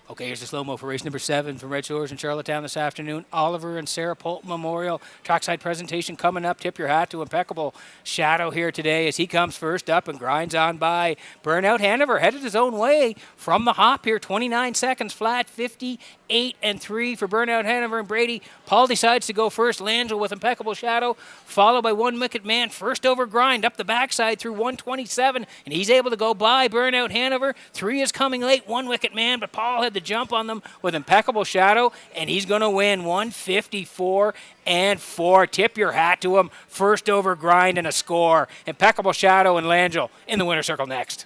Okay, here's the slow-mo for race number 7 from Redshores in Charlottetown this afternoon. Oliver and Sarah Polton Memorial trackside presentation coming up. Tip your hat to Impeccable Shadow here today as he comes first up and grinds on by. Burnout Hanover headed his own way from the hop here. 29 seconds flat, 58 and 3 for Burnout Hanover and Brady. Paul decides to go first. Langell with Impeccable Shadow, followed by One Wicked Man. First over grind up the backside through 1:27, and he's able to go by Burnout Hanover. 3 is coming late, One Wicked Man, but Paul had the jump on them with Impeccable Shadow, and he's going to win 1:54 and 4. Tip your hat to him. First over grind and a score. Impeccable Shadow and Langell in the winner's circle next.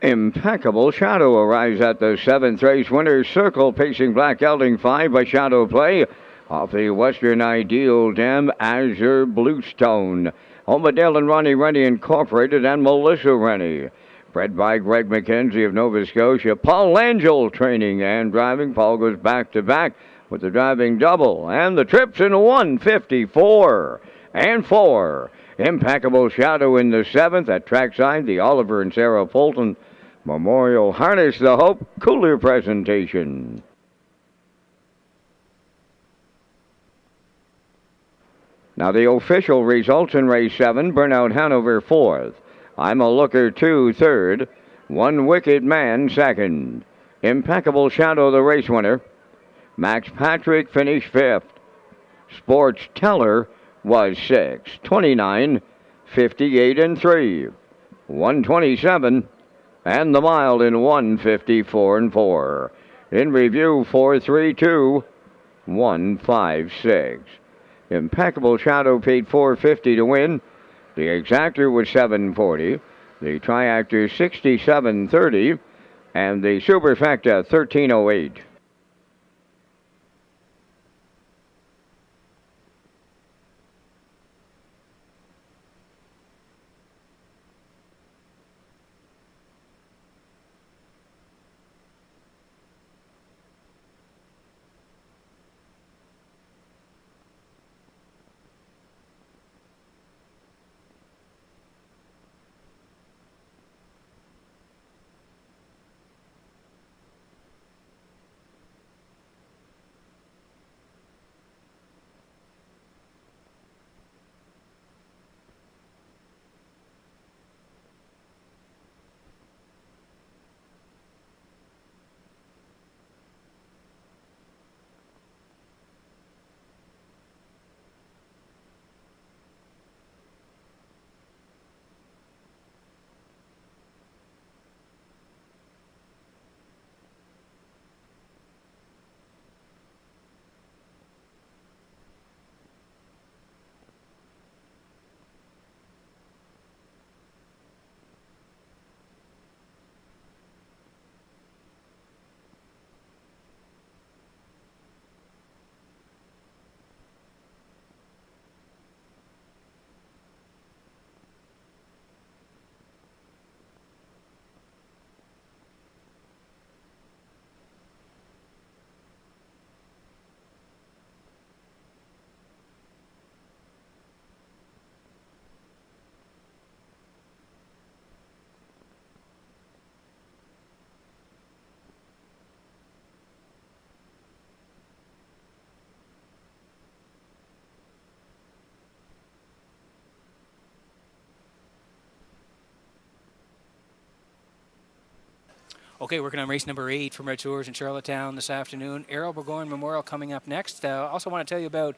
Impeccable Shadow arrives at the seventh race winner's circle, pacing Black Gelding 5 by Shadow Play off the Western Ideal Dam Azure Bluestone. Homadale and Ronnie Rennie Incorporated and Melissa Rennie. Bred by Greg McKenzie of Nova Scotia. Paul Langell training and driving. Paul goes back to back with the driving double. And the trip's in 154 and 4. Impeccable Shadow in the seventh at trackside. The Oliver and Sarah Fulton Memorial Harness the Hope Cooler presentation. Now the official results in race 7, Burnout Hanover 4th. I'm a Looker 2 3rd. One Wicked Man 2nd. Impeccable Shadow the race winner. Max Patrick finished 5th. Sports Teller was 6th. 29, 58 and 3. 127 and the mile in 154 and 4. In review 432 156. Impeccable Shadow paid $450 to win. The exactor was $740. The triactor $67.30, and the superfecta $13.08. Okay, working on race number 8 from Redshores in Charlottetown this afternoon. Errol Burgoyne Memorial coming up next. Also want to tell you about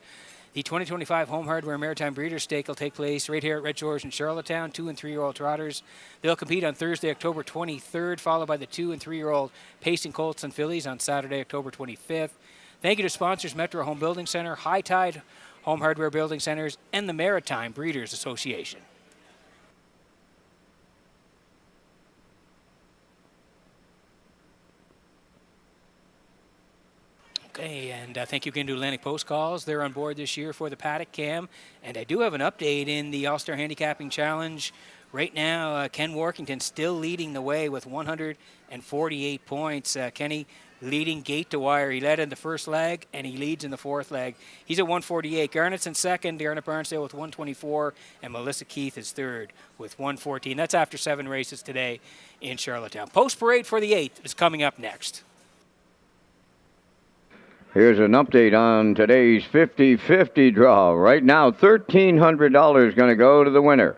the 2025 Home Hardware Maritime Breeders' Stake will take place right here at Redshores in Charlottetown. 2- and 3-year-old trotters. They'll compete on Thursday, October 23rd, followed by the 2- and 3-year-old Pacing Colts and Fillies on Saturday, October 25th. Thank you to sponsors Metro Home Building Center, High Tide Home Hardware Building Centers, and the Maritime Breeders Association. Okay, and thank you again to Atlantic Post Calls. They're on board this year for the Paddock Cam. And I do have an update in the All-Star Handicapping Challenge. Right now, Ken Workington still leading the way with 148 points. Kenny leading gate to wire. He led in the first leg, and he leads in the fourth leg. He's at 148. Garnett's in second. Garnett Barnsdale with 124, and Melissa Keith is third with 114. That's after 7 races today in Charlottetown. Post Parade for the 8th is coming up next. Here's an update on today's 50-50 draw. Right now, $1,300 going to go to the winner.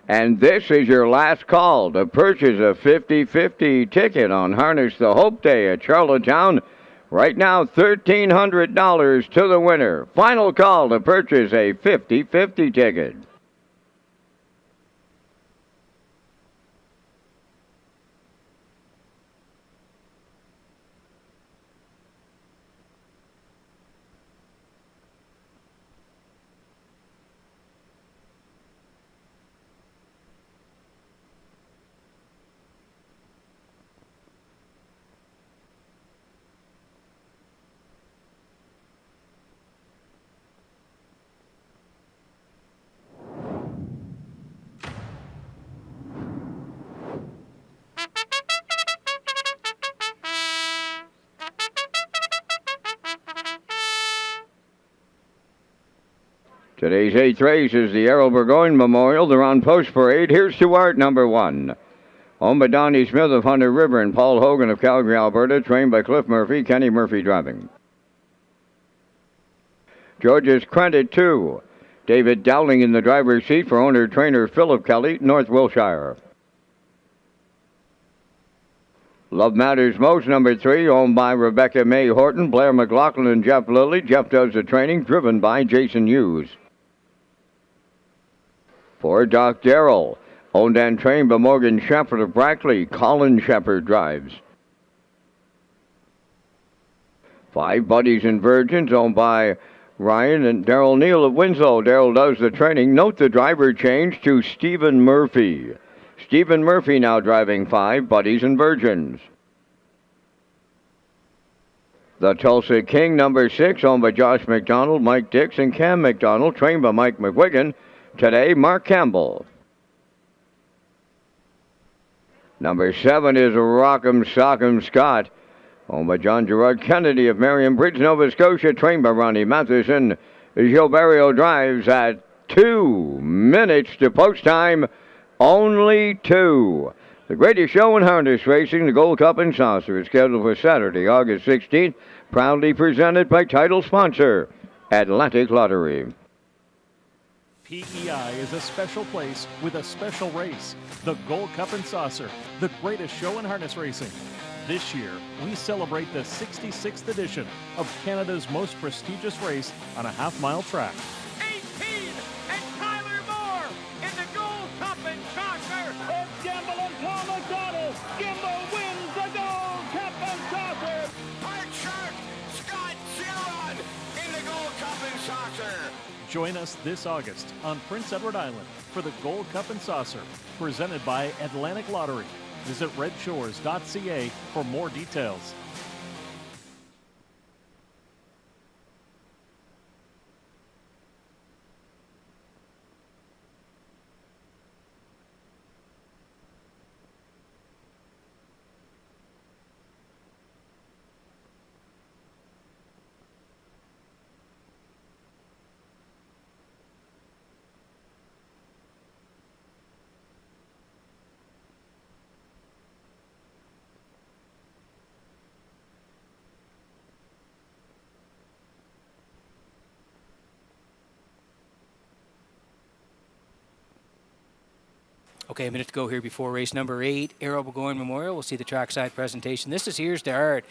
And this is your last call to purchase a 50-50 ticket on Harness the Hope Day at Charlottetown. Right now, $1,300 to the winner. Final call to purchase a 50-50 ticket. Today's 8th race is the Errol Burgoyne Memorial. They're on post parade. Here's Stuart, number 1. Owned by Donnie Smith of Hunter River and Paul Hogan of Calgary, Alberta. Trained by Cliff Murphy, Kenny Murphy driving. George's Credit 2. David Dowling in the driver's seat for owner-trainer Philip Kelly, North Wilshire. Love Matters Most, number 3, owned by Rebecca May Horton, Blair McLaughlin, and Jeff Lilly. Jeff does the training, driven by Jason Hughes. For Doc Darrell, owned and trained by Morgan Shepard of Brackley, Colin Shepard drives. 5 Buddies and Virgins, owned by Ryan and Darrell Neal of Winslow. Darrell does the training. Note the driver change to Stephen Murphy. Stephen Murphy now driving 5 Buddies and Virgins. The Tulsa King, number 6, owned by Josh McDonald, Mike Dix, and Cam McDonald, trained by Mike McWigan. Today, Mark Campbell. Number 7 is Rock'em Sock'em Scott, owned by John Gerard Kennedy of Marion Bridge, Nova Scotia, trained by Ronnie Matheson. Joe Barrio drives at 2 minutes to post time. Only 2. The greatest show in harness racing, the Gold Cup and Saucer, is scheduled for Saturday, August 16th. Proudly presented by title sponsor, Atlantic Lottery. PEI is a special place with a special race. The Gold Cup and Saucer, the greatest show in harness racing. This year, we celebrate the 66th edition of Canada's most prestigious race on a half-mile track. 18 and Tyler Moore in the Gold Cup and Saucer. It's Gimbal and Paul McDonald. Gimbal wins the Gold Cup and Saucer. Art Shark, Scott Giron in the Gold Cup and Saucer. Join us this August on Prince Edward Island for the Gold Cup and Saucer, presented by Atlantic Lottery. Visit Redshores.ca for more details. Okay, a minute to go here before race number 8, Errol Burgoyne Memorial. We'll see the trackside presentation. This is Here's to Art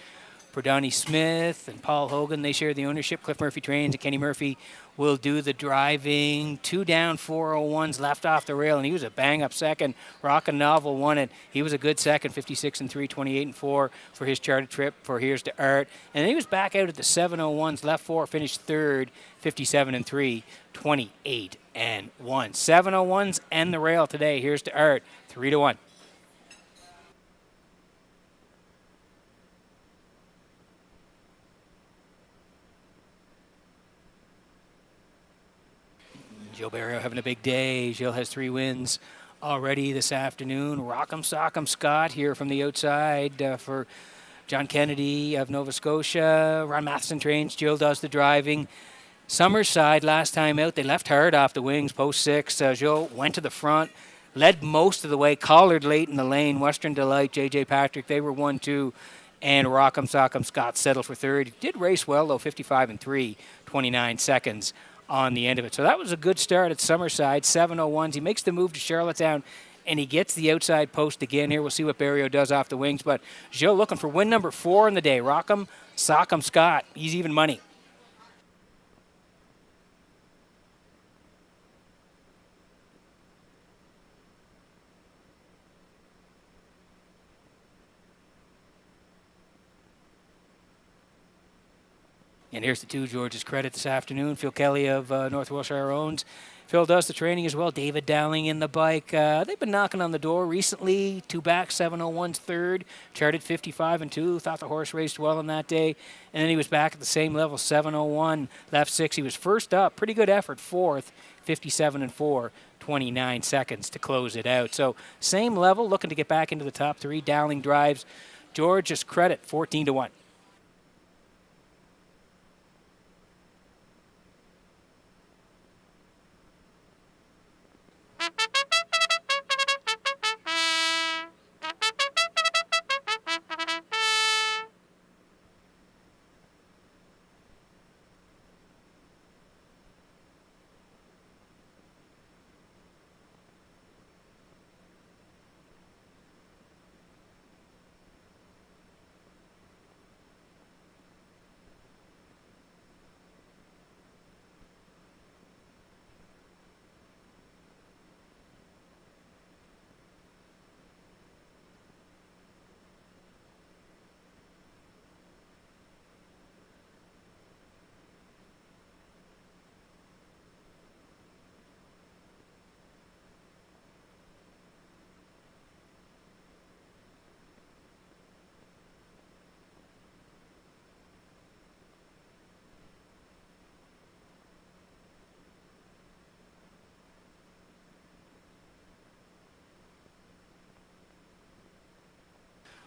for Donnie Smith and Paul Hogan. They share the ownership. Cliff Murphy trains, and Kenny Murphy will do the driving. 2 down, 401s left off the rail, and he was a bang-up second. Rockin' Novel won it. He was a good second, 56 and 3, 28 and 4 for his charted trip for Here's to Art. And then he was back out at the 701s, left 4, finished third, 57 and 3, 28 and 1. 701s and the rail today. Here's to Art, 3-1. Joe Barrio having a big day. Jill has 3 wins already this afternoon. Rock'em Sock'em Scott here from the outside for John Kennedy of Nova Scotia. Ron Matheson trains. Jill does the driving. Summerside last time out, they left hard off the wings, post 6. Joe went to the front, led most of the way, collared late in the lane. Western Delight, J.J. Patrick, they were 1-2. And Rock'em Sock'em Scott settled for third. He did race well, though, 55 and 3, 29 seconds on the end of it. So that was a good start at Summerside, 701s. He makes the move to Charlottetown, and he gets the outside post again here. We'll see what Barrio does off the wings. But Joe looking for win number 4 in the day. Rock'em Sock'em Scott. He's even money. And here's the 2 George's Credit this afternoon. Phil Kelly of North Wilshire owns. Phil does the training as well. David Dowling in the bike. They've been knocking on the door recently. 2 back, 701's third. Charted 55 and 2. Thought the horse raced well on that day. And then he was back at the same level, 701, left 6. He was first up. Pretty good effort, 4th, 57 and 4, 29 seconds to close it out. So same level, looking to get back into the top 3. Dowling drives. George's Credit, 14-1.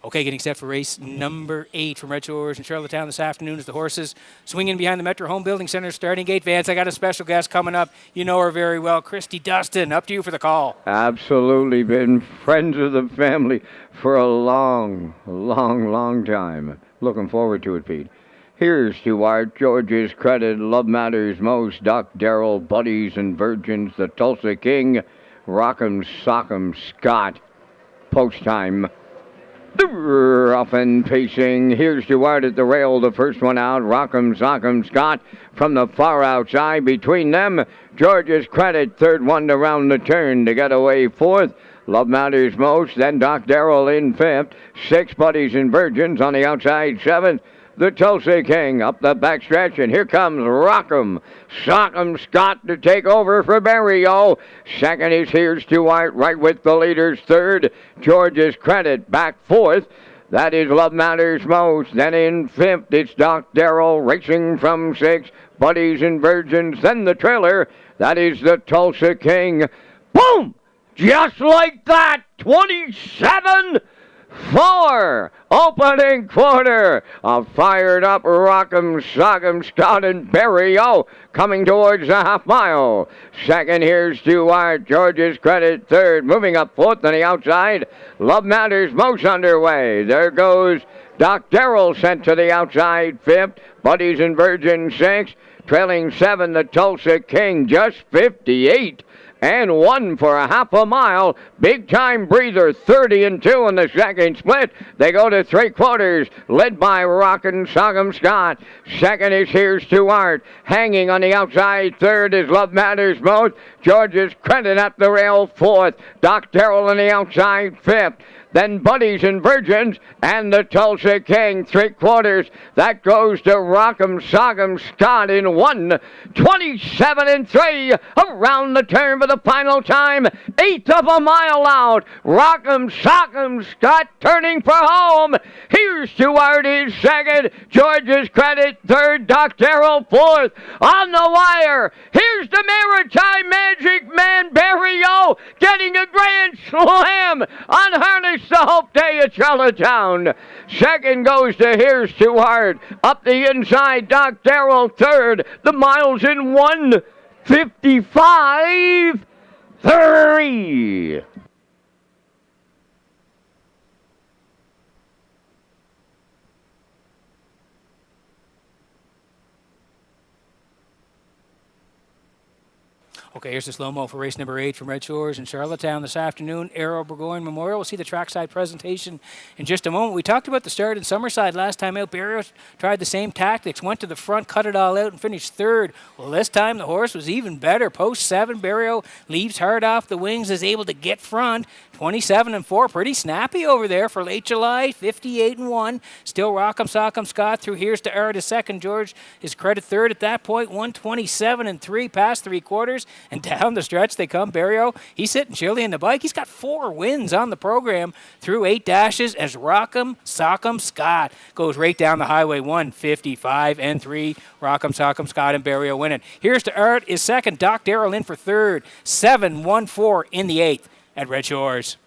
Okay, getting set for race number 8 from Redshores in Charlottetown this afternoon as the horses swinging behind the Metro Home Building Center starting gate. Vance, I got a special guest coming up. You know her very well, Christy Dustin. Up to you for the call. Absolutely, been friends of the family for a long, long, long time. Looking forward to it, Pete. Here's to Art George's credit, Love Matters Most, Doc Darrell, Buddies and Virgins, the Tulsa King, Rock'em Sock'em Scott. Post time. Rough and pacing. Here's to Art at the rail, the first one out. Rock'em Sock'em Scott from the far outside. Between them, George's credit, third one to round the turn to get away fourth. Love Matters Most, then Doc Darrell in fifth. 6 Buddies and Virgins on the outside, seventh. The Tulsa King up the backstretch, and here comes Rock'em Sock'em Scott to take over for Barrio. Second is Here's to Art, right with the leaders. Third, George's credit, back fourth. That is Love Matters Most. Then in fifth, it's Doc Darrell racing from 6, Buddies and Virgins. Then the trailer, that is the Tulsa King. Boom! Just like that, 27-4, opening quarter. A fired up Rock'em Sock'em Scott and Barrio coming towards the half mile. Second, Here's to Art, George's credit. Third, moving up fourth on the outside. Love Matters Most underway. There goes Doc Darrell sent to the outside. Fifth, Buddies and Virgins 6. Trailing 7, the Tulsa King, just 58. And 1 for a half a mile. Big time breather, 30-2 in the second split. They go to 3/4, led by Rock'em Sock'em Scott. Second is Here's to Art. Hanging on the outside. Third is Love Matters Most. George's credit at the rail. Fourth, Doc Darrell on the outside. Fifth. Then Buddies and Virgins and the Tulsa King, 3/4. That goes to Rock'em Sock'em Scott in 1:27-3 around the turn for the final time. 1/8 of a mile out. Rock'em Sock'em Scott turning for home. Here's to Art is second. George's credit third. Doc Darrell fourth. On the wire, here's the Maritime Magic Man Barrio getting a grand slam on Harness the Hope Day at Charlottetown. Second goes to Here's to Art. Up the inside, Doc Darrell third. The miles in 1:55.3. Okay, here's the slow-mo for race number 8 from Red Shores in Charlottetown this afternoon. Arrow Burgoyne Memorial. We'll see the trackside presentation in just a moment. We talked about the start in Summerside last time out. Barrios tried the same tactics, went to the front, cut it all out, and finished third. Well, this time the horse was even better. Post 7, Barrio leaves hard off the wings, is able to get front. 27-4, pretty snappy over there for late July. 58-1. Still Rock'em Sock'em Scott through Here's to Art, a second. George is credit third at that point. 1:27-3 past 3/4. And down the stretch they come. Barrio, he's sitting chilly in the bike. He's got 4 wins on the program through 8 dashes as Rock'em Sock'em Scott goes right down the highway. 1:55-3. Rock'em Sock'em Scott and Barrio winning. Here's to Art is second. Doc Darrell in for third. 7-1-4 in the 8th at Red Shores.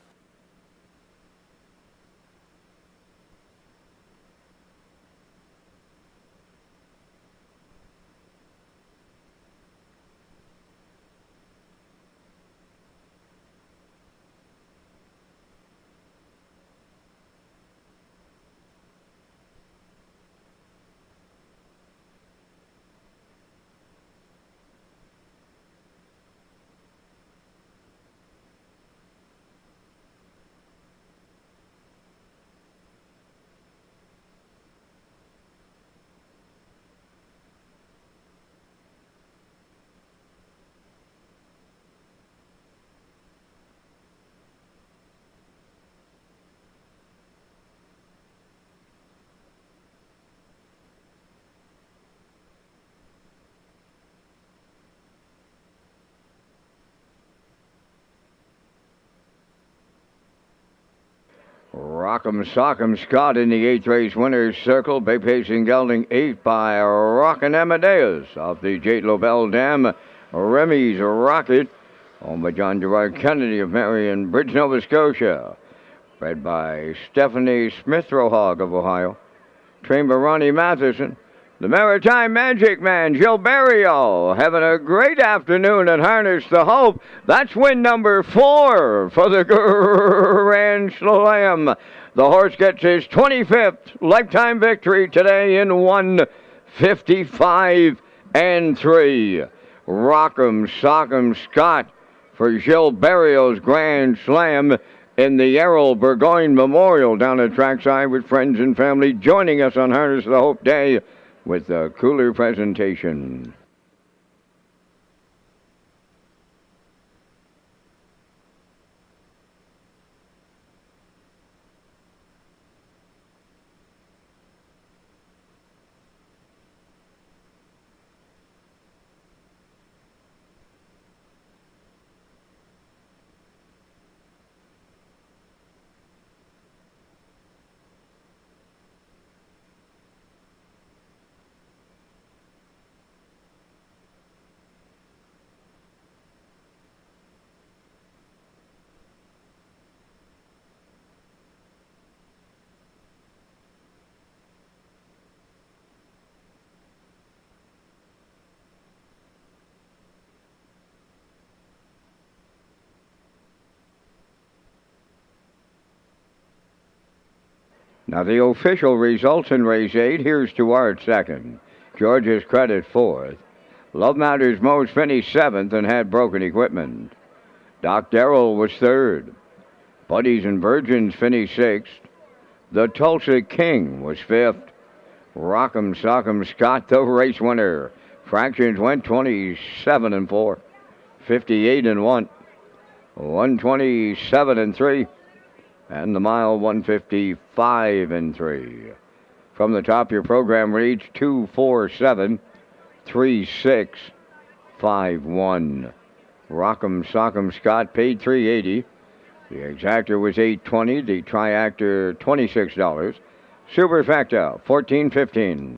Rock'em Sock'em Scott in the 8th race winner's circle. Big pacing gelding 8 by Rockin' Amadeus off the J. Lobel Dam. Remy's Rocket owned by John Gerard Kennedy of Marion Bridge, Nova Scotia. Bred by Stephanie Smithrohog of Ohio. Trained by Ronnie Matheson. The Maritime Magic Man, Gilberto, having a great afternoon at Harness the Hope. That's win number 4 for the Grand Slam. The horse gets his 25th lifetime victory today in 1:55 and 3. Rock'em Sock'em Scott for Gilberto's Grand Slam in the Errol Burgoyne Memorial down at Trackside with friends and family joining us on Harness the Hope Day with a cooler presentation. Now the official results in race 8, here's Stuart second. George's Credit fourth. Love Matters Most finished 7th and had broken equipment. Doc Darrell was 3rd. Buddies and Virgins finished 6th. The Tulsa King was 5th. Rock'em Sock'em Scott, the race winner. Fractions went 27 and 4. 58 and 1. 127 and 3. And the mile 155 and 3. From the top, your program reads 247-3651. Rock'em Sock'em Scott paid $380. The exactor was $820. The triactor $26. Superfecta $14.15.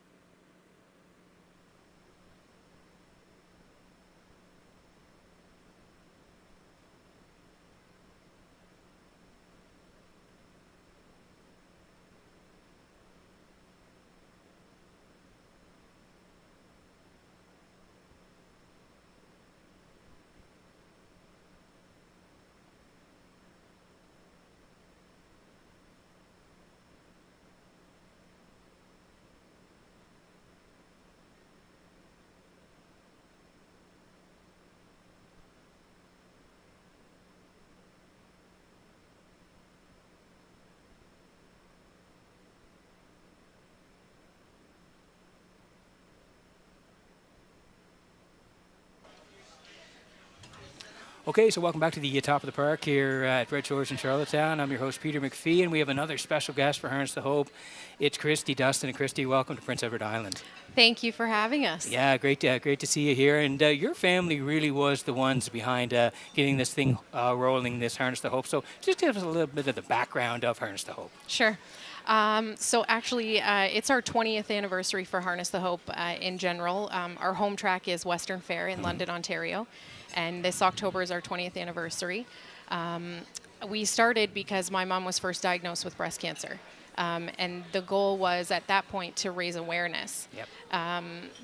Okay, so welcome back to the top of the park here at Redshores in Charlottetown. I'm your host, Peter McPhee, and we have another special guest for Harness the Hope. It's Christy Dustin. And Christy, welcome to Prince Edward Island. Thank you for having us. Yeah, great to see you here. And your family really was the ones behind getting this thing rolling, this Harness the Hope. So just give us a little bit of the background of Harness the Hope. Sure. So actually, it's our 20th anniversary for Harness the Hope in general. Our home track is Western Fair in London, Ontario. And this October is our 20th anniversary. We started because my mom was first diagnosed with breast cancer. And the goal was at that point to raise awareness. Yep.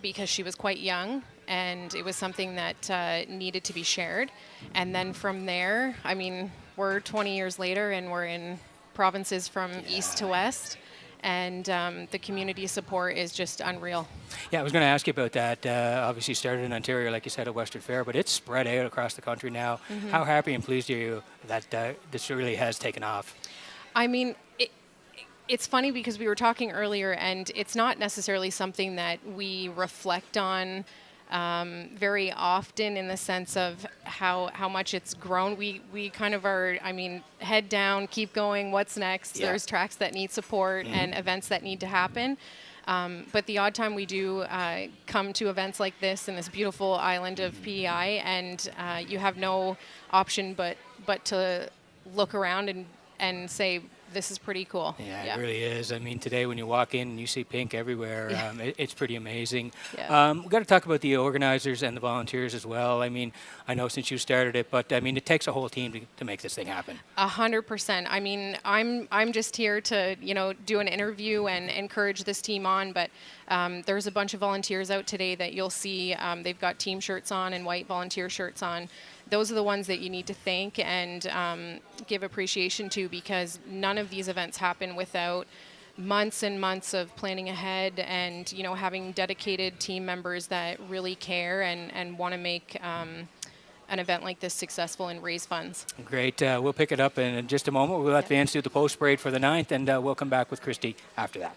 Because she was quite young and it was something that needed to be shared. And then from there, I mean, we're 20 years later and we're in provinces from east to west. And the community support is just unreal. Yeah, I was going to ask you about that. Obviously started in Ontario, like you said, at Western Fair, but it's spread out across the country now. Mm-hmm. How happy and pleased are you that this really has taken off? I mean, it's funny because we were talking earlier, and it's not necessarily something that we reflect on very often in the sense of how much it's grown. We kind of are, I mean, head down, keep going, what's next? Yeah. There's tracks that need support and events that need to happen. But the odd time we do come to events like this in this beautiful island of PEI, and you have no option but to look around and say, this is pretty cool. Yeah, it really is. I mean, today when you walk in and you see pink everywhere, it's pretty amazing. Yeah. We've got to talk about the organizers and the volunteers as well. I mean, I know since you started it, but I mean, it takes a whole team to make this thing happen. 100%. I mean, I'm just here to, do an interview and encourage this team on, but there's a bunch of volunteers out today that you'll see. They've got team shirts on and white volunteer shirts on. Those are the ones that you need to thank and give appreciation to, because none of these events happen without months and months of planning ahead and, having dedicated team members that really care and want to make an event like this successful and raise funds. Great. We'll pick it up in just a moment. We'll let Vance do the post parade for the 9th, and we'll come back with Christy after that.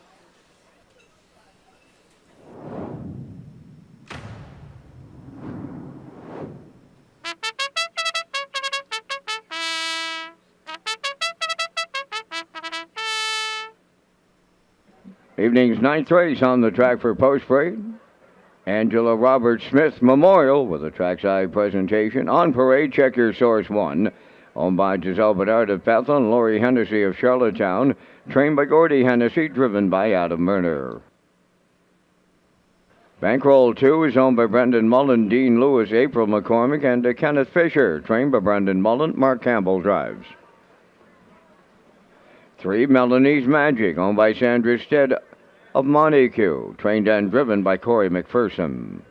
Evening's 9th race on the track for post parade. Angela Robert Smith Memorial with a trackside presentation. On parade, Check Your Source 1. Owned by Giselle Bedard of Bethel, Lori Hennessy of Charlottetown. Trained by Gordy Hennessy, driven by Adam Murner. Bankroll 2 is owned by Brendan Mullen, Dean Lewis, April McCormick, and Kenneth Fisher. Trained by Brendan Mullen, Mark Campbell drives. 3, Melanie's Magic, owned by Sandra Stead of Montague, trained and driven by Corey McPherson.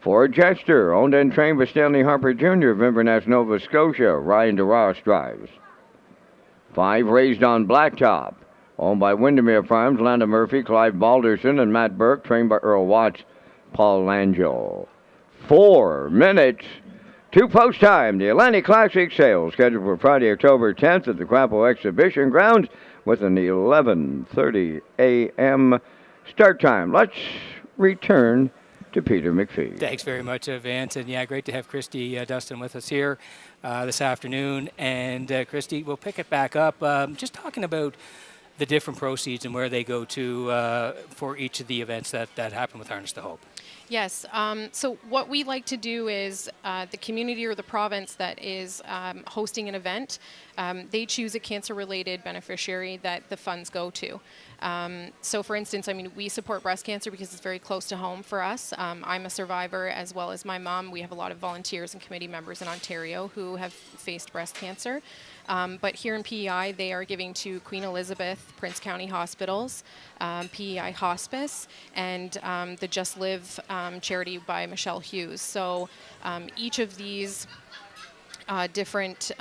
4, Jester, owned and trained by Stanley Harper Jr. of Inverness, Nova Scotia, Ryan DeRoss drives. 5, Raised on Blacktop, owned by Windermere Farms, Landa Murphy, Clive Balderson, and Matt Burke, trained by Earl Watts, Paul Langell. 4 minutes to post time. The Atlantic Classic sale scheduled for Friday, October 10th at the Crapo Exhibition Grounds with an 11:30 a.m. start time. Let's return to Peter McPhee. Thanks very much, Vance. And yeah, great to have Christy Dustin with us here this afternoon. And Christy, we'll pick it back up. Just talking about the different proceeds and where they go to for each of the events that happen with Harness to Hope. Yes. So what we like to do is the community or the province that is hosting an event, they choose a cancer-related beneficiary that the funds go to. So for instance, I mean, we support breast cancer because it's very close to home for us. I'm a survivor as well as my mom. We have a lot of volunteers and committee members in Ontario who have faced breast cancer. But here in PEI, they are giving to Queen Elizabeth, Prince County Hospitals, PEI Hospice, and the Just Live charity by Michelle Hughes. So each of these different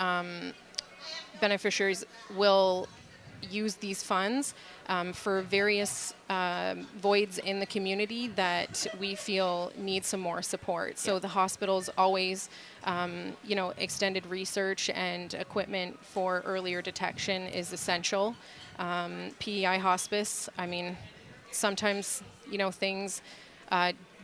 beneficiaries will use these funds for various voids in the community that we feel need some more support. So the hospitals always, extended research and equipment for earlier detection is essential. PEI Hospice, I mean, sometimes, things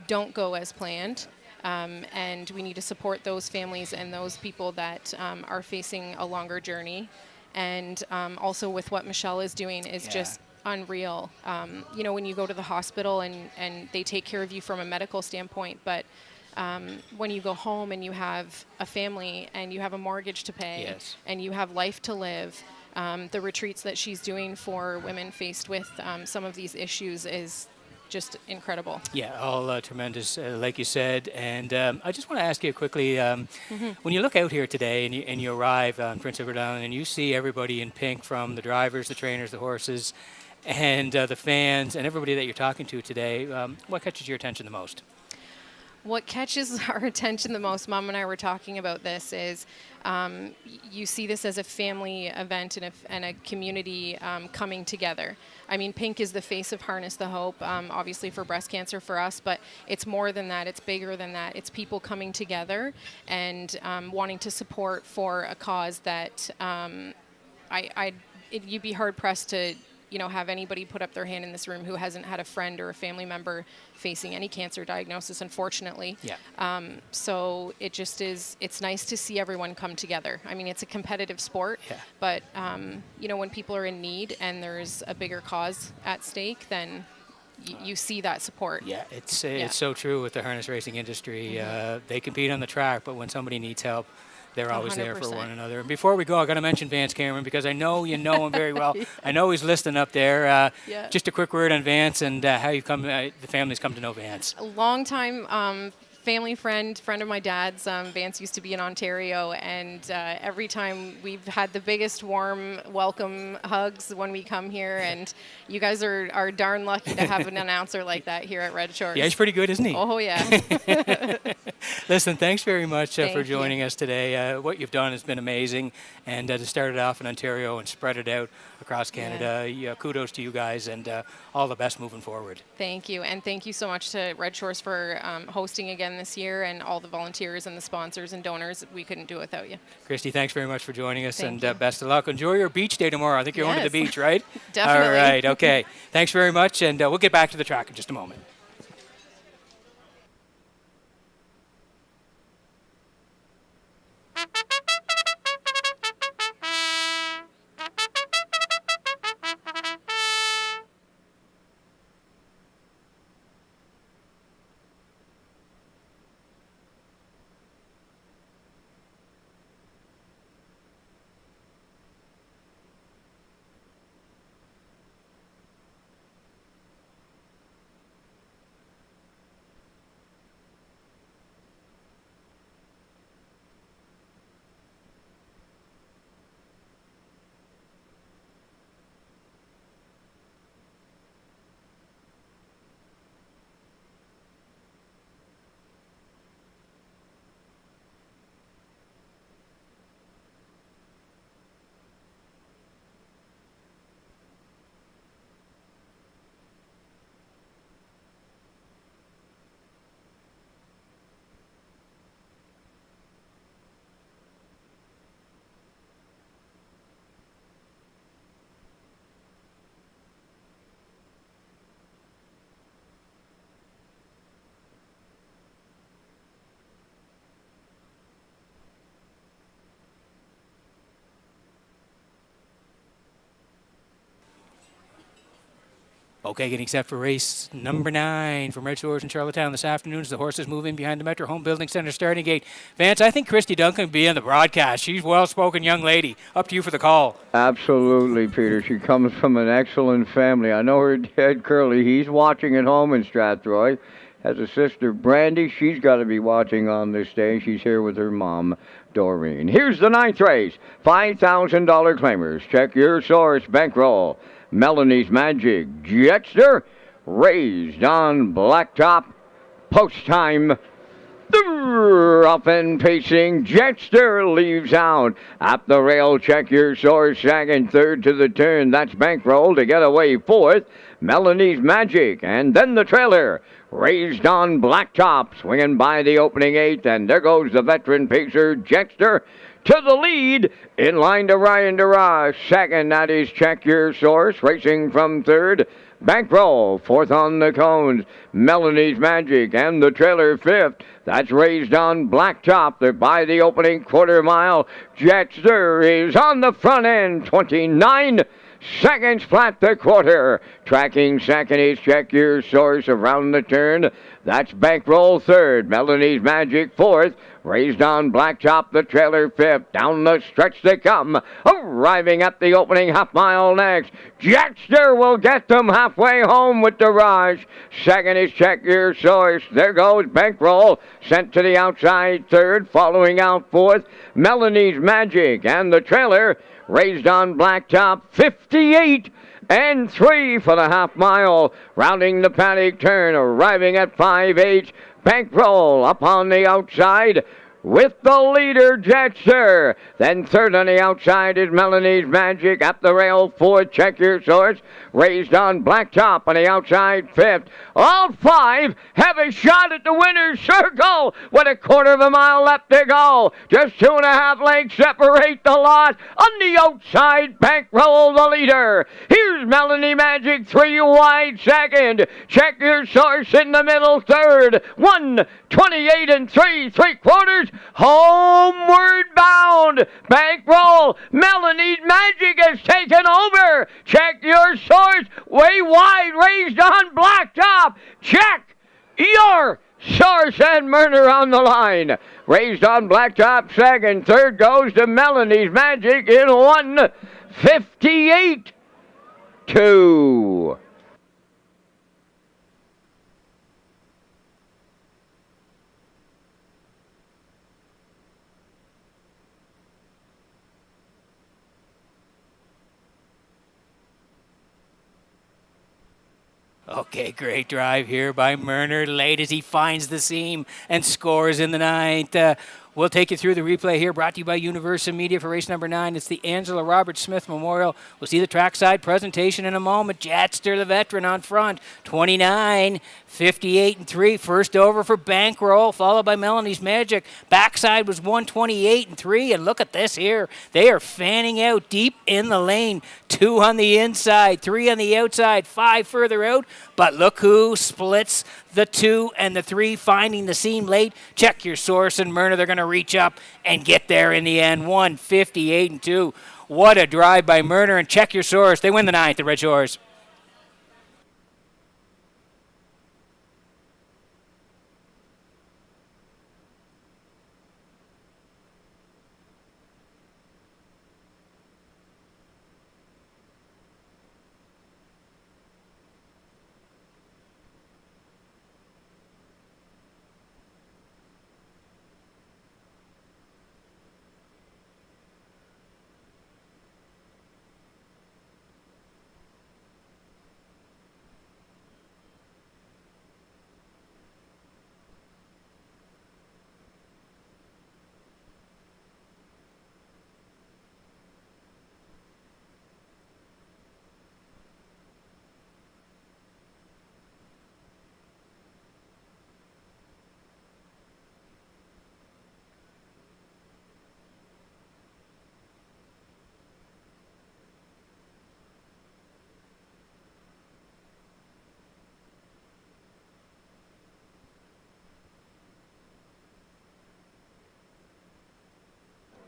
don't go as planned. And we need to support those families and those people that are facing a longer journey. And also with what Michelle is doing is just unreal. When you go to the hospital and they take care of you from a medical standpoint, but when you go home and you have a family and you have a mortgage to pay and you have life to live, the retreats that she's doing for women faced with some of these issues is just incredible. Yeah, all tremendous, like you said. And I just want to ask you quickly, when you look out here today and you arrive on Prince Edward Island and you see everybody in pink, from the drivers, the trainers, the horses, and the fans, and everybody that you're talking to today, what catches your attention the most? What catches our attention the most, Mom and I were talking about this, is you see this as a family event and a community coming together. I mean, pink is the face of Harness the Hope, obviously for breast cancer for us, but it's more than that. It's bigger than that. It's people coming together and wanting to support for a cause that you'd be hard-pressed to have anybody put up their hand in this room who hasn't had a friend or a family member facing any cancer diagnosis, unfortunately. Yeah. So it just is, it's nice to see everyone come together. I mean, it's a competitive sport, but, when people are in need and there's a bigger cause at stake, then you see that support. Yeah, it's so true with the harness racing industry. They compete on the track, but when somebody needs help, they're always there for 100%. one another. And before we go, I got to mention Vance Cameron because I know you know him very well. I know he's listening up there. Yeah. Just a quick word on Vance and how you come, the family's come to know Vance. A long time family friend of my dad's. Vance used to be in Ontario, and every time we've had the biggest warm welcome hugs when we come here, and you guys are darn lucky to have an announcer like that here at Red Shores. Yeah, he's pretty good, isn't he? Oh, yeah. Listen, thanks very much for Thank joining you. us today. What you've done has been amazing, and to start it off in Ontario and spread it out across Canada, kudos to you guys, and all the best moving forward. Thank you, and thank you so much to Red Shores for hosting again this year, and all the volunteers and the sponsors and donors. We couldn't do it without you. Christy, thanks very much for joining us, Thank and you. best of luck. Enjoy your beach day tomorrow. I think you're going to the Yes. beach, right? Definitely. All right, okay. Thanks very much, and we'll get back to the track in just a moment. Okay, getting set for race number 9 from Red Shores and Charlottetown this afternoon as the horses move in behind the Metro Home Building Center starting gate. Vance, I think Christy Duncan will be on the broadcast. She's a well-spoken young lady. Up to you for the call. Absolutely, Peter. She comes from an excellent family. I know her dad, Curly. He's watching at home in Strathroy. Has a sister, Brandy. She's got to be watching on this day. She's here with her mom, Doreen. Here's the 9th race. $5,000 claimers. Check your source. Bankroll. Melanie's Magic. Jetster. Raised on Blacktop. Post time. Up and pacing, Jetster leaves out. At the rail, check your source, second, third to the turn. That's Bankroll to get away fourth. Melanie's Magic, and then the trailer. Raised on Blacktop, swinging by the opening 8, and there goes the veteran pacer, Jetster, to the lead. In line to Ryan Dara. Second, that is Check Your Source, racing from third. Bankroll, fourth on the cones. Melanie's Magic and the trailer fifth. That's Raised on Blacktop. They're by the opening quarter mile. Jetster is on the front end. 29 seconds flat the quarter. Tracking second is Check Your Source around the turn. That's Bankroll third. Melanie's Magic fourth. Raised on Blacktop, the trailer fifth. Down the stretch they come. Arriving at the opening half mile next. Jetster will get them halfway home with Darage. Second is Check Your Source. There goes Bankroll. Sent to the outside third. Following out fourth. Melanie's Magic and the trailer. Raised on Blacktop. 58 and 3 for the half mile. Rounding the paddock turn. Arriving at 5-8. Bankroll up on the outside with the leader, Jetster. Then third on the outside is Melanie's Magic. At the rail, fourth, Check Your Source. Raised on Blacktop on the outside, fifth. All 5 have a shot at the winner's circle with a quarter of a mile left to go. Just 2.5 lengths separate the lot. On the outside, Bankroll the leader. Here's Melanie Magic, 3 wide second. Check Your Source in the middle third. 1:28 and 3/3. Homeward bound. Bankroll. Melanie's Magic has taken over. Check Your Source. Way wide. Raised on Blacktop. Check Your Source and Murner on the line. Raised on Blacktop second. Third goes to Melanie's Magic in 1:58.2. Okay, great drive here by Murner late as he finds the seam and scores in the ninth. We'll take you through the replay here, brought to you by Universal Media for race number 9. It's the Angela Roberts Smith Memorial. We'll see the trackside presentation in a moment. Jatster, the veteran, on front. 29, 58 and 3. First over for Bankroll, followed by Melanie's Magic. Backside was 128 and 3. And look at this here. They are fanning out deep in the lane. 2 on the inside, 3 on the outside, 5 further out. But look who splits the 2 and the 3, finding the seam late. Check your source and Myrna. They're going to reach up and get there in the end. 1:58 and 2. What a drive by Myrna. And check your source. They win the ninth, the Red Shores.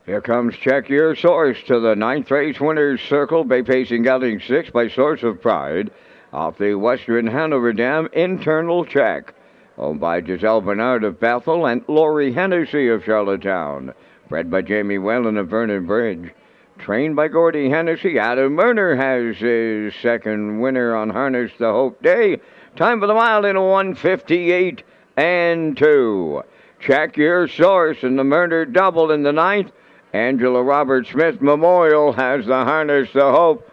Here comes Check Your Source to the ninth race winner's circle. Bay Pacing gelding 6 by Source of Pride off the Western Hanover Dam internal check. Owned by Giselle Bernard of Bethel and Lori Hennessy of Charlottetown. Bred by Jamie Whalen of Vernon Bridge. Trained by Gordy Hennessy. Adam Murner has his second winner on Harness the Hope Day. Time for the mile in 1:58 and 2. Check Your Source and the Murner double in the ninth. Angela Roberts Smith Memorial has the Harness the Hope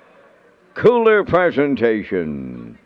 cooler presentation.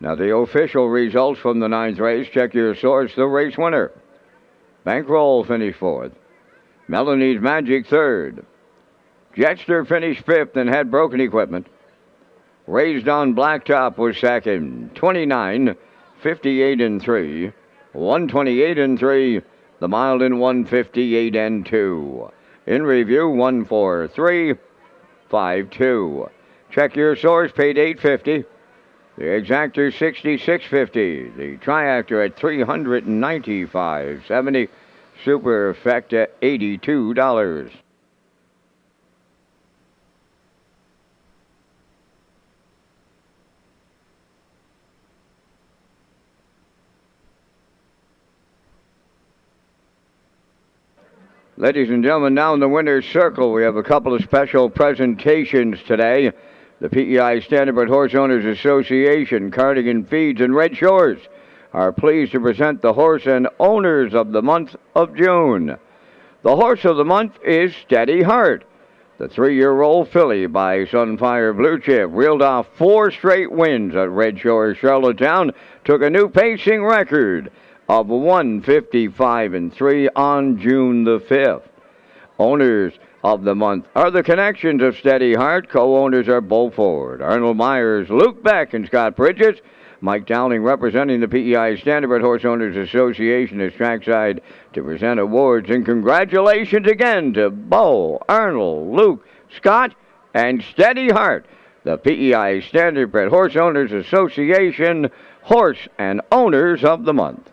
Now the official results from the ninth race. Check Your Source, the race winner. Bankroll finished 4th. Melanie's Magic 3rd. Jetster finished 5th and had broken equipment. Raised on Blacktop was 2nd. 29, 58 and 3. 128 and 3. The mile in 1:58 and 2. In review, 1:43.52. Check Your Source paid $8.50. The Exactor $66.50. The Triactor at $395.70. Super Effect at $82. Ladies and gentlemen, now in the winner's circle, we have a couple of special presentations today. The PEI Standardbred Horse Owners Association, Cardigan Feeds, and Red Shores are pleased to present the horse and owners of the month of June. The horse of the month is Steady Heart. The 3-year-old filly by Sunfire Blue Chip reeled off 4 straight wins at Red Shores, Charlottetown, took a new pacing record of 1:55 and 3 on June the 5th. Owners of the month are the connections of Steady Heart. Co-owners are Bo Ford, Arnold Myers, Luke Beck, and Scott Bridges. Mike Dowling, representing the PEI Standardbred Horse Owners Association, is trackside to present awards. And congratulations again to Bo, Arnold, Luke, Scott, and Steady Heart, the PEI Standardbred Horse Owners Association Horse and Owners of the Month.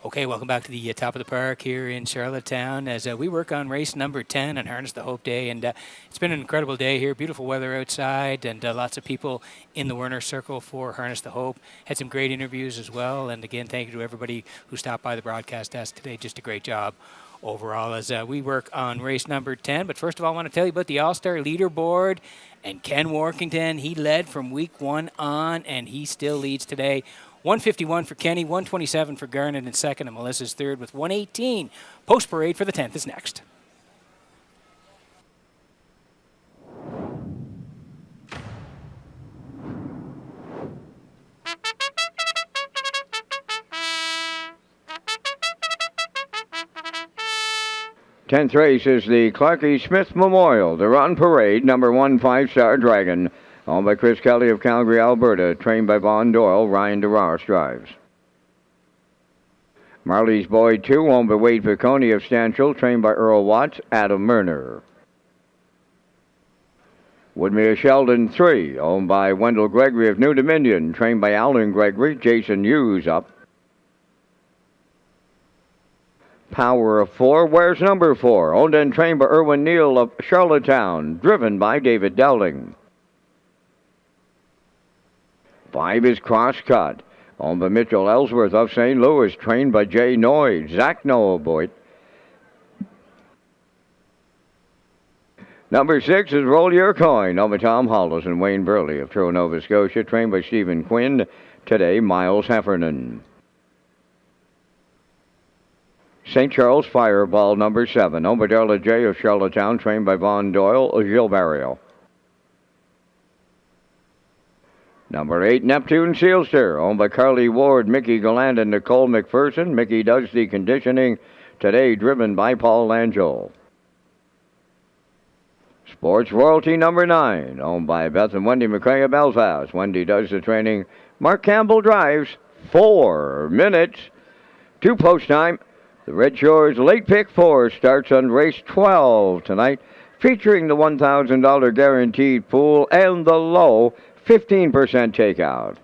Okay, welcome back to the top of the park here in Charlottetown as we work on race number 10 on Harness the Hope Day. And it's been an incredible day here. Beautiful weather outside and lots of people in the Werner Circle for Harness the Hope. Had some great interviews as well. And again, thank you to everybody who stopped by the broadcast desk today. Just a great job overall as we work on race number 10. But first of all, I want to tell you about the All-Star Leaderboard. And Ken Workington, he led from week 1 on, and he still leads today. 151 for Kenny, 127 for Garnet in second, and Melissa's third with 118. Post parade for the 10th is next. Tenth race is the Clark E. Smith Memorial. The Run Parade, number 1, 5-Star Dragon. Owned by Chris Kelly of Calgary, Alberta. Trained by Vaughn Doyle. Ryan DeRoss drives. Marley's Boy 2, owned by Wade Piccone of Stanchel. Trained by Earl Watts. Adam Murner. Woodmere Sheldon 3, owned by Wendell Gregory of New Dominion. Trained by Alan Gregory. Jason Hughes up. Power of 4, where's number 4? Owned and trained by Erwin Neal of Charlottetown. Driven by David Dowling. 5 is Crosscut, owned by Mitchell Ellsworth of St. Louis, trained by Jay Noyd. Zach Noah. Number 6 is Roll Your Coin, owned by Tom Hollis and Wayne Burley of Truro, Nova Scotia, trained by Stephen Quinn. Today, Miles Heffernan. St. Charles Fireball, number 7, owned by Darla J. of Charlottetown, trained by Vaughn Doyle of Gilberto. Number 8, Neptune Sealster, owned by Carly Ward, Mickey Galland, and Nicole McPherson. Mickey does the conditioning today, driven by Paul Langell. Sports Royalty number 9, owned by Beth and Wendy McCray of Belfast. Wendy does the training. Mark Campbell drives 4 minutes to post time. The Red Shores Late Pick 4 starts on race 12 tonight, featuring the $1,000 guaranteed pool and the low 15% takeout.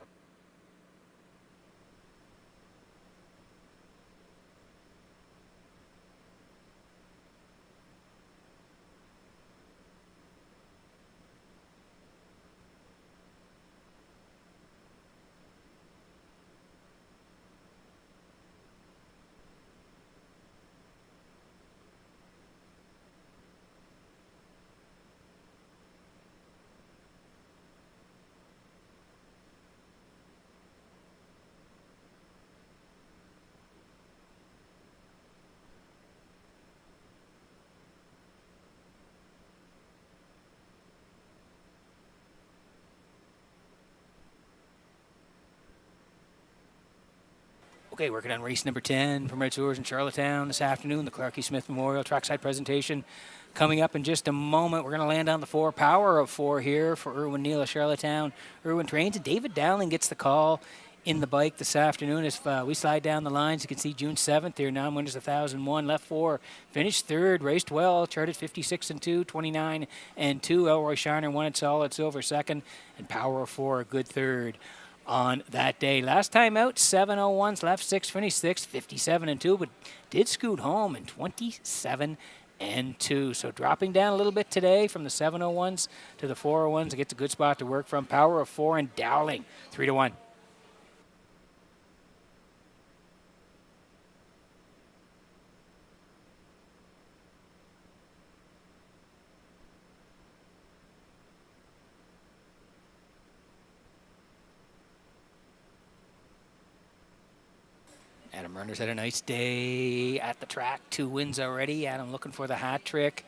Okay, working on race number 10 from Red Shores in Charlottetown this afternoon, the Clark E. Smith Memorial Trackside presentation coming up in just a moment. We're going to land on the 4 Power of 4 here for Irwin Neal of Charlottetown. Irwin trains, and David Dowling gets the call in the bike this afternoon. As we slide down the lines, you can see June 7th here, non-winners 1,001, left 4, finished 3rd, raced well, charted 56 and 2, 29 and 2. Elroy Shiner won it solid silver 2nd, and Power of 4 a good 3rd on that day. Last time out, 701s, left 6, finished 6, 57 and 2, but did scoot home in 27 and 2. So dropping down a little bit today from the 701s to the 401s. It gets a good spot to work from. Power of 4 and Dowling, 3-1. Adam Murner's had a nice day at the track. 2 wins already. Adam looking for the hat trick.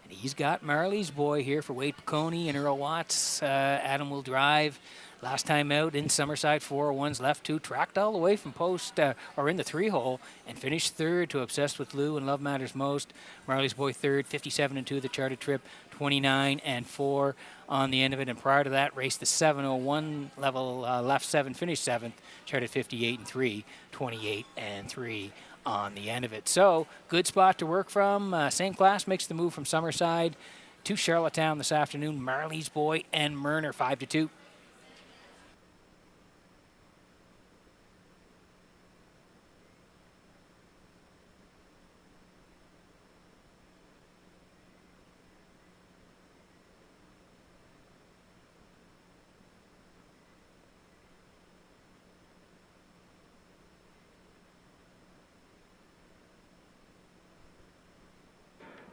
And he's got Marley's boy here for Wade Piccone and Earl Watts. Adam will drive. Last time out in Summerside, 401s, left 2, tracked all the way from post or in the 3-hole and finished 3rd to Obsessed with Lou and Love Matters Most. Marley's boy 3rd, 57 and 2, the charted trip, 29 and 4 on the end of it. And prior to that, raced the 701 level, left 7, finished 7th, charted 58 and 3, 28 and 3 on the end of it. So good spot to work from. Same class makes the move from Summerside to Charlottetown this afternoon. Marley's boy and Murner 5-2.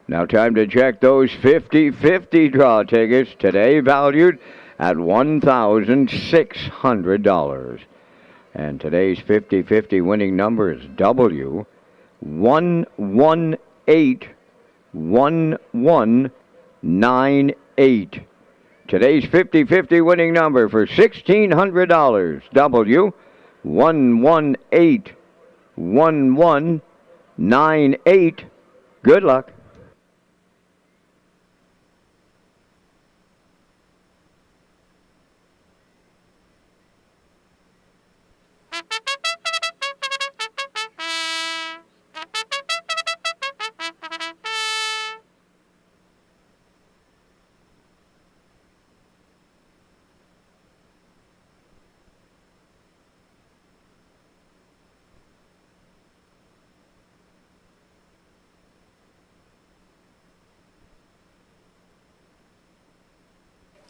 Now time to check those 50-50 draw tickets, today valued at $1,600. And today's 50-50 winning number is W 1181198. Today's 50-50 winning number for $1,600, W 1181198. Good luck.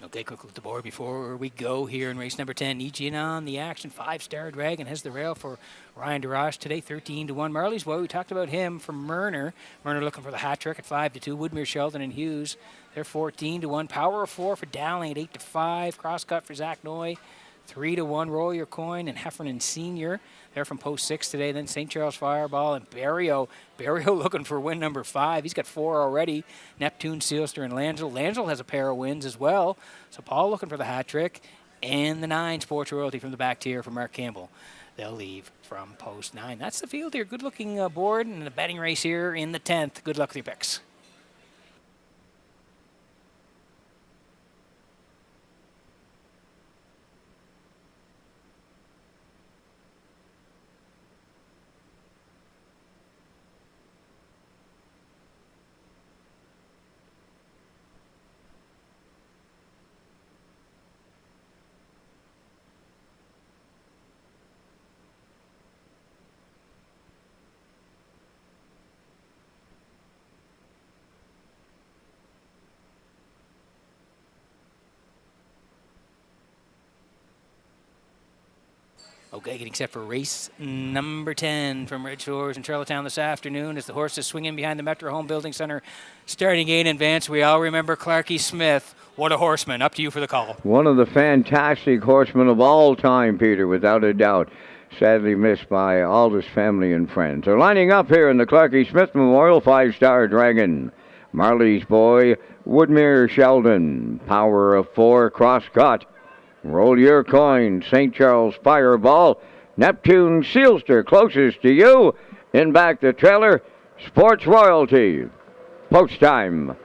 Okay, quick look at the board before we go here in race number 10. Eugene on the action. 5-star Dragon has the rail for Ryan DeRoche today, 13-1. Marley's boy, we talked about him from Murner. Murner looking for the hat trick at 5-2. Woodmere, Sheldon, and Hughes, they're 14-1. Power of 4 for Dowling at 8-5. Crosscut for Zach Noy, 3-1. Roll Your Coin and Heffernan Sr. They're from post 6 today. Then St. Charles Fireball and Barrio. Barrio looking for win number 5. He's got 4 already. Neptune, Sealster, and Langell. Langell has a pair of wins as well. So Paul looking for the hat trick. And the 9 Sports Royalty from the back tier for Mark Campbell. They'll leave from post 9. That's the field here. Good looking board and the betting race here in the 10th. Good luck with your picks. Okay, getting set for race number 10 from Red Shores in Charlottetown this afternoon as the horses swing in behind the Metro Home Building Center. Starting gate in advance, we all remember Clarkie Smith. What a horseman. Up to you for the call. One of the fantastic horsemen of all time, Peter, without a doubt. Sadly missed by all his family and friends. They're lining up here in the Clarkie Smith Memorial 5-Star Dragon. Marley's Boy, Woodmere Sheldon, Power of 4, Crosscut. Roll your coin, St. Charles Fireball, Neptune Sealster closest to you. In back the trailer, Sports Royalty. Post time.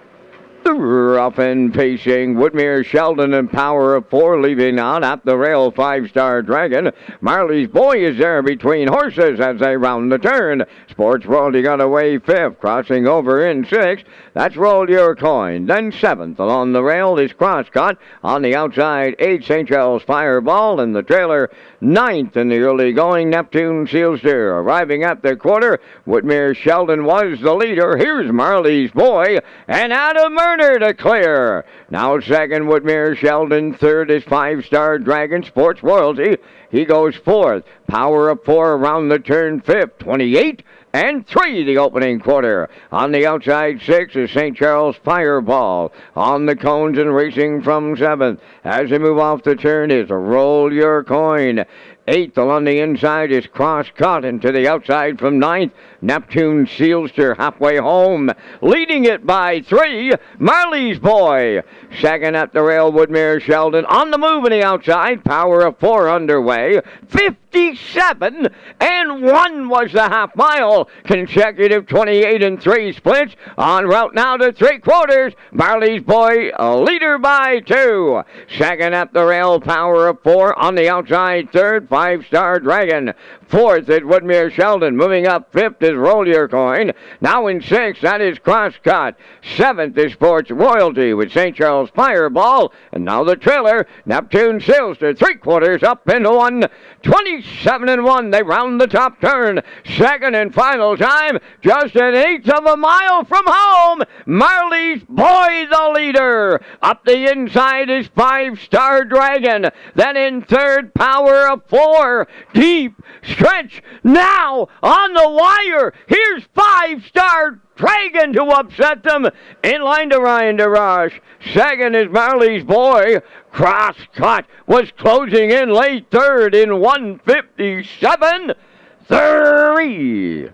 The rough and pacing Woodmere Sheldon and Power of 4 leaving on at the rail 5-Star Dragon. Marley's Boy is there between horses as they round the turn. Sports Royalty got away 5th, crossing over in 6th. That's Roll Your Coin. Then 7th along the rail is Crosscut. On the outside, 8 St. Charles Fireball in the trailer. 9th in the early going, Neptune Sealster. Arriving at the quarter, Woodmere Sheldon was the leader. Here's Marley's Boy and Adam Murner to clear. Now second, Woodmere Sheldon. Third is 5-Star Dragon, Sports Royalty. He goes 4th. Power of 4 around the turn 5th. 28 and 3 the opening quarter. On the outside, 6 is St. Charles Fireball. On the cones and racing from 7th. As they move off the turn is Roll Your Coin. 8th along the inside is Crosscut, and to the outside from 9th, Neptune Sealster halfway home. Leading it by 3, Marley's Boy. Second at the rail, Woodmere Sheldon. On the move in the outside, Power of 4 underway. 57 and 1 was the half mile. Consecutive 28 and 3 splits. En route now to 3/4. Marley's Boy a leader by 2. Second at the rail, Power of 4. On the outside, third, 5-Star Dragon. 4th is Woodmere Sheldon. Moving up 5th is Roll Your Coin. Now in 6th, that is Crosscut. 7th is Sports Royalty with St. Charles Fireball. And now the trailer, Neptune Sealster. 3/4 up into 1. 27 and 1. They round the top turn. Second and final time, just an 1/8 of a mile from home. Marley's Boy the leader. Up the inside is 5-Star Dragon. Then in third, Power of 4. Deep stretch now on the wire. Here's 5-Star Dragon to upset them. In line to Ryan DeRoche. Second is Marley's Boy. Crosscut was closing in late third in 1:57.3.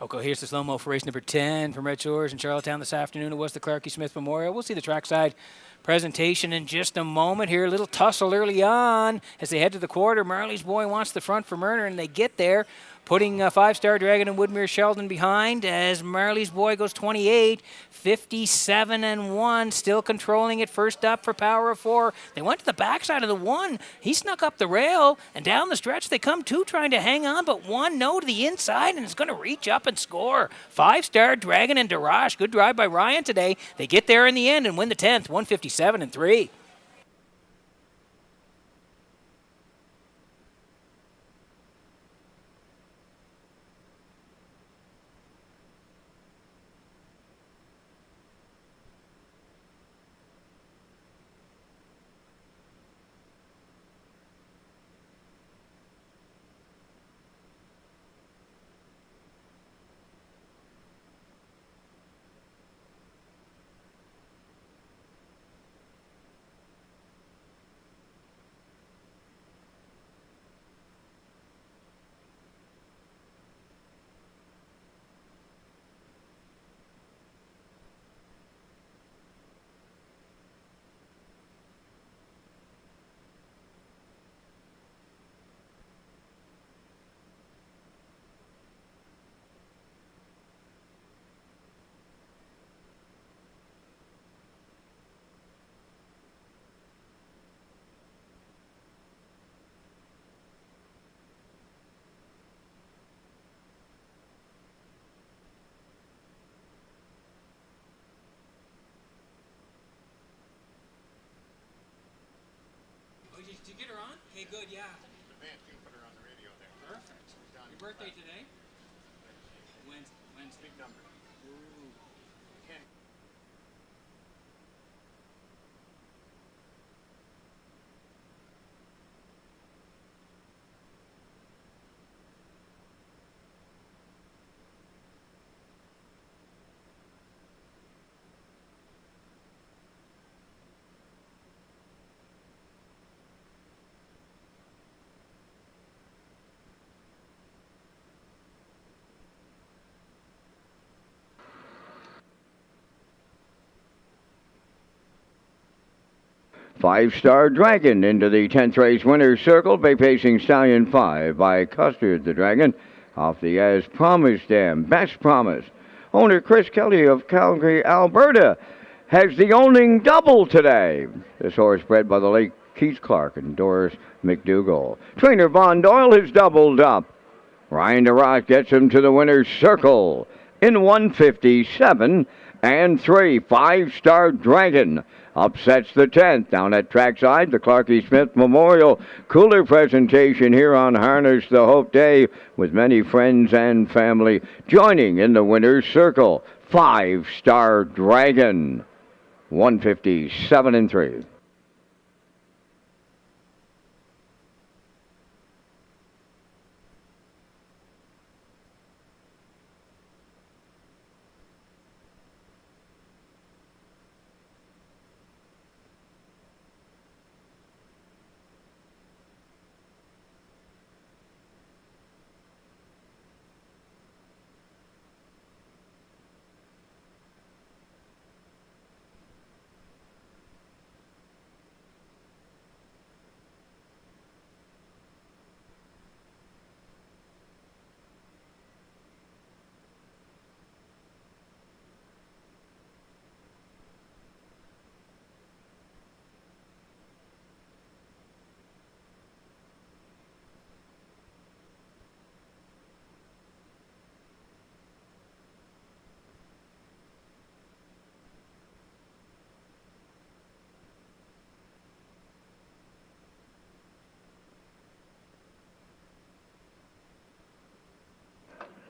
Okay, here's the slow-mo for race number 10 from Red Shores in Charlottetown this afternoon. It was the Clarkie Smith Memorial. We'll see the trackside presentation in just a moment here. A little tussle early on as they head to the quarter. Marley's Boy wants the front for Murner, and they get there, putting 5-Star Dragon and Woodmere Sheldon behind as Marley's Boy goes 28, 57 and 1, still controlling it. First up for Power of 4. They went to the backside of the 1. He snuck up the rail, and down the stretch they come 2 trying to hang on, but 1 no to the inside, and it's going to reach up and score. 5-Star Dragon and DeRoche. Good drive by Ryan today. They get there in the end and win the 10th, 157 and 3. Okay, good, yeah. Perfect. Your birthday today? Wednesday. Big number. Ooh. Five-Star Dragon into the 10th race winner's circle, bay pacing Stallion 5 by Custard the Dragon off the As Promised dam. Best Promise. Owner Chris Kelly of Calgary, Alberta has the owning double today. This horse bred by the late Keith Clark and Doris McDougall. Trainer Von Doyle has doubled up. Ryan DeRock gets him to the winner's circle in 157 and 3. Five-Star Dragon upsets the 10th down at trackside. The Clarkie Smith Memorial Cooler presentation here on Harness the Hope Day with many friends and family joining in the winner's circle. Five-Star Dragon, 157 and 3.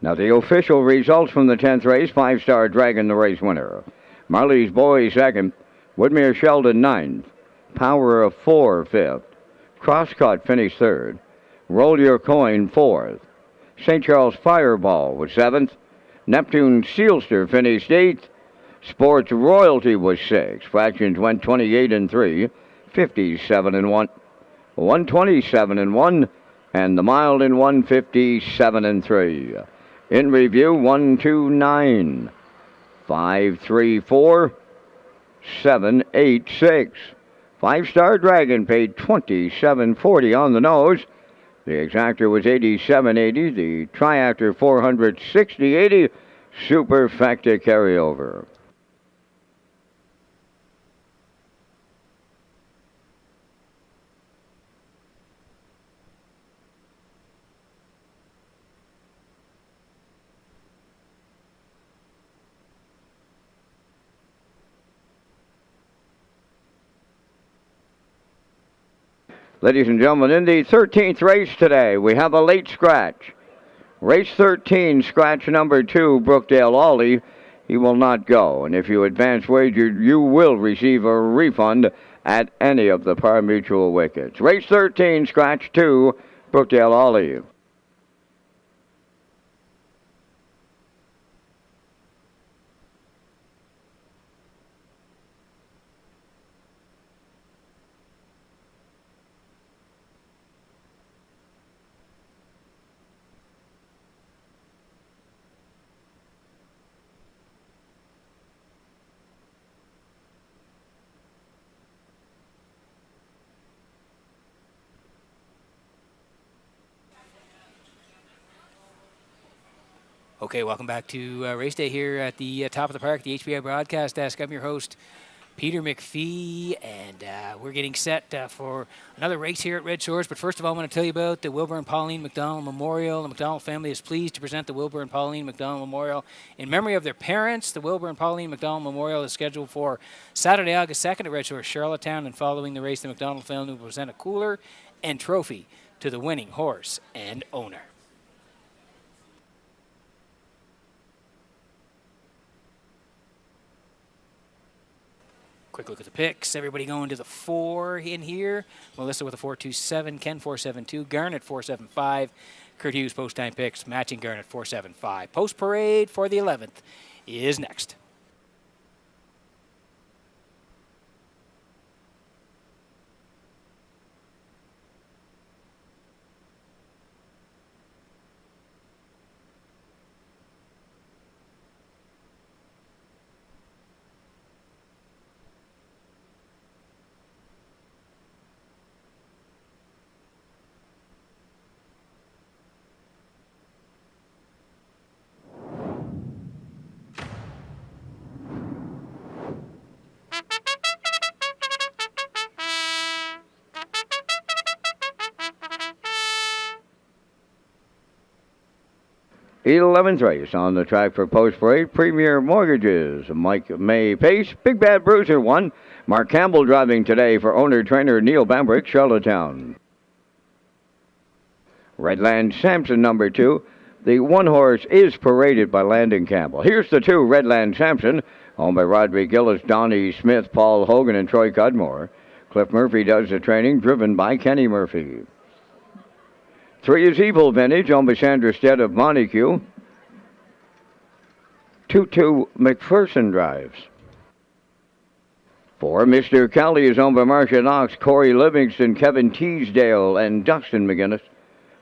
Now the official results from the 10th race. Five-Star Dragon, the race winner. Marley's Boy, second. Woodmere Sheldon, ninth. Power of Four, fifth. Crosscut finished third. Roll Your Coin, fourth. St. Charles Fireball was seventh. Neptune Sealster finished eighth. Sports Royalty was sixth. Fractions went 28 and 3, 57 and 1, 127 and 1, and the Mild in 157 and 3. In review, 1, 2, 9, 5, 3, 4, 7, 8, 6. Five-Star Dragon paid $27.40 on the nose. The exactor was $87.80. The triactor $460.80. Superfecta carryover. Ladies and gentlemen, in the 13th race today, we have a late scratch. Race 13, scratch number 2, Brookdale Ollie. He will not go, and if you advance wager, you will receive a refund at any of the Par Mutual wickets. Race 13, scratch 2, Brookdale Ollie. Okay, welcome back to Race Day here at the top of the park, the HBI Broadcast Desk. I'm your host, Peter McPhee, and we're getting set for another race here at Red Shores. But first of all, I want to tell you about the Wilbur and Pauline McDonald Memorial. The McDonald family is pleased to present the Wilbur and Pauline McDonald Memorial in memory of their parents. The Wilbur and Pauline McDonald Memorial is scheduled for Saturday, August 2nd at Red Shores, Charlottetown, and following the race, the McDonald family will present a cooler and trophy to the winning horse and owner. Quick look at the picks. Everybody going to the 4 in here. Melissa with a 4.27, Ken 4.72, Garnet 4.75, Kurt Hughes post time picks matching Garnet 4.75. Post parade for the 11th is next. Eleventh race on the track for Post Parade, Premier Mortgages. Mike May pace, Big Bad Bruiser 1. Mark Campbell driving today for owner-trainer Neil Bambrick, Charlottetown. Redland Sampson number 2. The one horse is paraded by Landon Campbell. Here's the 2, Redland Sampson, owned by Roderick Gillis, Donnie Smith, Paul Hogan, and Troy Cudmore. Cliff Murphy does the training, driven by Kenny Murphy. 3 is Evil Vintage, owned by Sandra Stead of Montague. 2-2 McPherson drives. 4, Mr. Kelly is owned by Marcia Knox, Corey Livingston, Kevin Teasdale, and Dustin McGinnis.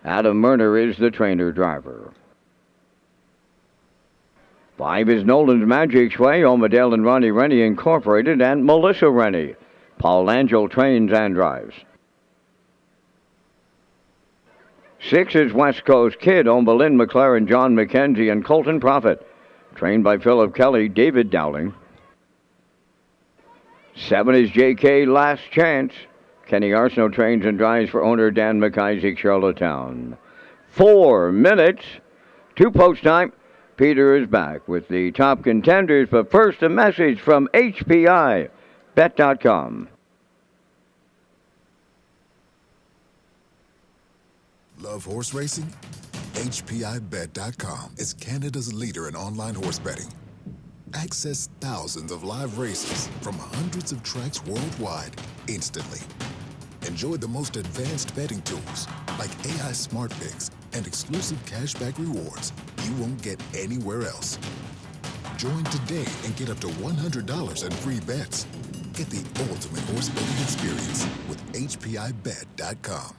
Adam Murner is the trainer driver. 5 is Nolan's Magic Sway, owned by Dale and Ronnie Rennie Incorporated, and Melissa Rennie. Paul Angel trains and drives. 6 is West Coast Kid, owned by Lynn McLaren, John McKenzie, and Colton Prophet. Trained by Philip Kelly, David Dowling. 7 is J.K. Last Chance. Kenny Arsenault trains and drives for owner Dan McIsaac, Charlottetown. 4 minutes, 2 post time. Peter is back with the top contenders, but first a message from HPI, Bet.com. Love horse racing? HPIBet.com is Canada's leader in online horse betting. Access thousands of live races from hundreds of tracks worldwide instantly. Enjoy the most advanced betting tools like AI Smart Picks and exclusive cashback rewards you won't get anywhere else. Join today and get up to $100 in free bets. Get the ultimate horse betting experience with HPIBet.com.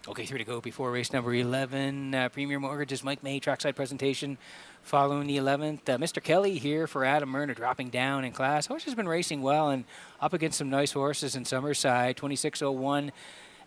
Okay, 3 to go before race number 11. Premier Mortgage's Mike May trackside presentation following the 11th. Mr. Kelly here for Adam Murner, dropping down in class. Horse has been racing well and up against some nice horses in Summerside. 26.01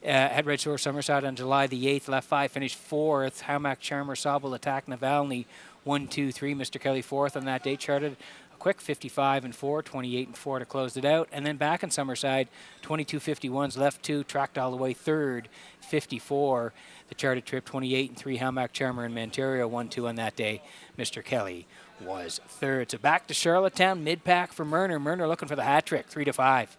at Red Shore Summerside on July the 8th. Left 5, finished 4th. Hamac Charmer, Sobel, Attack Navalny, 1, 2, 3. Mr. Kelly 4th on that day. Charted a quick 55 and 4, 28 and 4 to close it out. And then back in Summerside, 22.51s, left 2, tracked all the way 3rd, 54. The charted trip, 28 and 3. Hamac Charmer and Manterio, 1, 2 on that day. Mr. Kelly was 3rd. So back to Charlottetown, mid-pack for Murner. Murner looking for the hat trick, 3 to 5.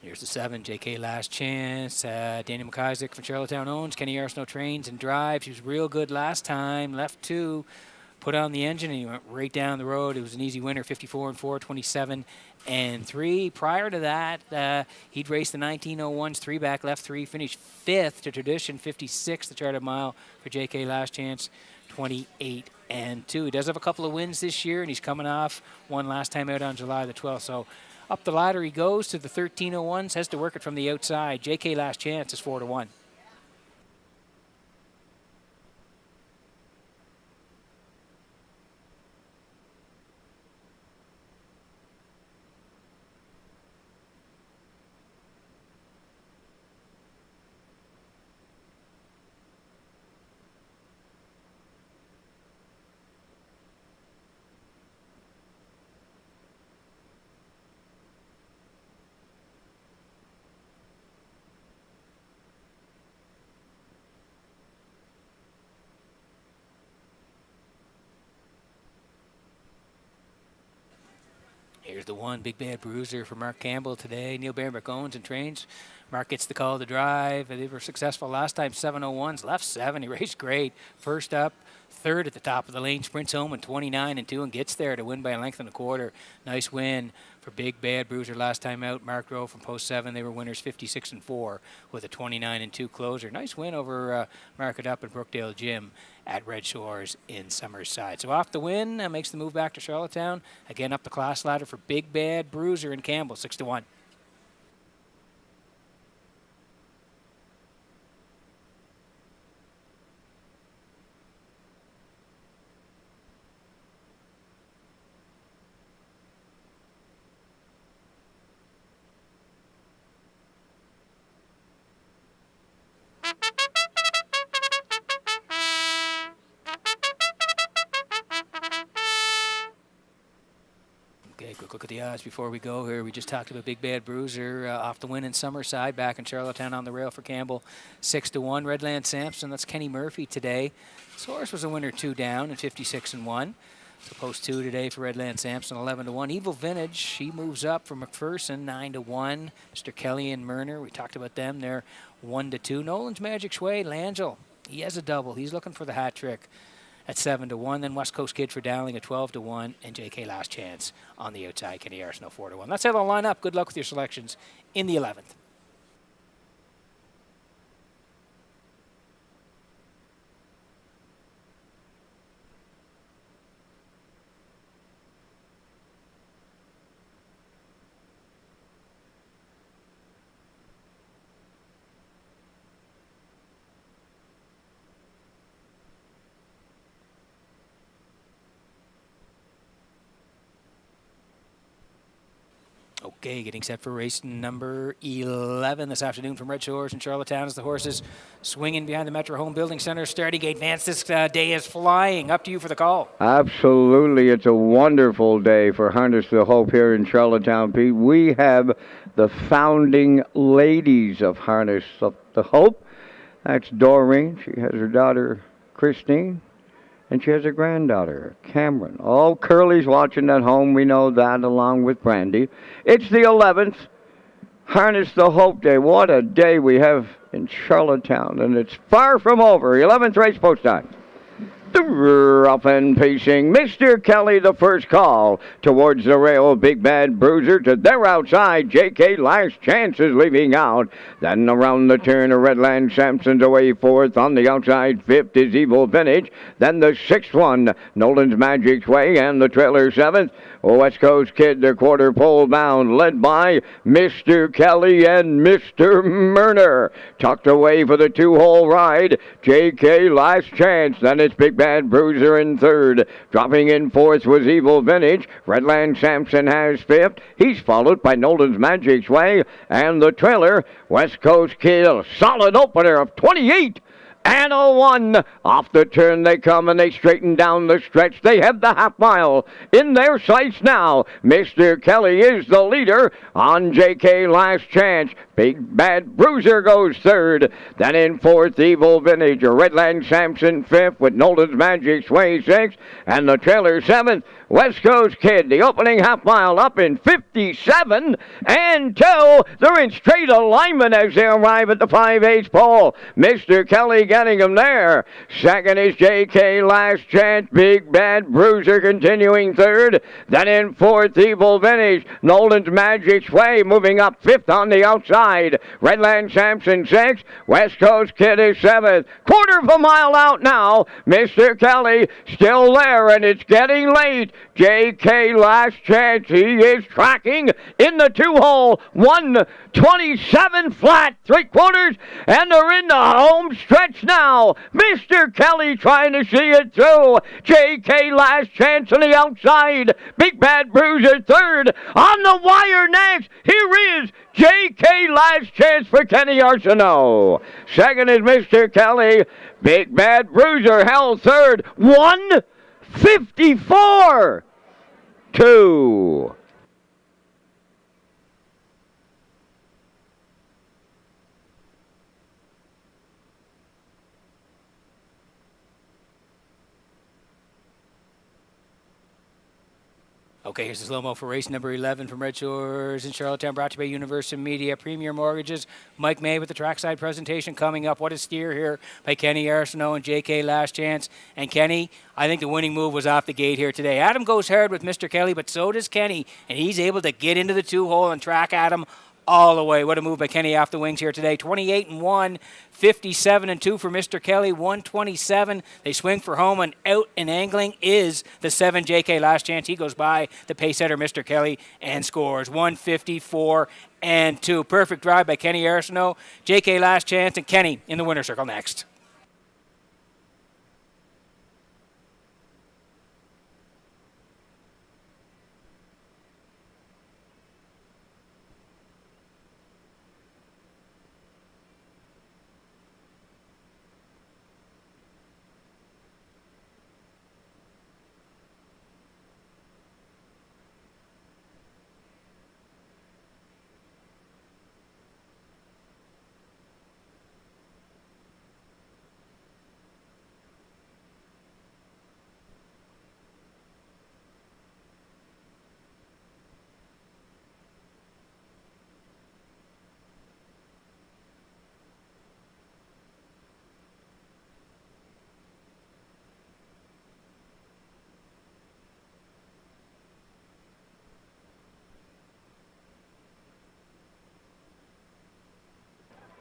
Here's the 7, J.K. Last Chance. Daniel McIsaac from Charlottetown owns. Kenny Arsenault trains and drives. He was real good last time. Left 2, put on the engine, and he went right down the road. It was an easy winner, 54 and 4, 27 and 3. Prior to that, he'd raced the 1901s, 3 back, left 3, finished 5th to Tradition, 56 the charted mile for J.K. Last Chance, 28 and 2. He does have a couple of wins this year, and he's coming off one last time out on July the 12th. So up the ladder he goes to the 1301s, has to work it from the outside. J.K. Last Chance is 4-1. Here's the 1, Big Bad Bruiser for Mark Campbell today. Neil Barenberg owns and trains. Mark gets the call to drive. They were successful last time, 701s, left 7. He raced great. First up, 3rd at the top of the lane, sprints home in 29 and 2 and gets there to win by a length and a quarter. Nice win for Big Bad Bruiser last time out. Mark drove from post 7. They were winners 56 and 4 with a 29 and 2 closer. Nice win over Market Up and Brookdale Gym at Red Shores in Summerside. So off the win, makes the move back to Charlottetown. Again, up the class ladder for Big Bad Bruiser and Campbell, 6-1. Okay, quick look at the odds before we go here. We just talked about Big Bad Bruiser off the win in Summerside, back in Charlottetown on the rail for Campbell, 6-1. Redland Sampson, that's Kenny Murphy today. This horse was a winner 2 down and 56 and 1. So post 2 today for Redland Sampson, 11-1. Evil Vintage, he moves up from McPherson, 9-1. Mr. Kelly and Myrner, we talked about them. They're 1-2. Nolan's Magic Sway, Langell, he has a double. He's looking for the hat trick at 7-1. Then West Coast Kid for Dowling at 12-1, and J.K. Last Chance on the outside. Kenny Arsenault 4-1. That's how they'll line up. Good luck with your selections in the 11th. Okay, getting set for race number 11 this afternoon from Red Shores in Charlottetown as the horses swinging behind the Metro Home Building Center starting gate. Vance, this day is flying. Up to you for the call. Absolutely. It's a wonderful day for Harness the Hope here in Charlottetown, Pete. We have the founding ladies of Harness the Hope. That's Doreen. She has her daughter, Christine. And she has a granddaughter, Cameron. Oh, Curly's watching at home. We know that, along with Brandy. It's the 11th. Harness the Hope Day. What a day we have in Charlottetown. And it's far from over. 11th race post time. Up and pacing, Mr. Kelly, the first call towards the rail. Big Bad Bruiser to their outside. J.K. Last Chance is leaving out. Then around the turn, a Redland Sampson's away 4th. On the outside, 5th is Evil Vintage. Then the 6th one, Nolan's Magic Way, and the trailer 7th. West Coast Kid, the quarter pole bound, led by Mr. Kelly and Mr. Myrner. Tucked away for the 2-hole ride, J.K. Last Chance. Then it's Big Bad Bruiser in 3rd. Dropping in 4th was Evil Vintage. Redland Sampson has 5th. He's followed by Nolan's Magic Way. And the trailer, West Coast Kid, a solid opener of 28. And a 1. Off the turn they come and they straighten down the stretch. They have the half mile in their sights now. Mr. Kelly is the leader on J.K. Last Chance. Big Bad Bruiser goes third. Then in fourth, Evil Vintage. Redland Samson fifth with Nolan's Magic Sway sixth. And the trailer seventh, West Coast Kid. The opening half mile up in 57 and 2. They're in straight alignment as they arrive at the 5/8 pole. Mr. Kelly getting them there. Second is J.K. Last Chance. Big Bad Bruiser continuing third. Then in fourth, Evil Vintage. Nolan's Magic Sway moving up fifth on the outside. Redland Samson sixth. West Coast Kid is seventh. Quarter of a mile out now. Mr. Kelly still there, and it's getting late. J.K. Last Chance, he is tracking in the 2-hole. 1:27 flat, 3/4, and they're in the home stretch now. Mr. Kelly trying to see it through. J.K. Last Chance on the outside. Big Bad Bruiser third. On the wire next. Here is J.K. Last Chance for Kenny Arsenault. Second is Mr. Kelly. Big Bad Bruiser held third. 1:54. 2. Okay, here's the slow-mo for race number 11 from Red Shores in Charlottetown, brought to you by Universal Media, Premier Mortgages. Mike May with the trackside presentation coming up. What a steer here by Kenny Arsenault and J.K. Last Chance. And Kenny, I think the winning move was off the gate here today. Adam goes hard with Mr. Kelly, but so does Kenny, and he's able to get into the 2-hole and track Adam all the way. What a move by Kenny off the wings here today. 28-1, 57-2 for Mr. Kelly, 127. They swing for home, and out and angling is the 7 J.K. Last Chance. He goes by the pace setter, Mr. Kelly, and scores 154-2. Perfect drive by Kenny Arsenault, J.K. Last Chance, and Kenny in the winner's circle next.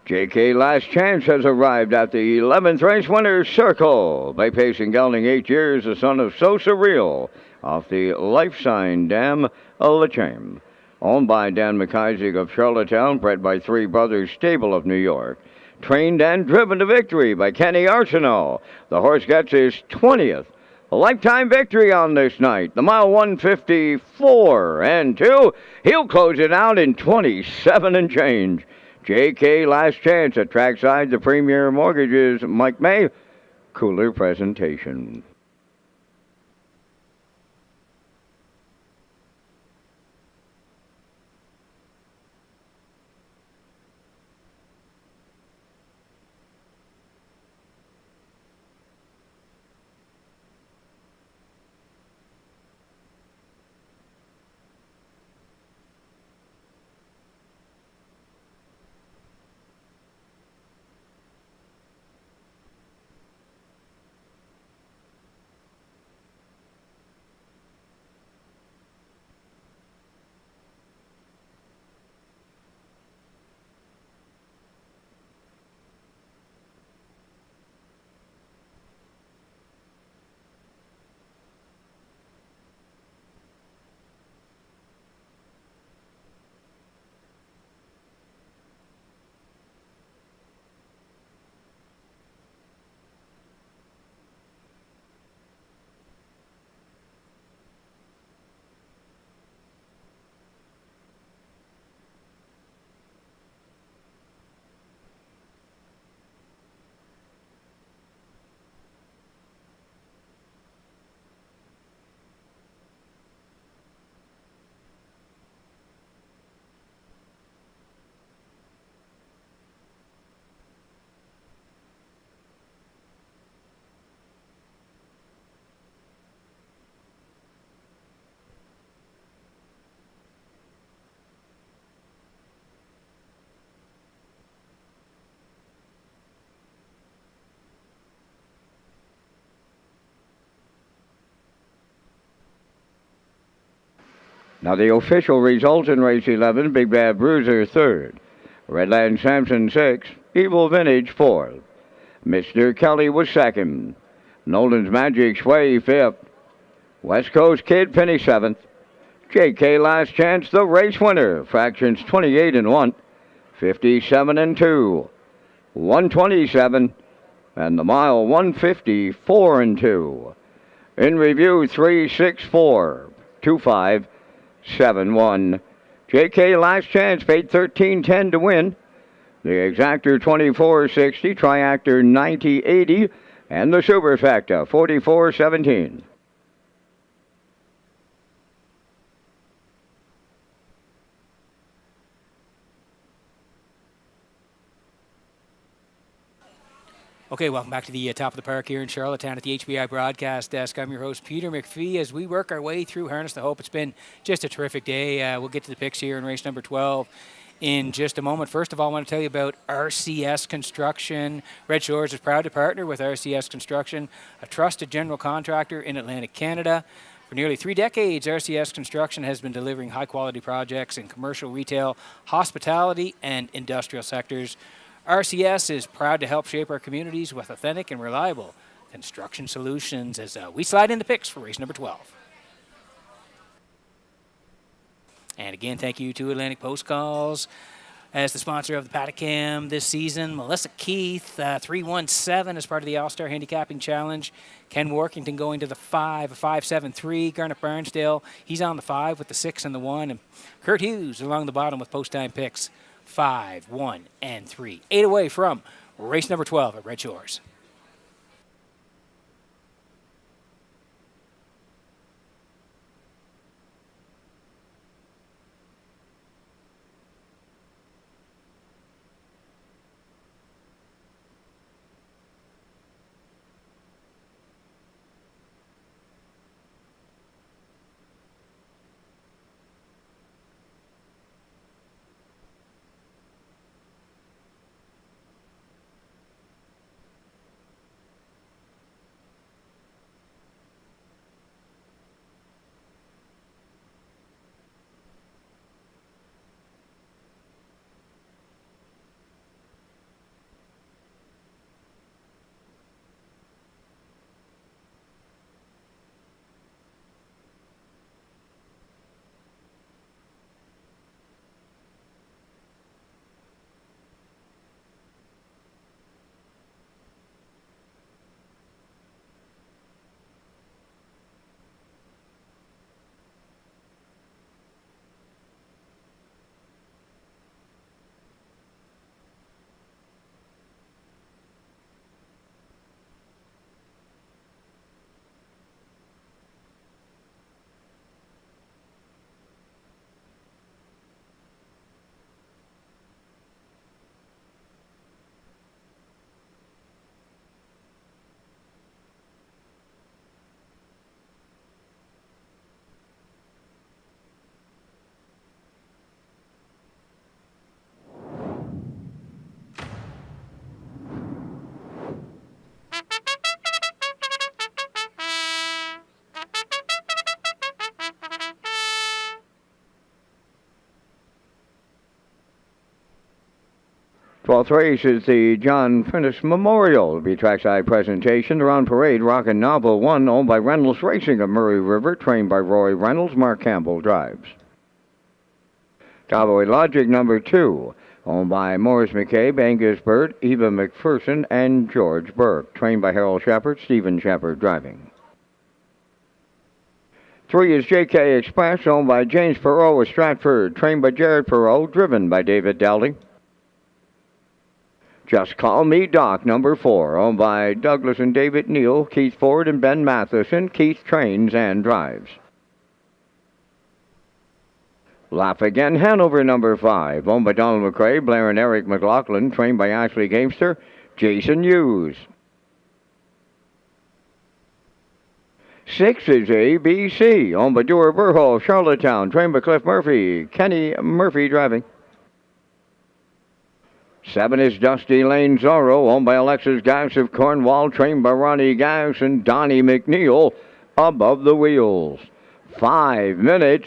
J.K. Last Chance has arrived at the 11th race winner's circle by pacing gelding 8 years, the son of So Surreal, off the Life Sign Dam, Lachame. Owned by Dan McIsaac of Charlottetown, bred by Three Brothers Stable of New York. Trained and driven to victory by Kenny Arsenault. The horse gets his 20th lifetime victory on this night. The mile 154-2. He'll close it out in 27 and change. J.K. Last Chance at trackside, the Premier Mortgages, Mike May. Cooler presentation. Now the official results in race 11, Big Bad Bruiser 3rd, Redland Sampson 6th, Evil Vintage 4th. Mr. Kelly was 2nd, Nolan's Magic Sway 5th, West Coast Kid Penny 7th, JK Last Chance the race winner, fractions 28 and 1, 57 and 2, 127, and the mile 154 and 2. In review 364, 2571. JK Last Chance paid 13.10 to win. The Exactor 24.60, Triactor 90.80, and the Superfecta 44.17. Okay, welcome back to the top of the park here in Charlottetown at the HBI broadcast desk. I'm your host, Peter McPhee, as we work our way through Harness the Hope. It's been just a terrific day. We'll get to the picks here in race number 12 in just a moment. First of all, I want to tell you about RCS Construction. Red Shores is proud to partner with RCS Construction, a trusted general contractor in Atlantic Canada. For nearly 3 decades, RCS Construction has been delivering high-quality projects in commercial, retail, hospitality, and industrial sectors. RCS is proud to help shape our communities with authentic and reliable construction solutions as we slide into picks for race number 12. And again, thank you to Atlantic Post Calls as the sponsor of the Paddock Cam this season. Melissa Keith, 317 as part of the All-Star Handicapping Challenge. Ken Workington going to the 5, a 5.73. Garnet Barnsdale, he's on the 5 with the 6 and the 1. And Kurt Hughes along the bottom with post-time picks. 5, 1, and 3. 8 away from race number 12 at Red Shores. Twelfth race is the John Finnis Memorial. It'll be a trackside presentation around Parade Rockin' Novel 1, owned by Reynolds Racing of Murray River, trained by Roy Reynolds. Mark Campbell drives. Cowboy Logic number 2, owned by Morris McCabe, Angus Bird, Eva McPherson, and George Burke, trained by Harold Shepard, Stephen Shepard driving. 3 is JK Express, owned by James Perot of Stratford, trained by Jared Perot, driven by David Dowling. Just Call Me Doc, number 4, owned by Douglas and David Neal, Keith Ford and Ben Matheson. Keith trains and drives. Laugh Again Hanover, number 5, owned by Donald McRae, Blair and Eric McLaughlin, trained by Ashley Gamester, Jason Hughes. 6 is ABC, owned by Dewar Burhall, Charlottetown, trained by Cliff Murphy, Kenny Murphy driving. 7 is Dusty Lane Zorro, owned by Alexis Gass of Cornwall, trained by Ronnie Gass and Donnie McNeil, above the wheels. 5 minutes,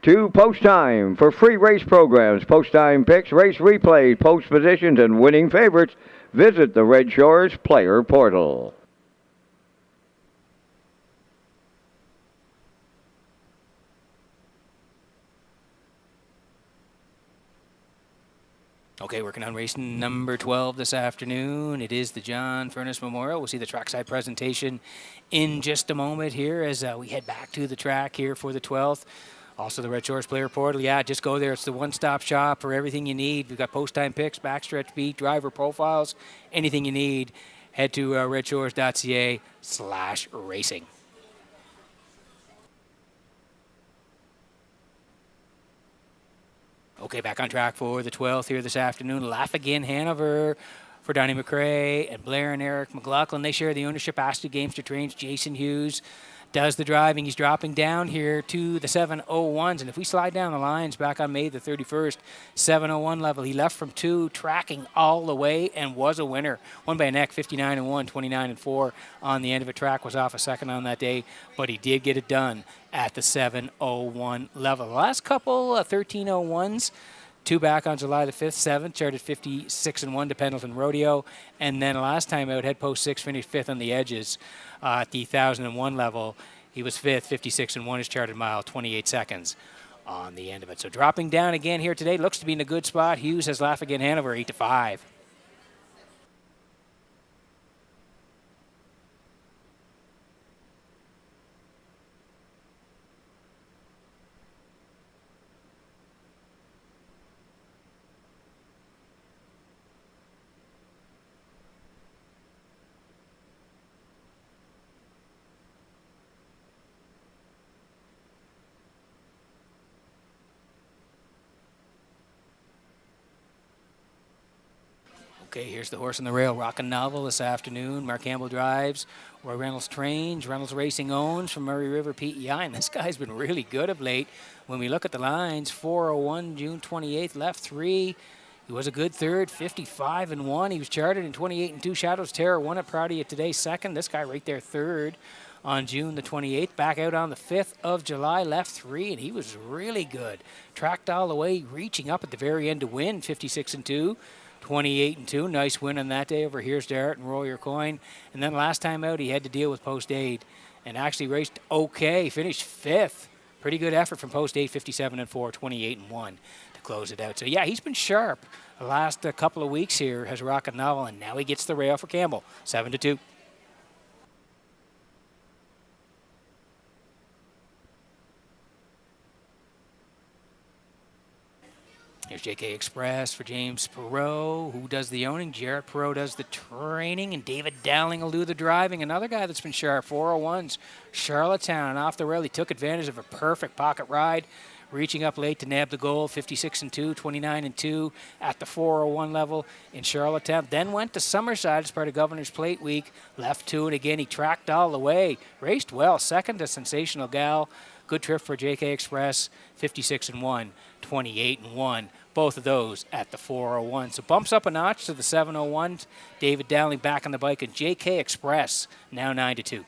to Post Time. For free race programs, Post Time picks, race replays, post positions, and winning favorites, visit the Red Shores Player Portal. Okay, working on race number 12 this afternoon. It is the John Furnace Memorial. We'll see the trackside presentation in just a moment here as we head back to the track here for the 12th. Also, the Red Shores Player Portal. Yeah, just go there. It's the one-stop shop for everything you need. We've got post-time picks, backstretch beat, driver profiles, anything you need. Head to Redshores.ca/racing. Okay, back on track for the 12th here this afternoon. Laugh Again Hanover for Donnie McRae and Blair and Eric McLaughlin. They share the ownership. Ashley Gamester trains. Jason Hughes does the driving. He's dropping down here to the 701s. And if we slide down the lines back on May the 31st, 701 level, he left from 2, tracking all the way and was a winner. Won by a neck, 59-1, 29-4 on the end of a track. Was off a second on that day, but he did get it done at the 701 level. The last couple 1301s, 2 back on July the 5th, 7th, charted 56-1 to Pendleton Rodeo. And then last time out, head post 6, finished 5th on the edges at the 1001 level. He was 5th, 56-1, his charted mile, 28 seconds on the end of it. So dropping down again here today, looks to be in a good spot. Hughes has Laugh Again Hanover, 8-5. Okay, here's the horse on the rail, Rockin' Novel this afternoon. Mark Campbell drives, Roy Reynolds trains, Reynolds Racing owns from Murray River PEI, and this guy's been really good of late. When we look at the lines, 401 June 28th, left 3. He was a good third, 55-1. He was charted in 28-2. Shadows Terror won it prior to you today, second. This guy right there, third on June the 28th. Back out on the 5th of July, left 3, and he was really good. Tracked all the way, reaching up at the very end to win, 56-2. 28-2, nice win on that day over Here's Darrett and Roll Your Coin. And then last time out, he had to deal with Post 8 and actually raced okay, finished 5th. Pretty good effort from Post 8, 57-4, 28-1 to close it out. So yeah, he's been sharp the last couple of weeks here, has Rocket Novel, and now he gets the rail for Campbell, 7-2. Here's JK Express for James Perot, who does the owning. Jarrett Perot does the training, and David Dowling will do the driving. Another guy that's been sharp, 401s, Charlottetown. Off the rail, he took advantage of a perfect pocket ride, reaching up late to nab the goal, 56-2, 29-2 at the 401 level in Charlottetown. Then went to Summerside as part of Governor's Plate Week, left 2, and again he tracked all the way, raced well, second to Sensational Gal. Good trip for JK Express, 56-1, 28-1. Both of those at the 401. So bumps up a notch to the 701. David Dowling back on the bike, and JK Express now 9-2.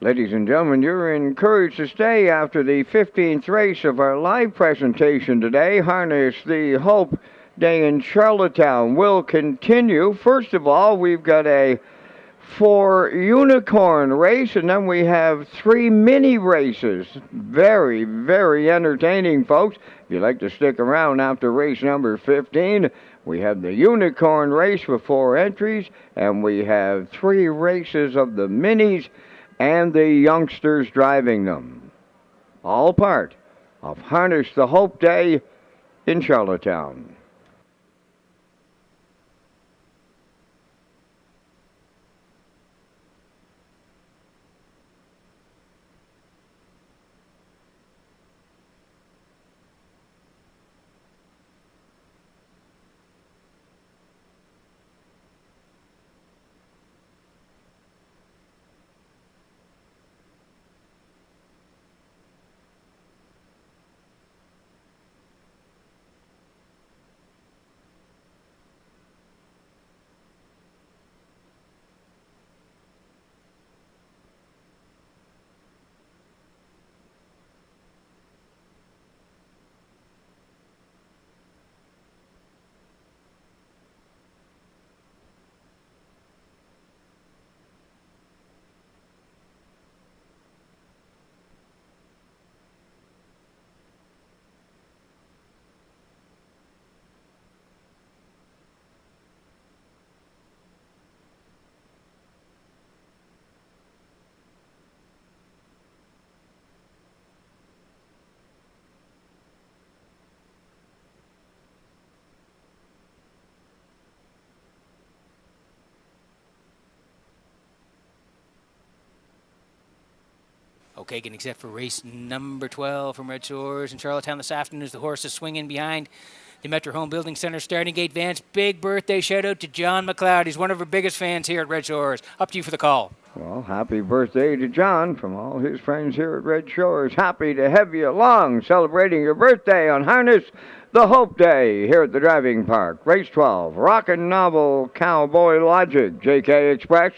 Ladies and gentlemen, you're encouraged to stay after the 15th race of our live presentation today. Harness the Hope Day in Charlottetown will continue. First of all, we've got a 4 unicorn race, and then we have 3 mini races. Very, very entertaining, folks. If you'd like to stick around after race number 15, we have the unicorn race with 4 entries, and we have 3 races of the minis and the youngsters driving them. All part of Harness the Hope Day in Charlottetown. Okay, getting set for race number 12 from Red Shores in Charlottetown this afternoon as the horses swing in behind the Metro Home Building Center starting gate. Vance, big birthday shout out to John McLeod. He's one of our biggest fans here at Red Shores. Up to you for the call. Well, happy birthday to John from all his friends here at Red Shores. Happy to have you along celebrating your birthday on Harness the Hope Day here at the driving park. Race 12, Rockin' Novel Cowboy Logic, JK Express.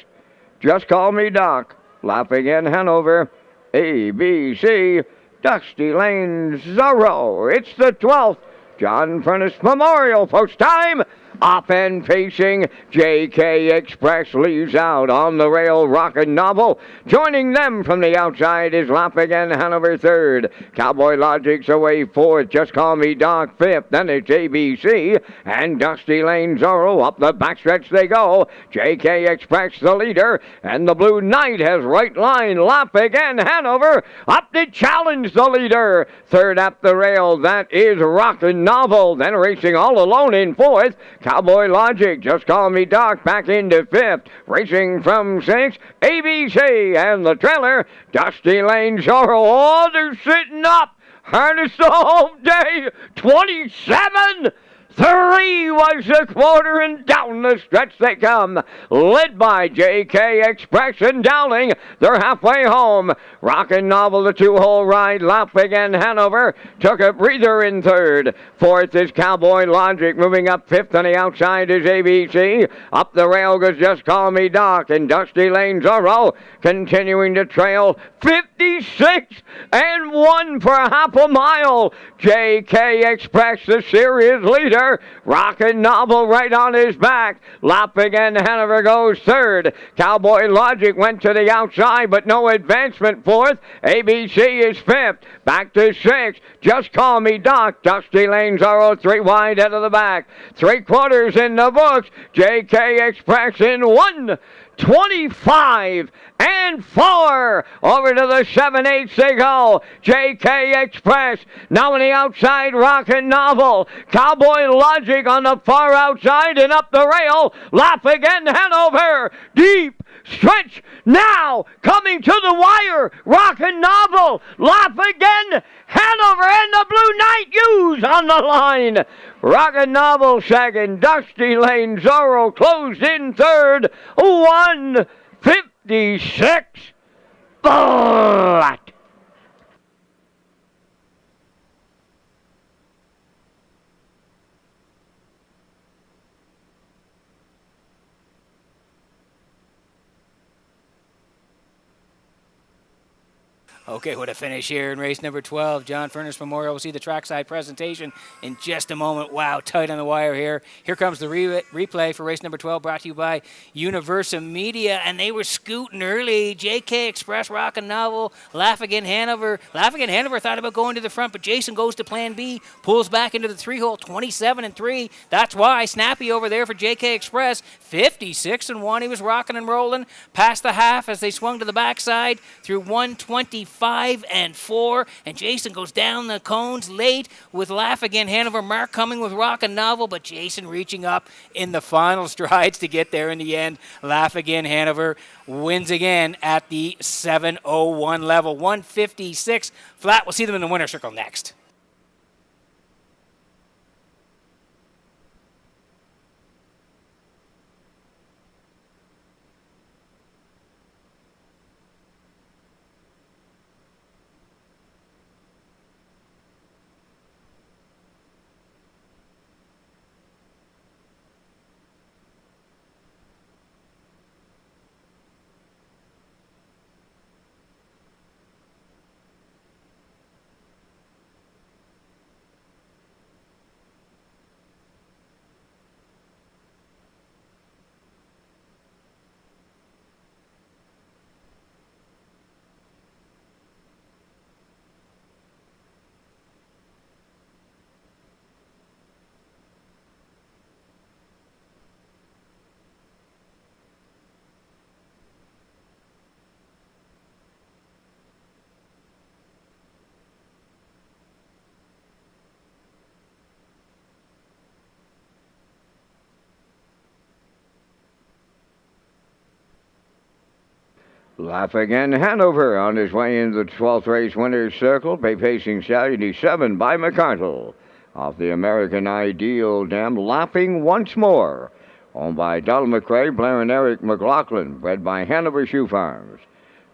Just Call Me Doc, Laughing in Hanover, ABC, Dusty Lane Zorro. It's the 12th John Furnace Memorial Post Time. Off and pacing, JK Express leaves out on the rail, Rockin' Novel. Joining them from the outside is Laughing in Hanover third. Cowboy Logic's away fourth. Just Call Me Doc fifth. Then it's ABC and Dusty Lane Zorro. Up the backstretch they go. JK Express the leader, and the Blue Knight has right line. Laughing in Hanover up to challenge the leader. Third up the rail, that is Rockin' Novel. Then racing all alone in fourth, Cowboy Logic. Just Call Me Doc back into fifth. Racing from sixth, ABC and the trailer, Dusty Lane Zorro. Oh, they're sitting up. Harness the Home Day, 27. 3 was the quarter, and down the stretch they come, led by JK Express and Dowling. They're halfway home. Rockin' Novel, the two-hole ride. Laughing in Hanover took a breather in third. Fourth is Cowboy Logic. Moving up fifth on the outside is ABC. Up the rail goes Just Call Me Doc, and Dusty Lane Zorro continuing to trail 56 and 1 for half a mile. JK Express, the series leader. Rockin' Novel right on his back. Laughing in Hanover goes third. Cowboy Logic went to the outside, but no advancement fourth. ABC is fifth. Back to sixth. Just Call Me Doc. Dusty Lane Zorro 3 wide out of the back. 3/4 in the books. JK Express in 1:25 and 4. Over to the 7/8 they go. JK Express now on the outside. Rockin' Novel. Cowboy Logic on the far outside, and up the rail. Laughing in Hanover. Deep stretch now coming to the wire. Rockin' Novel. Laughing in Hanover, and the Blue Knight Hughes on the line. Rockin' Novel second. Dusty Lane Zorro closed in third. 1:56 flat. Okay, what a finish here in race number 12. John Furnace Memorial. We'll see the trackside presentation in just a moment. Wow, tight on the wire here. Here comes the replay for race number 12, brought to you by Universal Media. And they were scooting early. JK Express, Rockin' Novel, Laughing in Hanover. Laughing in Hanover thought about going to the front, but Jason goes to plan B, pulls back into the 3-hole, 27 and 3. That's why snappy over there for JK Express. 56 and 1. He was rocking and rolling past the half as they swung to the backside through 1:25 and 4, and Jason goes down the cones late with Laughing in Hanover. Mark coming with Rockin' Novel, but Jason reaching up in the final strides to get there in the end. Laughing in Hanover wins again at the 7:01 level. 1:56 flat. We'll see them in the winner's circle next. Laugh again, Hanover on his way into the 12th race winner's circle. Pacing Stallion, he's 7 by McCardle. Off the American Ideal Dam, lapping once more. Owned by Donald McRae, Blair and Eric McLaughlin. Bred by Hanover Shoe Farms.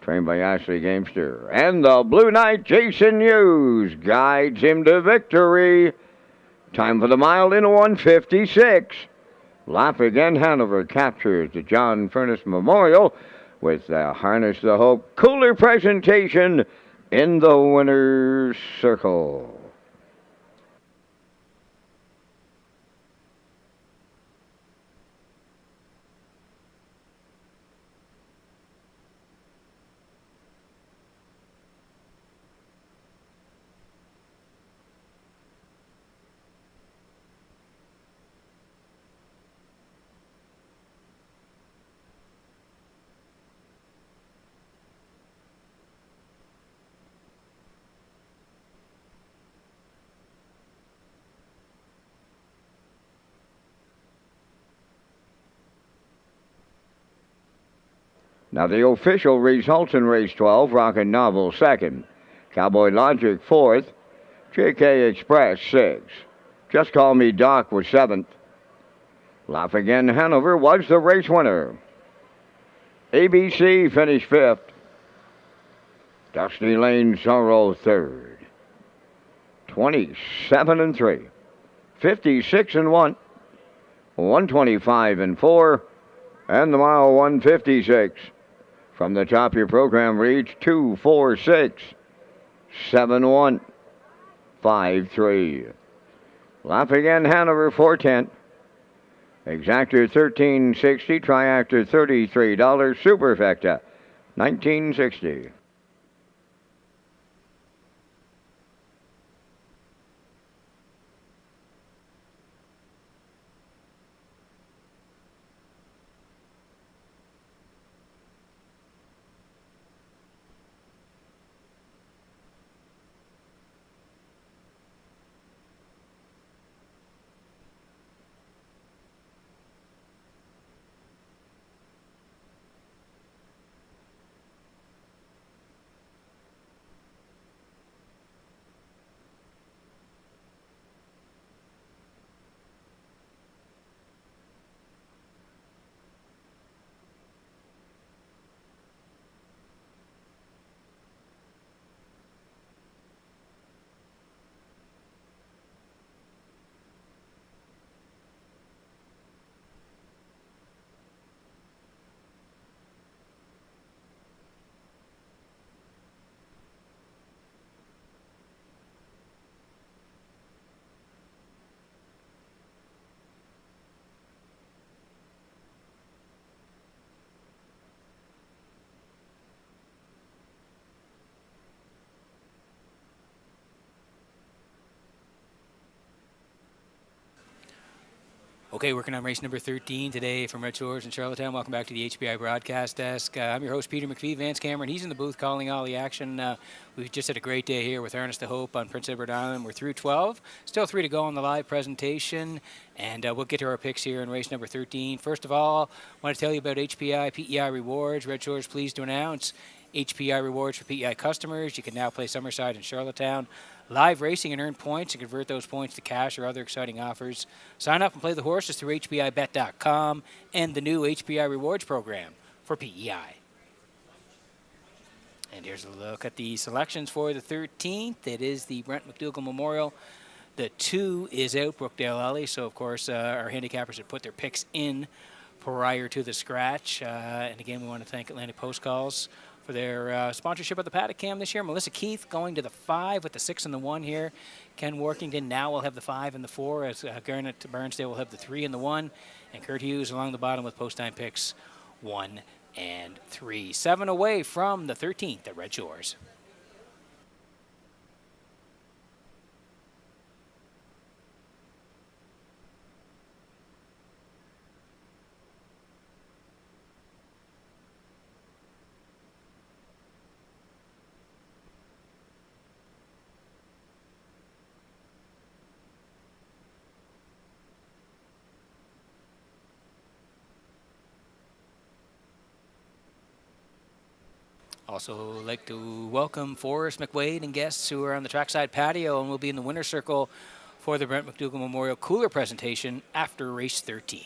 Trained by Ashley Gamester. And the Blue Knight, Jason Hughes, guides him to victory. Time for the mile in 1:56. Laugh again, Hanover captures the John Furnace Memorial with Harness the Hope cooler presentation in the winner's circle. Now the official results in race 12, Rockin' Novel second, Cowboy Logic fourth, JK Express sixth, Just Call Me Doc was seventh. Laugh Again Hanover was the race winner. ABC finished fifth. Dusty Lane Sorrow third. 27-3, 56-1, 125-4, and the mile 156. From the top, your program reads 246-7153. Laugh Again Hanover 410. Exactor $13.60. Triactor $33. Superfecta $19.60. Okay, working on race number 13 today from Redshores in Charlottetown. Welcome back to the HBI broadcast desk. I'm your host, Peter McPhee. Vance Cameron, he's in the booth calling all the action. We've just had a great day here with Harness to Hope on Prince Edward Island. We're through 12. Still 3 to go on the live presentation. And we'll get to our picks here in race number 13. First of all, I want to tell you about HPI PEI Rewards. Redshores pleased to announce HPI Rewards for PEI customers. You can now play Summerside in Charlottetown live racing and earn points and convert those points to cash or other exciting offers. Sign up and play the horses through HBIBet.com and the new HBI Rewards program for PEI. And here's a look at the selections for the 13th. It is the Brent McDougall Memorial. The 2 is out, Brookdale Alley. So, of course, our handicappers had put their picks in prior to the scratch. And, again, we want to thank Atlantic Post Calls for their sponsorship of the Paddock Cam this year. Melissa Keith going to the 5 with the 6 and the 1 here. Ken Workington now will have the 5 and the 4, as Garnet Burnsdale will have the 3 and the 1. And Kurt Hughes along the bottom with post time picks 1 and 3. 7 away from the 13th at Red Shores. Also, like to welcome Forrest McWade and guests who are on the trackside patio and will be in the winner's circle for the Brent McDougall Memorial Cooler presentation after race 13.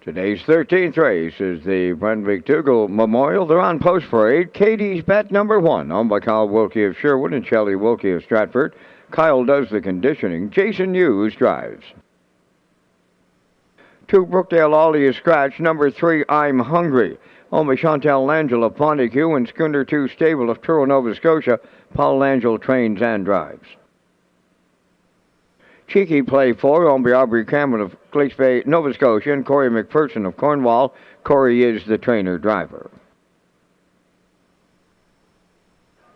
Today's 13th race is the Brent McDougall Memorial. They're on post parade. Katie's bet number 1, owned by Kyle Wilkie of Sherwood and Shelley Wilkie of Stratford. Kyle does the conditioning. Jason Hughes drives. 2, Brookdale Ollie is scratch. Number 3, I'm Hungry, owned by Chantal Langell of Pontycue and Schooner 2 Stable of Truro, Nova Scotia. Paul Langell trains and drives. Cheeky Play 4, owned by Aubrey Cameron of Glace Bay, Nova Scotia, and Corey McPherson of Cornwall. Corey is the trainer-driver.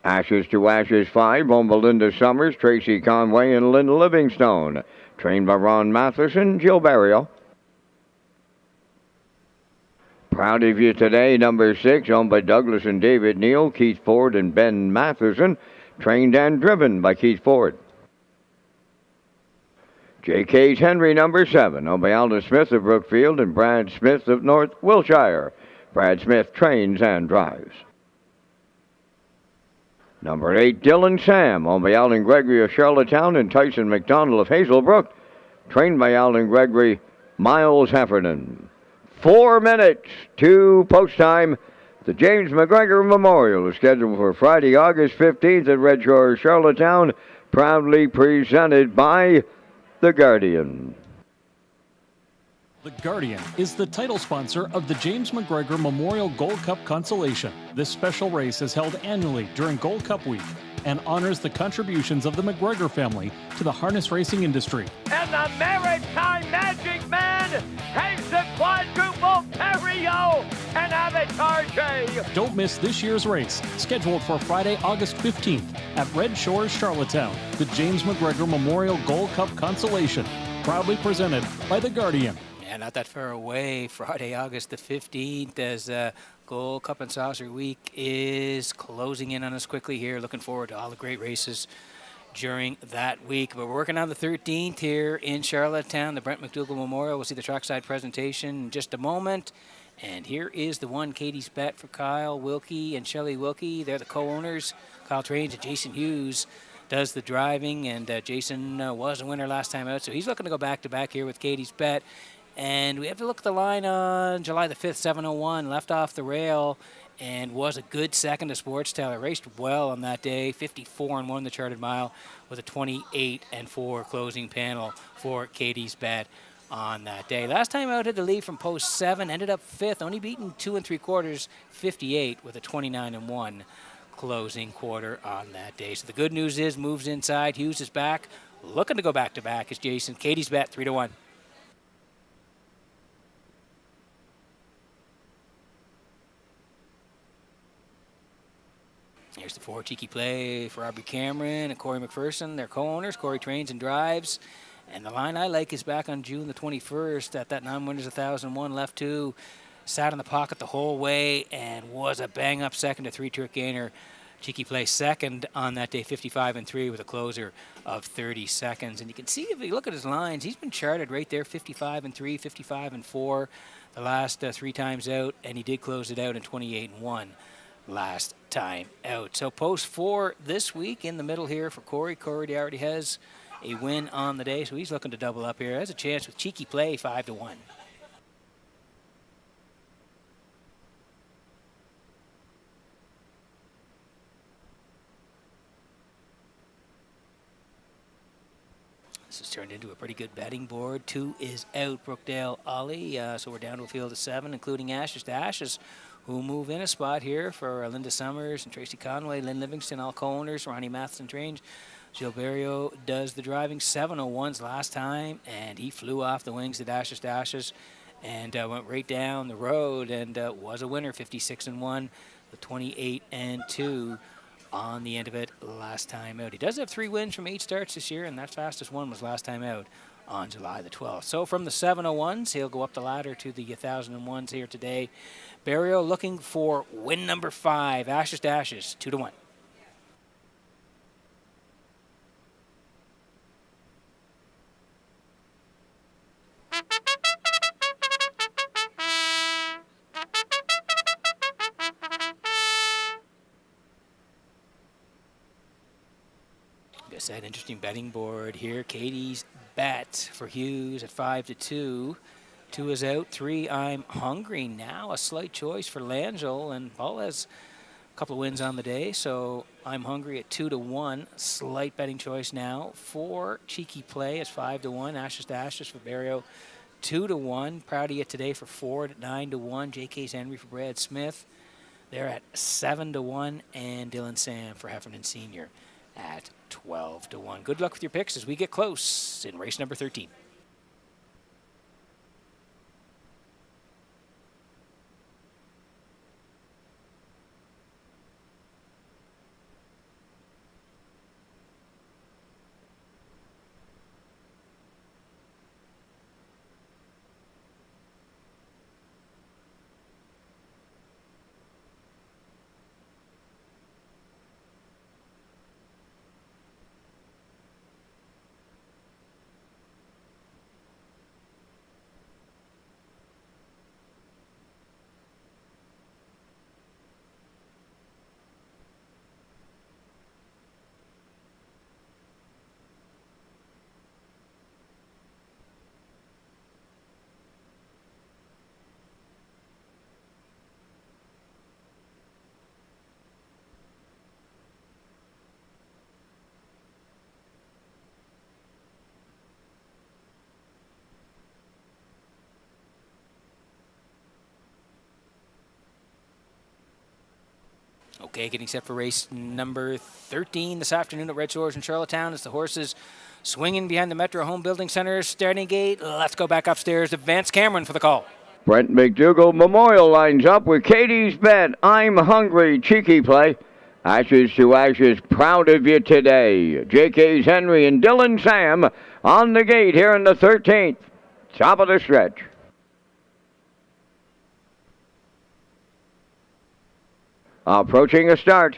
Ashes to Ashes 5, owned by Linda Summers, Tracy Conway, and Lynn Livingstone. Trained by Ron Matheson, Jill Barrio. Proud of You Today, number 6, owned by Douglas and David Neal, Keith Ford, and Ben Matheson. Trained and driven by Keith Ford. JK's Henry, number 7, owned by Alden Smith of Brookfield and Brad Smith of North Wiltshire. Brad Smith trains and drives. Number 8, Dylan Sam, owned by Alden Gregory of Charlottetown and Tyson McDonald of Hazelbrook. Trained by Alden Gregory, Miles Heffernan. 4 minutes to post time. The James McGregor Memorial is scheduled for Friday, August 15th at Redshores, Charlottetown. Proudly presented by The Guardian. The Guardian is the title sponsor of the James McGregor Memorial Gold Cup Consolation. This special race is held annually during Gold Cup Week and honors the contributions of the McGregor family to the harness racing industry. And the Maritime Magic Man takes the quadruple Perio and Avatar J. Don't miss this year's race, scheduled for Friday, August 15th at Red Shores, Charlottetown. The James McGregor Memorial Gold Cup Consolation, proudly presented by The Guardian. Yeah, not that far away. Friday, August the 15th, as Gold Cup and Saucer Week is closing in on us quickly here. Looking forward to all the great races during that week. But we're working on the 13th here in Charlottetown, the Brent McDougall Memorial. We'll see the trackside presentation in just a moment. And here is the one, Katie's Bet, for Kyle Wilkie and Shelley Wilkie. They're the co-owners. Kyle trains and Jason Hughes does the driving. And Jason was a winner last time out, so he's looking to go back-to-back here with Katie's Bet. And we have to look at the line on July the 5th, 7:01, left off the rail, and was a good second to Sportsteller. Raced well on that day, 54 and 1 the charted mile with a 28 and 4 closing panel for Katie's Bet on that day. Last time out had the lead from post 7, ended up 5th, only beaten 2 3/4, 58 with a 29 and 1 closing quarter on that day. So the good news is moves inside. Hughes is back, looking to go back-to-back is Jason. Katie's Bet 3-1. Here's the 4, Cheeky Play for Aubrey Cameron and Corey McPherson. They're co-owners. Corey trains and drives. And the line I like is back on June the 21st at that 9 winners 1001 left 2. Sat in the pocket the whole way and was a bang-up second to 3 trick gainer Cheeky Play second on that day, 55-3 with a closer of 30 seconds. And you can see if you look at his lines, he's been charted right there, 55-3, 55-4 the last 3 times out, and he did close it out in 28-1 last time out. So post 4 this week in the middle here for Corey. Corey already has a win on the day, so he's looking to double up here. Has a chance with Cheeky Play 5-1. This has turned into a pretty good betting board. 2 is out, Brookdale Ollie. So we're down to a field of 7, including Ashes to Ashes, who move in a spot here for Linda Summers and Tracy Conway, Lynn Livingston, all co-owners, Ronnie Matheson Range. Gilberto does the driving. 701's last time, and he flew off the wings at Ashes to Ashes and went right down the road and was a winner, 56-1 with 28-2. On the end of it last time out. He does have 3 wins from 8 starts this year, and that fastest one was last time out on July the 12th. So from the 701s, he'll go up the ladder to the 1001s here today. Barrio looking for win number 5, Ashes to Ashes, 2-1. That interesting betting board here. Katie's bet for Hughes at 5-2. 2 is out. 3, I'm hungry now. A slight choice for Langell, and Paul has a couple of wins on the day, so I'm hungry at 2-1. Slight betting choice now. 4, Cheeky Play at 5-1. Ashes to Ashes for Barrio, 2-1. Proud of you today for Ford at 9-1. J.K.'s Henry for Brad Smith. They're at 7-1, and Dylan Sam for Heffernan Sr. at 12-1. Good luck with your picks as we get close in race number 13. Okay, getting set for race number 13 this afternoon at Redshores in Charlottetown as the horses swinging behind the Metro Home Building Center starting gate. Let's go back upstairs to Vance Cameron for the call. Brent McDougall Memorial lines up with Katie's bet. I'm hungry. Cheeky Play. Ashes to Ashes. Proud of you today. J.K.'s Henry and Dylan Sam on the gate here in the 13th. Top of the stretch. Approaching a start.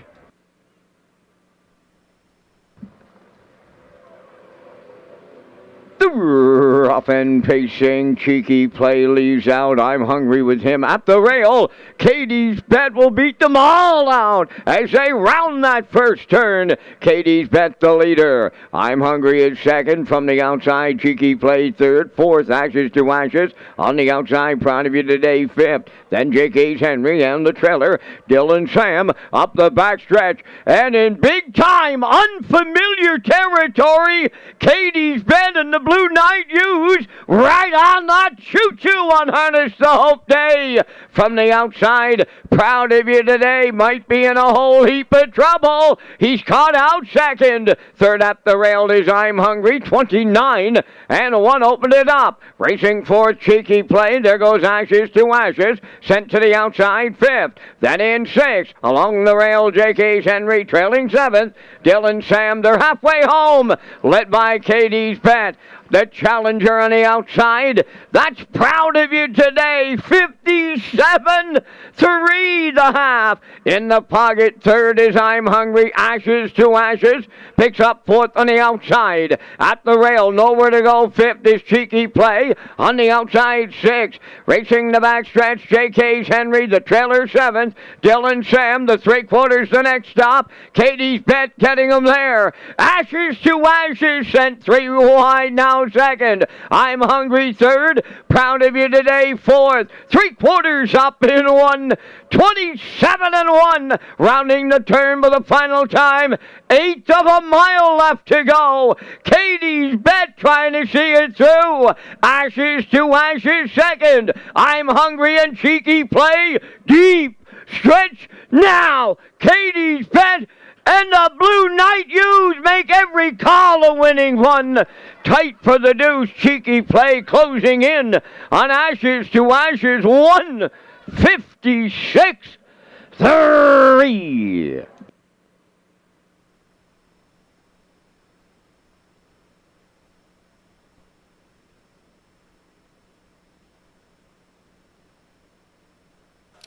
Rough and pacing, Cheeky Play leaves out. I'm hungry with him at the rail. Katie's bet will beat them all out as they round that first turn. Katie's bet the leader. I'm hungry is second from the outside. Cheeky Play third. Fourth, Ashes to Ashes. On the outside, proud of you today, fifth. Then J.K.'s Henry and the trailer. Dylan Sam up the backstretch. And in big time, unfamiliar territory, Katie's bet and the Blue Knight Use right on that choo-choo on Harness the Hope Day. From the outside, proud of you today, might be in a whole heap of trouble. He's caught out second. Third up the rail is I'm Hungry, 29, and 1 opened it up. Racing fourth, Cheeky Play. There goes Ashes to Ashes. Sent to the outside, fifth. Then in sixth. Along the rail, J.K.'s Henry trailing seventh. Dylan Sam, they're halfway home. Led by Katie's bet. The challenger on the outside. That's proud of you today. 57-3 the half. In the pocket, third is I'm Hungry. Ashes to Ashes. Picks up fourth on the outside. At the rail, nowhere to go. Fifth is Cheeky Play. On the outside, six. Racing the backstretch, JK's Henry. The trailer, seventh. Dylan Sam, the three-quarters, the next stop. Katie's Bet getting them there. Ashes to Ashes sent three wide now second. I'm Hungry third. Proud of you today fourth. Three-quarters up in one. 27-1. Rounding the turn for the final time. Eighth of a mile left to go. Katie's Bet trying to see it through. Ashes to Ashes second. I'm Hungry and Cheeky Play. Deep stretch now. Katie's Bet and the Blue Knight U's make every call a winning one. Tight for the deuce. Cheeky Play closing in on Ashes to Ashes. 156-3.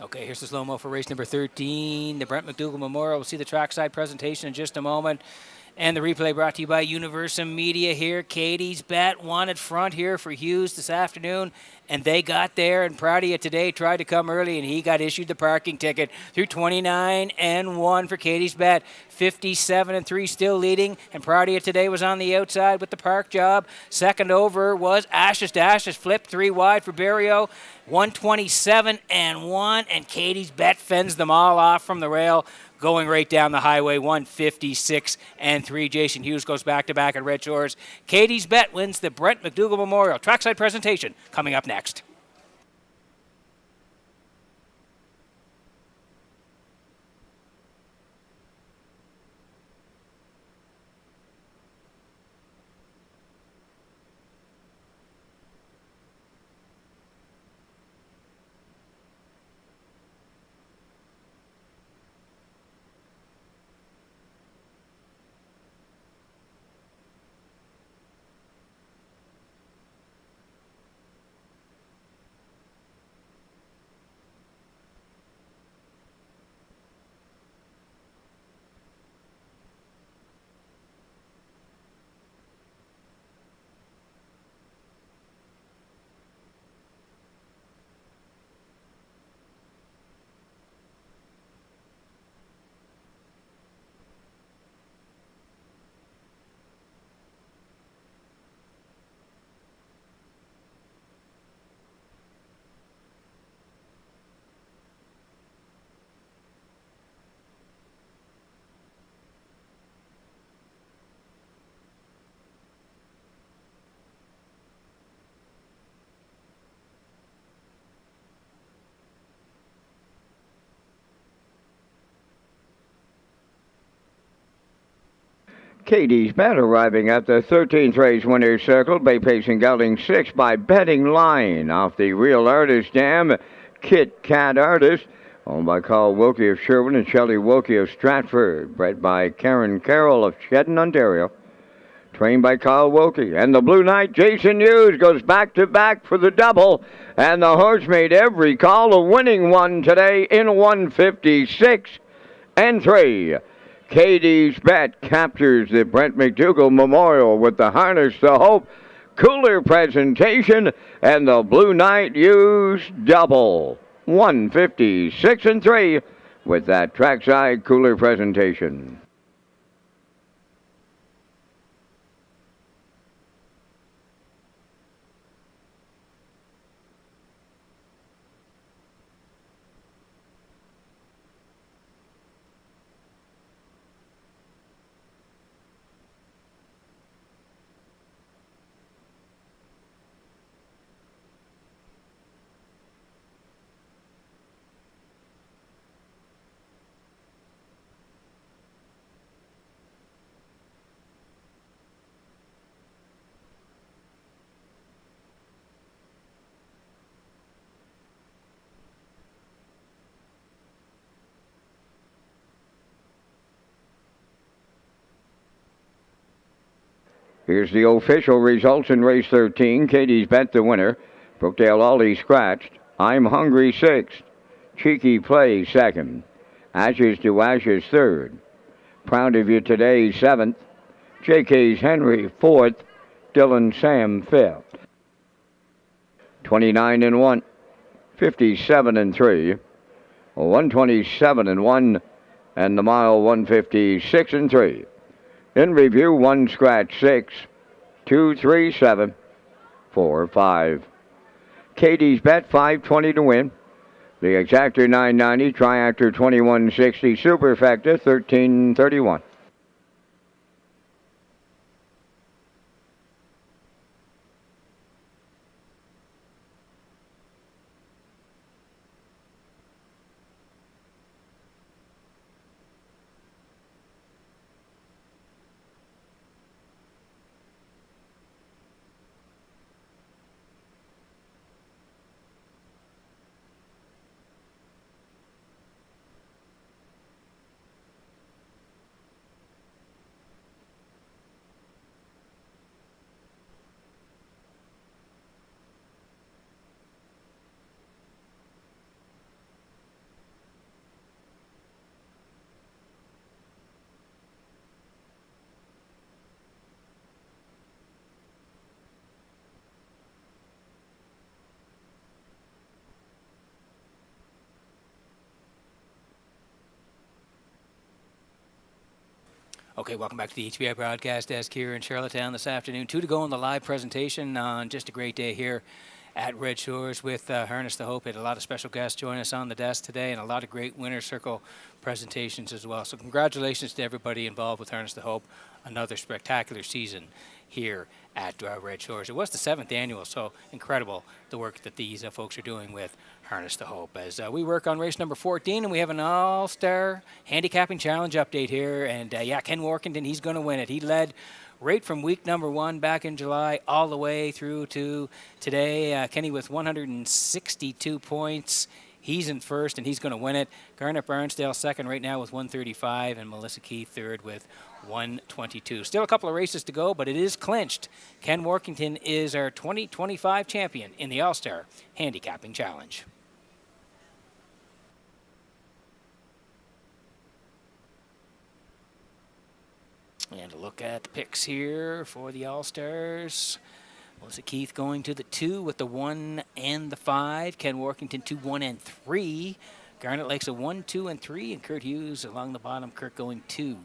Okay, here's the slow-mo for race number 13, the Brent McDougall Memorial. We'll see the trackside presentation in just a moment. And the replay brought to you by Universum Media here. Katie's Bet wanted front here for Hughes this afternoon, and they got there. And proud of you today, tried to come early, and he got issued the parking ticket through 29-1 for Katie's Bet. 57-3 still leading, and proud of you today was on the outside with the park job. Second over was Ashes to Ashes, flipped three wide for Barrio. 127-1, and Katie's Bet fends them all off from the rail, going right down the highway. 156-3. Jason Hughes goes back-to-back at Red Shores. Katie's Bet wins the Brent McDougall Memorial. Trackside presentation coming up next. Katie's Bet arriving at the 13th race winner's circle. Bay Pacing gelding 6 by Betting Line off the Real Artist Dam. Kit Kat Artist, owned by Carl Wilkie of Sherwin and Shelley Wilkie of Stratford. Bred by Karen Carroll of Shedden, Ontario. Trained by Carl Wilkie. And the Blue Knight, Jason Hughes, goes back-to-back for the double. And the horse made every call, a winning one today in 156-3. Katie's Bet captures the Brent McDougall Memorial with the Harness to Hope cooler presentation and the Blue Knight Hughes double. 156-3 with that trackside cooler presentation. Here's the official results in race 13. Katie's Bet the winner. Brookdale Ollie scratched. I'm Hungry sixth. Cheeky Play second. Ashes to Ashes third. Proud of You Today seventh. JK's Henry fourth. Dylan Sam fifth. 29 and 1. 57 and 3. 127 and 1. And the mile 156 and 3. In review, 1 scratch 6. 2 3 7. 4 5. Katie's Bet 520 to win. The Exactor 990, Triactor 2160, Superfecta 1331. Okay, welcome back to the HBI broadcast desk here in Charlottetown this afternoon. 2 to go in the live presentation on just a great day here at Red Shores with Harness the Hope. We had a lot of special guests join us on the desk today and a lot of great winner's circle presentations as well. So congratulations to everybody involved with Harness the Hope. Another spectacular season here at Red Shores. It was the 7th annual, so incredible the work that these folks are doing with Harness the Hope. As we work on race number 14, and we have an all-star handicapping challenge update here. And yeah, Ken Workington, he's going to win it. He led right from week number 1 back in July all the way through to today. Kenny with 162 points. He's in first, and he's going to win it. Garnet Barnsdale second right now with 135, and Melissa Keith third with 122. Still a couple of races to go, but it is clinched. Ken Workington is our 2025 champion in the All-Star Handicapping Challenge. And a look at the picks here for the All-Stars. Melissa Keith going to the 2 with the 1 and the 5. Ken Workington 2, 1, and 3. Garnet Lakes a 1, 2, and 3. And Kurt Hughes along the bottom. Kurt going 2,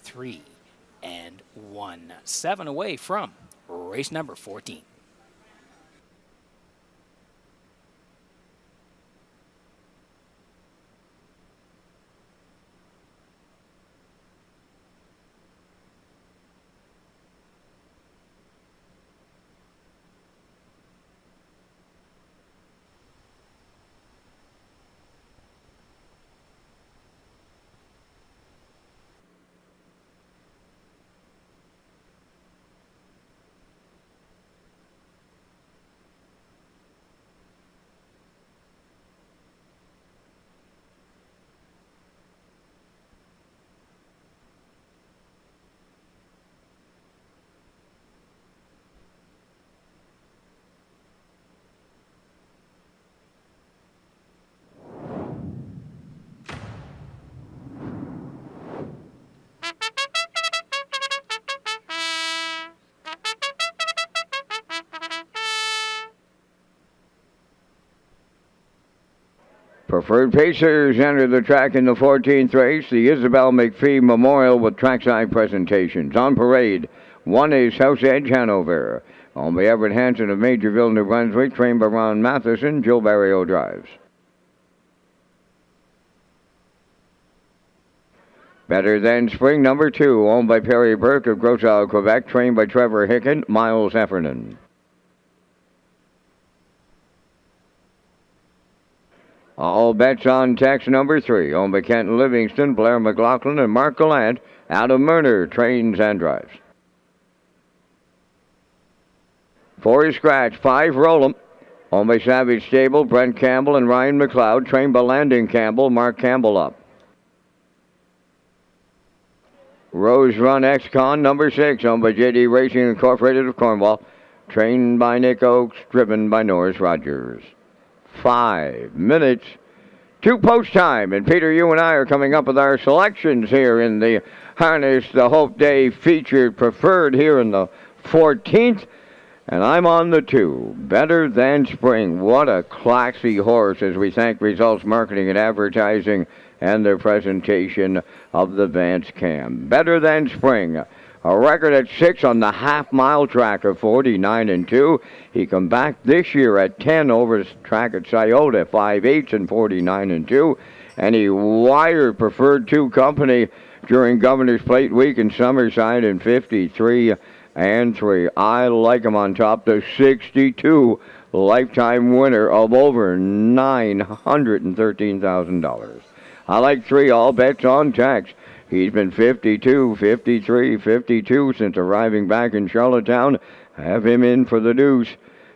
3, and 1. 7 away from race number 14. Preferred Pacers enter the track in the 14th race, the Isabel McPhee Memorial with trackside presentations. On parade, 1 is House Edge Hanover. On the Everett Hanson of Majorville, New Brunswick, trained by Ron Matheson, Jill Barrio drives. Better Than Spring, number 2, owned by Perry Burke of Gros Isle, Quebec, trained by Trevor Hicken, Miles Heffernan. All Bets on Text, number 3, owned by Kenton Livingston, Blair McLaughlin, and Mark Gallant, Adam Murner, trains and drives. 4 is Scratch, 5 Roll'em, owned by Savage Stable, Brent Campbell and Ryan McLeod, trained by Landon Campbell, Mark Campbell up. Rose Run X-Con number 6, owned by JD Racing Incorporated of Cornwall. Trained by Nick Oakes, driven by Norris Rogers. 5 minutes to post time. And Peter, you and I are coming up with our selections here in the Harness the Hope Day featured preferred here in the 14th. And I'm on the 2. Better Than Spring. What a classy horse, as we thank Results Marketing and Advertising and their presentation of the Vance Cam. Better Than Spring. A record at 6 on the half-mile track of 49-2. He come back this year at 10 over the track at Scioto, 5/8 and 49-2. And he wired preferred 2 company during Governor's Plate Week in Summerside in 53 and 3. I like him on top. The 62 lifetime winner of over $913,000. I like 3, all bets on tax. He's been 52, 53, 52 since arriving back in Charlottetown. Have him in for the deuce.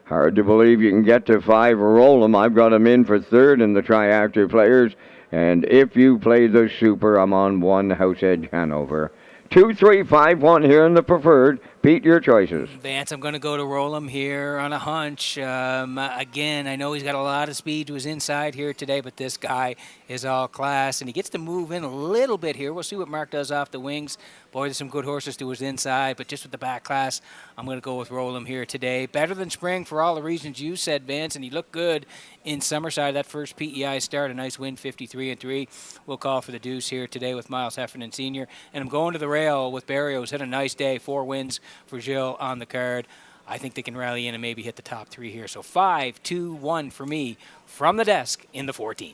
Hard to believe you can get to 5, roll him. I've got him in for 3rd in the Triactor Players. And if you play the Super, I'm on 1 House Edge Hanover. 2, 3, 5, 1 here in the preferred. Pete, your choices. Vance, I'm going to go to Rollum here on a hunch. Again, I know he's got a lot of speed to his inside here today, but this guy is all class, and he gets to move in a little bit here. We'll see what Mark does off the wings. Boy, there's some good horses to his inside, but just with the back class, I'm going to go with Rollum here today. Better Than Spring for all the reasons you said, Vance, and he looked good in Summerside. That first PEI start, a nice win, 53-3. We'll call for the deuce here today with Miles Heffernan Sr., and I'm going to the rail with Barrios. Had a nice day, 4 wins for Gilles on the card. I think they can rally in and maybe hit the top 3 here. So 5, 2, 1 for me from the desk in the 14th.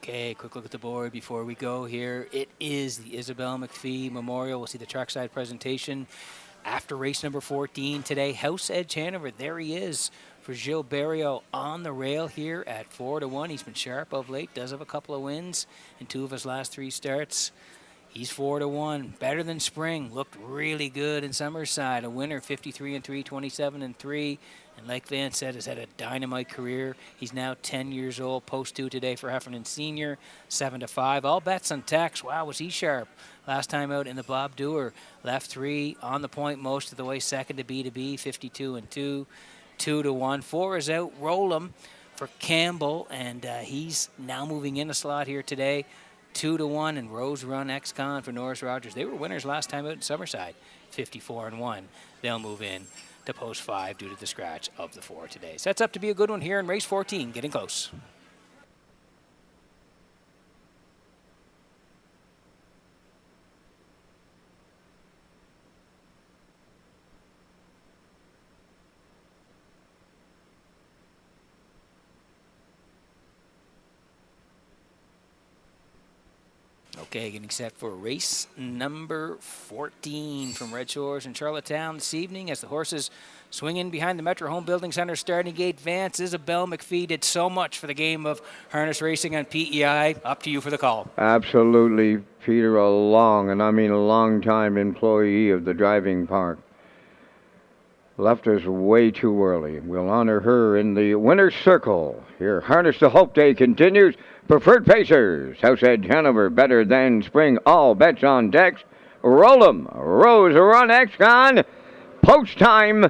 Okay, quick look at the board before we go here. It is the Isabel McPhee Memorial. We'll see the trackside presentation after race number 14 today. House Edge Hanover, there he is, for Gilles Barrio on the rail here at 4-1. He's been sharp of late, does have a couple of wins in 2 of his last 3 starts. He's 4-1, better than spring. Looked really good in Summerside. A winner, 53-3, 27-3. And like Van said, has had a dynamite career. He's now 10 years old. Post 2 today for Heffernan Senior, 7-5. All bets on Tex. Wow, was he sharp last time out in the Bob Dewar. Left 3 on the point most of the way. Second to B2B, 52-2, 2-1. 4 is out. Roll him for Campbell, and he's now moving in a slot here today. 2-1, and Rose Run ex-con for Norris Rogers. They were winners last time out in Summerside, 54-1. They'll move in to post 5 due to the scratch of the 4 today. Sets up to be a good one here in race 14, getting close. Okay, getting set for race number 14 from Red Shores in Charlottetown this evening as the horses swing in behind the Metro Home Building Center starting gate. Vance, Isabel McPhee did so much for the game of harness racing on PEI. Up to you for the call. Absolutely, Peter, a long, and I mean a long time employee of the driving park. Left us way too early. We'll honor her in the winner's circle. Here, Harness to Hope Day continues. Preferred Pacers, House Edge Hanover, better than spring. All bets on Dex. Roll 'em. Rose Run X-Con. Post time.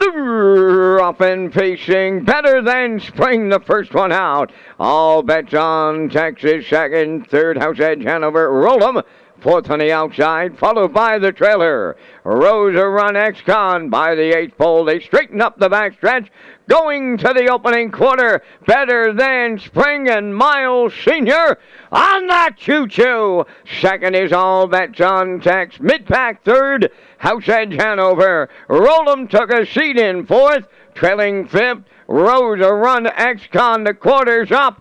Off and pacing. Better than spring. The first one out. All bets on Texas. Second, third, House Edge Hanover. Roll 'em. Fourth on the outside, followed by the trailer. Rose Run X-Con by the 8th pole. They straighten up the backstretch. Going to the opening quarter. Better than spring and Miles Sr. on that choo-choo. Second is All Bets on Tex. Mid-pack third, House Edge Hanover. Roll'em took a seat in fourth. Trailing fifth, Rose Run X-Con. The quarters up.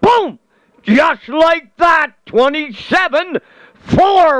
Boom! Just like that, 27-4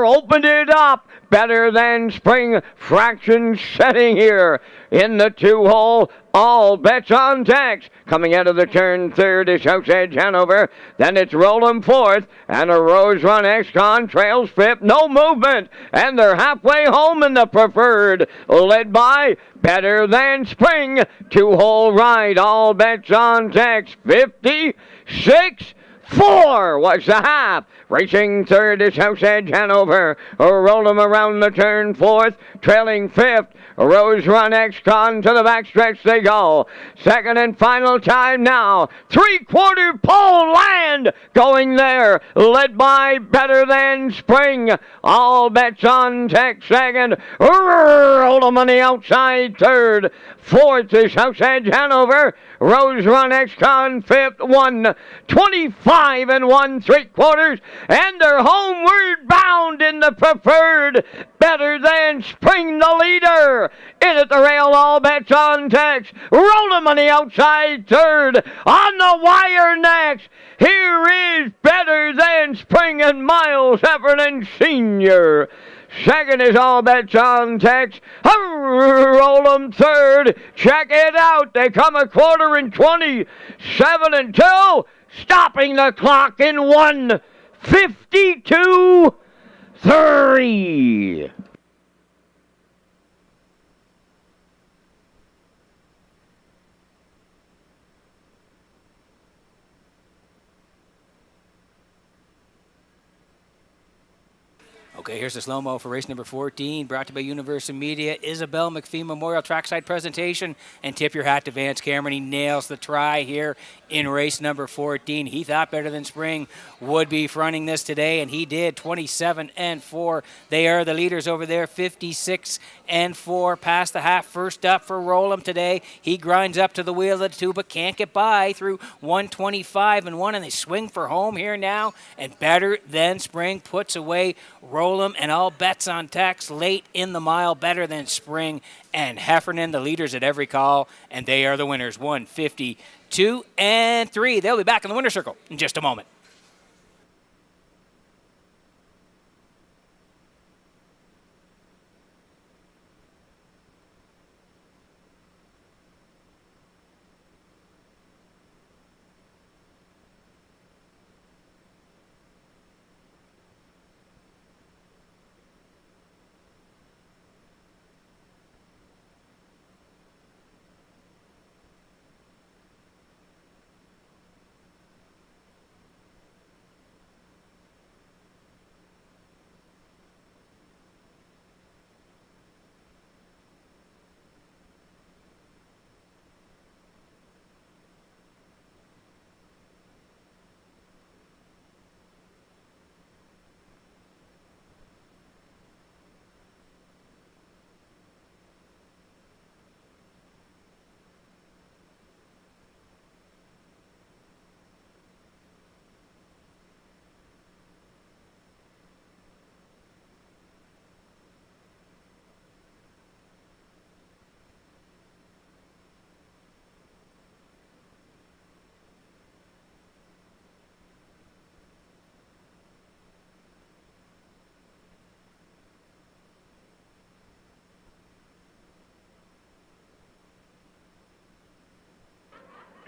opened it up. Better than spring fraction setting here in the 2-hole. All bets on Tex. Coming out of the turn third is House Edge Hanover. Then it's Roll'em fourth. And a Rose Run X-Con trails fifth. No movement. And they're halfway home in the preferred. Led by Better Than Spring. 2-hole ride. All bets on Tex. 56-4 was the half. Racing third is House Edge Hanover. Roll them around the turn fourth. Trailing fifth. Rose Run X-Con to the backstretch they go. Second and final time now. 3/4 pole land going there. Led by Better Than Spring. All bets on Tex second. Roll them on the outside third. Fourth is House Edge Hanover. Rose Run X-Con fifth. 125 1/3. And they're homeward bound in the preferred. Better Than Spring, the leader. In at the rail, all bets on Tex. Roll them on the outside third. On the wire next. Here is Better Than Spring and Miles Heffernan Sr. Second is All Bets on Tex. Roll them third. Check it out. They come 1/4 in 27-2. Stopping the clock in 1:52.3. Okay, here's the slow-mo for race number 14, brought to you by Universal Media. Isabel McPhee Memorial Trackside presentation, and tip your hat to Vance Cameron. He nails the try here in race number 14. He thought Better Than Spring would be fronting this today, and he did. 27-4. They are the leaders over there, 56-4. Past the half. First up for Roll'em today. He grinds up to the wheel of the 2, but can't get by through 125-1, and they swing for home here now, and Better Than Spring puts away Roll'em, and all bets on Tex late in the mile. Better Than Spring and Heffernan, the leaders at every call, and they are the winners, 152-3. They'll be back in the winner's circle in just a moment.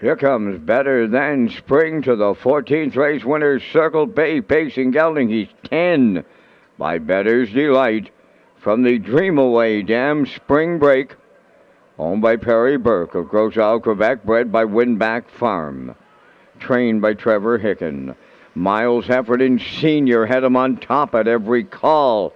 Here comes Better Than Spring to the 14th race winner, Circle Bay, pacing gelding. He's 10 by Better's Delight from the Dream Away Dam Spring Break, owned by Perry Burke of Gros Isle, Quebec, bred by Winback Farm, trained by Trevor Hicken. Miles Heffernan Sr. had him on top at every call.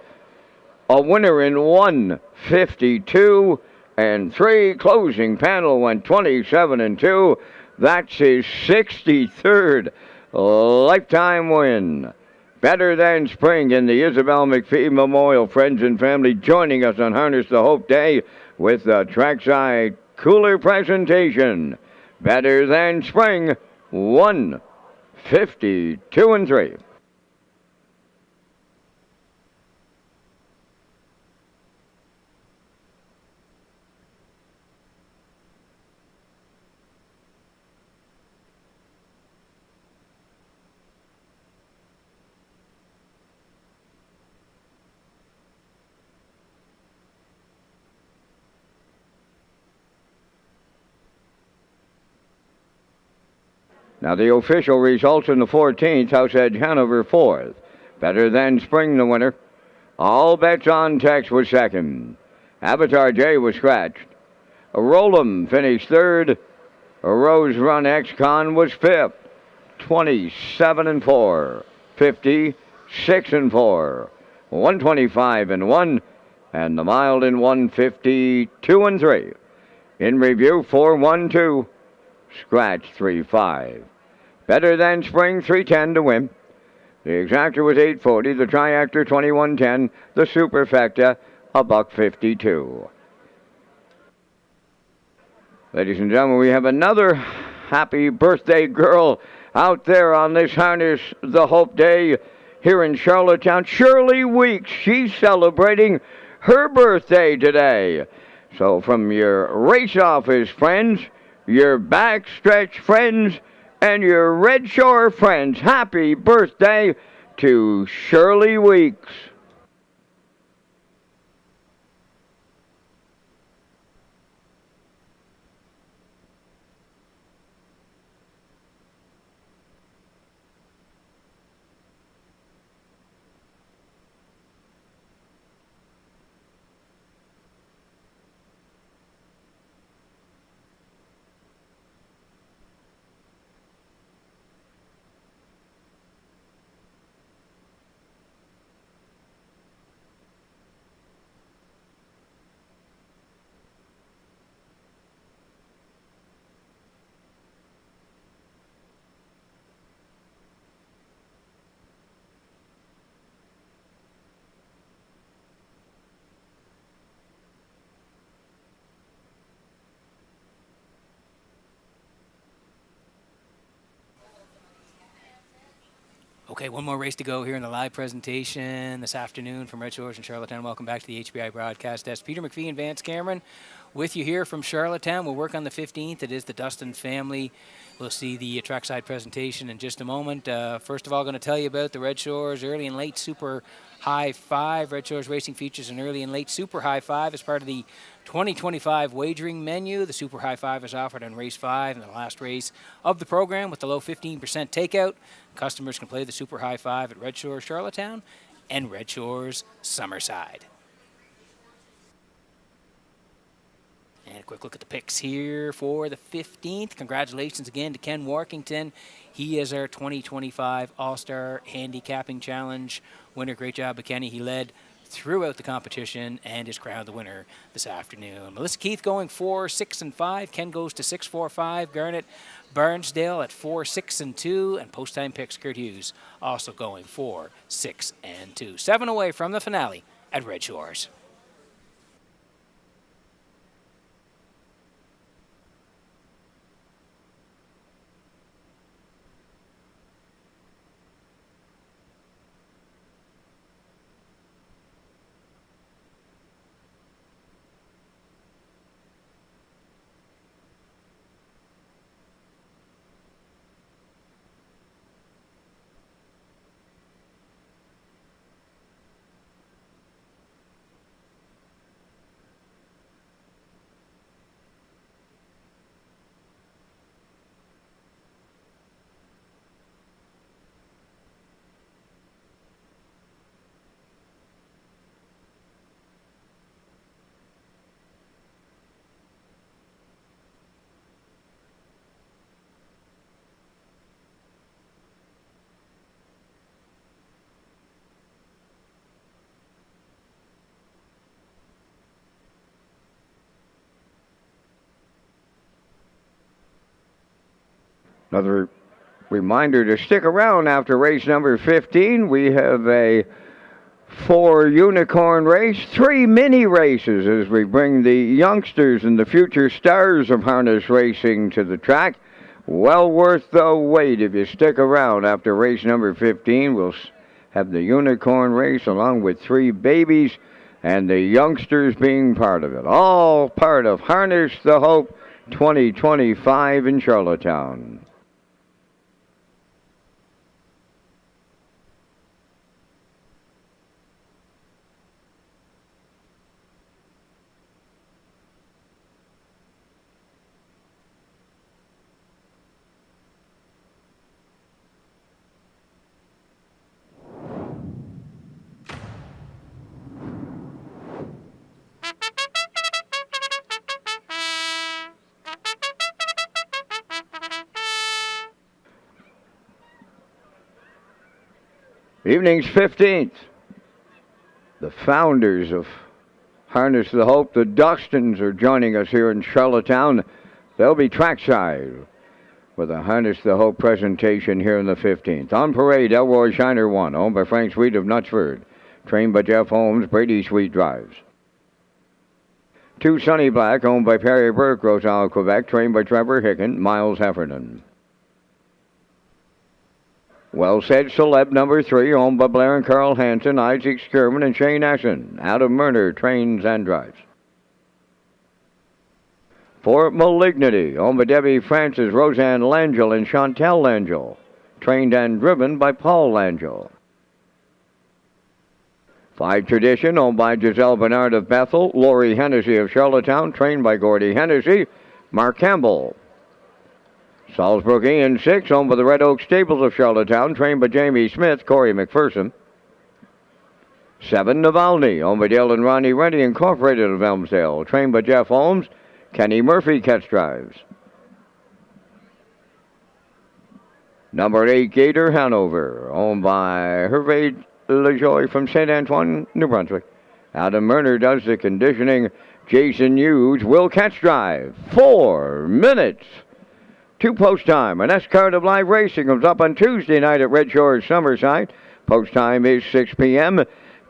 A winner in 1:52 and 3. Closing panel went 27 and 2. That's his 63rd lifetime win. Better Than Spring in the Isabel McPhee Memorial. Friends and family joining us on Harness the Hope Day with the trackside cooler presentation. Better Than Spring, 1:52 and 3. Now the official results in the 14th, House Edge Hanover 4th. Better Than Spring the winner. All Bets on Tex was second. Avatar J was scratched. Rollum finished third. Rose Run Ex-Con was fifth. 27 and 4. 56 and 4. 125 and 1. And the Mild in 1:52 and 3. In review, 4-1-2. Scratch 3-5. Better Than Spring 310 to win. The exactor was 840. The triactor 2110. The superfecta $1.52. Ladies and gentlemen, we have another happy birthday girl out there on this Harness the Hope Day here in Charlottetown. Shirley Weeks. She's celebrating her birthday today. So from your race office friends, your backstretch friends, and your Red Shore friends, happy birthday to Shirley Weeks. Okay, one more race to go here in the live presentation this afternoon from Redshores and Charlottetown. Welcome back to the HBI broadcast desk. Peter McPhee and Vance Cameron with you here from Charlottetown. We'll work on the 15th. It is the Dustin family. We'll see the trackside presentation in just a moment. First of all, going to tell you about the Redshores early and late Super High Five. Redshores Racing features an early and late Super High Five as part of the 2025 wagering menu. The Super High Five is offered on race 5 in the last race of the program with the low 15% takeout. Customers can play the Super High Five at Red Shores Charlottetown and Red Shores Summerside. And a quick look at the picks here for the 15th. Congratulations again to Ken Warkington. He is our 2025 All-Star Handicapping Challenge winner. Great job, Kenny. He led throughout the competition and is crowned the winner this afternoon. Melissa Keith going 4, 6, and 5. Ken goes to 6, 4, 5. Garnet Barnsdale at 4, 6, and 2. And post-time picks, Kurt Hughes also going 4, 6, and 2. 7 away from the finale at Red Shores. Another reminder to stick around after race number 15. We have a 4 unicorn race, 3 mini races as we bring the youngsters and the future stars of harness racing to the track. Well worth the wait if you stick around after race number 15. We'll have the unicorn race along with 3 babies and the youngsters being part of it. All part of Harness the Hope 2025 in Charlottetown. Evening's 15th. The founders of Harness the Hope, the Dustons, are joining us here in Charlottetown. They'll be trackside with a Harness the Hope presentation here in the 15th. On parade, Elroy Shiner 1, owned by Frank Sweet of Knutsford. Trained by Jeff Holmes, Brady Sweet drives. 2 Sunny Black, owned by Perry Burke, Rosal, Quebec. Trained by Trevor Hicken, Miles Heffernan. Well Said Celeb number 3, owned by Blair and Carl Hansen, Isaac Skirman, and Shane Essen. Adam Murner trains and drives. For Malignity, owned by Debbie Francis, Roseanne Langell, and Chantel Langell. Trained and driven by Paul Langell. 5 Tradition, owned by Giselle Bernard of Bethel, Lori Hennessy of Charlottetown, trained by Gordy Hennessy, Mark Campbell. Salzburg Ian 6, owned by the Red Oak Stables of Charlottetown, trained by Jamie Smith, Corey McPherson. 7 Navalny, owned by Dale and Ronnie Rennie Incorporated of Elmsdale, trained by Jeff Holmes, Kenny Murphy catch drives. Number 8 Gator Hanover, owned by Hervé LeJoy from St. Antoine, New Brunswick. Adam Murner does the conditioning. Jason Hughes will catch drive. 4 minutes. 2 post time. An S-card of live racing comes up on Tuesday night at Red Shores, Summerside. Post time is 6 p.m.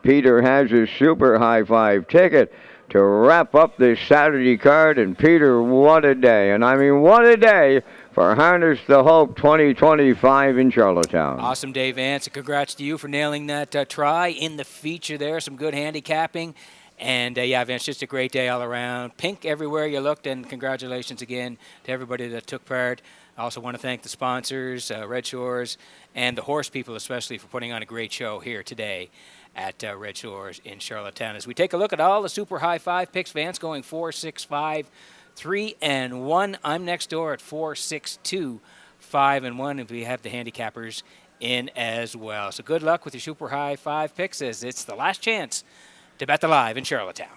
Peter has his super high five ticket to wrap up this Saturday card. And Peter, what a day. And I mean, what a day for Harness the Hope 2025 in Charlottetown. Awesome day, Vance. And congrats to you for nailing that try in the feature there. Some good handicapping. And, yeah, Vince, just a great day all around. Pink everywhere you looked, and congratulations again to everybody that took part. I also want to thank the sponsors, Red Shores, and the horse people especially for putting on a great show here today at Red Shores in Charlottetown. As we take a look at all the super high five picks, Vance going 4, 6, 5, 3, and 1. I'm next door at 4, 6, 2, 5, and 1, and we have the handicappers in as well. So good luck with your super high five picks as it's the last chance to bet the live in Charlottetown.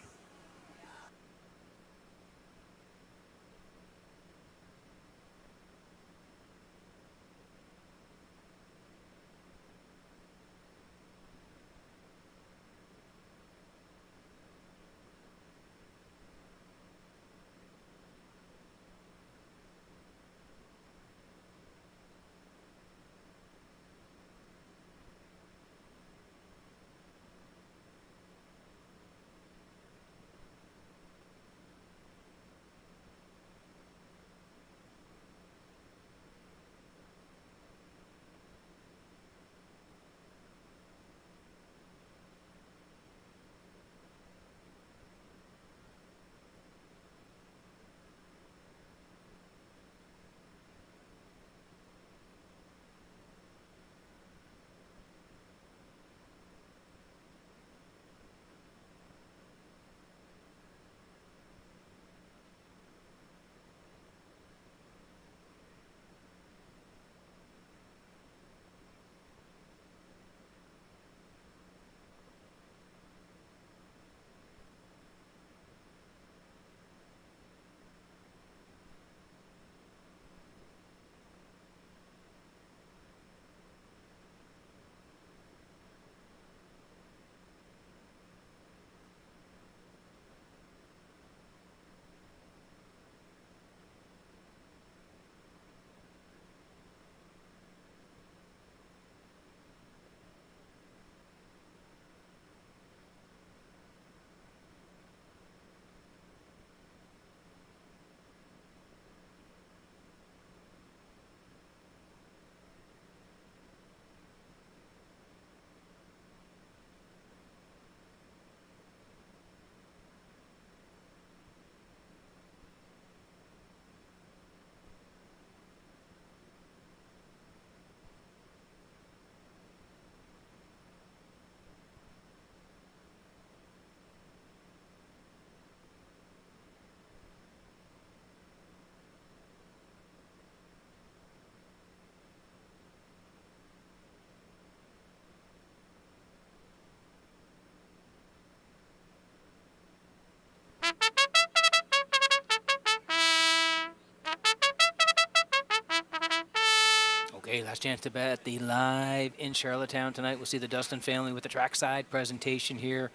Okay, last chance to bet the live in Charlottetown tonight. We'll see the Dustin family with the trackside presentation here.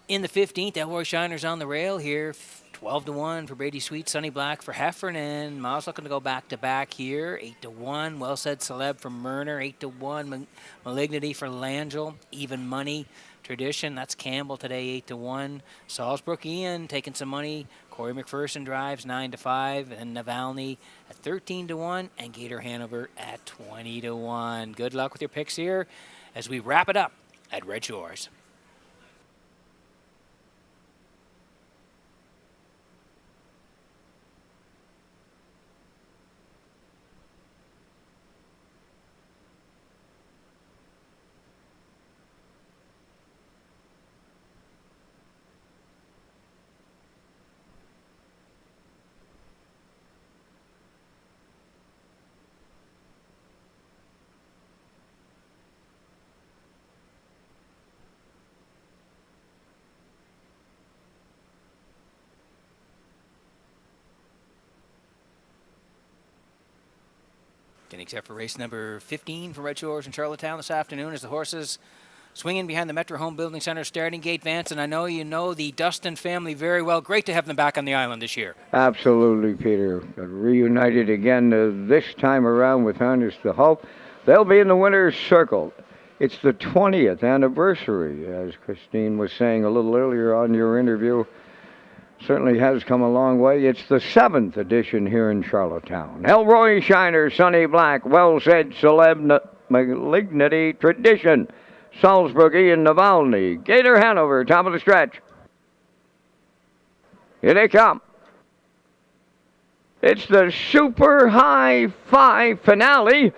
In the 15th, Elroy Shiner's on the rail here. 12-1 for Brady Sweet, Sonny Black for Heffernan. Miles looking to go back-to-back here. 8-1. Well Said Celeb for Murner. 8-1. Malignity for Langell. Even Money. Tradition, that's Campbell today, 8-1. Salzbrook Ian taking some money. Corey McPherson drives 9-5. And Navalny at 13-1. And Gator Hanover at 20-1. Good luck with your picks here as we wrap it up at Red Shores. And except for race number 15 for Red Shores in Charlottetown this afternoon as the horses swinging behind the Metro Home Building Center starting gate. Vance, and I know you know the Dustin family very well. Great to have them back on the island this year. Absolutely, Peter. Reunited again this time around with Harness the Hope. They'll be in the winner's circle. It's the 20th anniversary, as Christine was saying a little earlier on your interview. Certainly has come a long way. It's the 7th edition here in Charlottetown. Elroy Shiner, Sonny Black, Well Said Celeb, Malignity, Tradition, Salzburg, Ian Navalny, Gator Hanover, top of the stretch. Here they come. It's the Super High Five finale.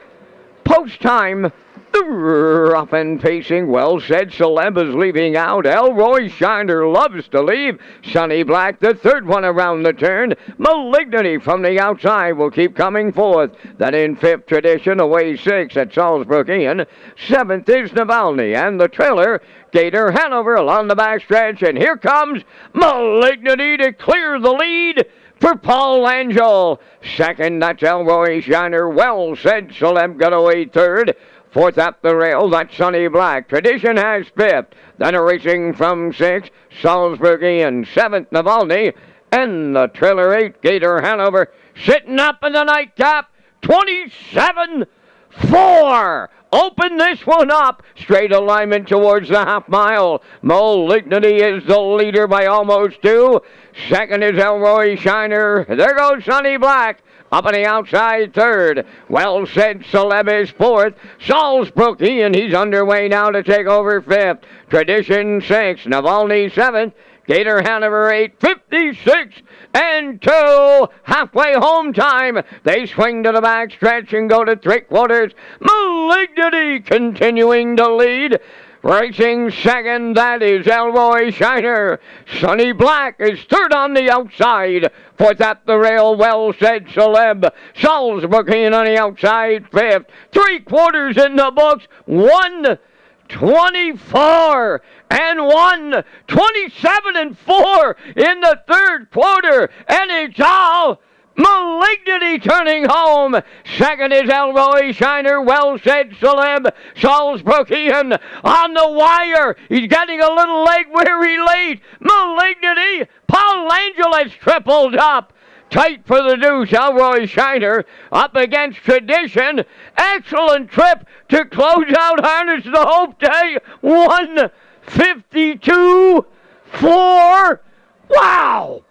Post time. Rough and pacing, Well Said Celeb is leaving out. Elroy Shiner loves to leave. Sonny Black, the third one around the turn. Malignity from the outside will keep coming forth. Then in fifth, Tradition, away 6 at Salzburg Ian. 7th is Navalny, and the trailer, Gator Hanover along the backstretch. And here comes Malignity to clear the lead for Paul Langell. Second, that's Elroy Shiner. Well Said Celeb got away third. Fourth up the rail, that's Sonny Black. Tradition has fifth. Then a racing from 6, Salzburg Ian. 7th, Navalny. And the trailer 8, Gator Hanover. Sitting up in the nightcap, 27-4. Open this one up. Straight alignment towards the half mile. Malignity is the leader by almost 2. Second is Elroy Shiner. There goes Sonny Black. Up on the outside, third. Well Said Celeb is fourth. Salzbrook Ian, he's underway now to take over fifth. Tradition 6. Navalny 7th. Gator Hanover 8. 56-2. Halfway home time. They swing to the back stretch and go to 3/4. Malignity continuing to lead. Racing second, that is Elroy Shiner. Sonny Black is third on the outside. Fourth at the rail, Well Said Celeb. Salzburg on the outside, fifth. 3/4 in the books. 1:24 and 1:27-4 in the third quarter. And it's all Malignity turning home. Second is Elroy Shiner. Well Said Celeb. Salzburg Ian on the wire. He's getting a little leg weary late. Malignity. Paul Langell has tripled up. Tight for the deuce. Elroy Shiner up against Tradition. Excellent trip to close out Harness the Hope Day. 1:52-4. Wow!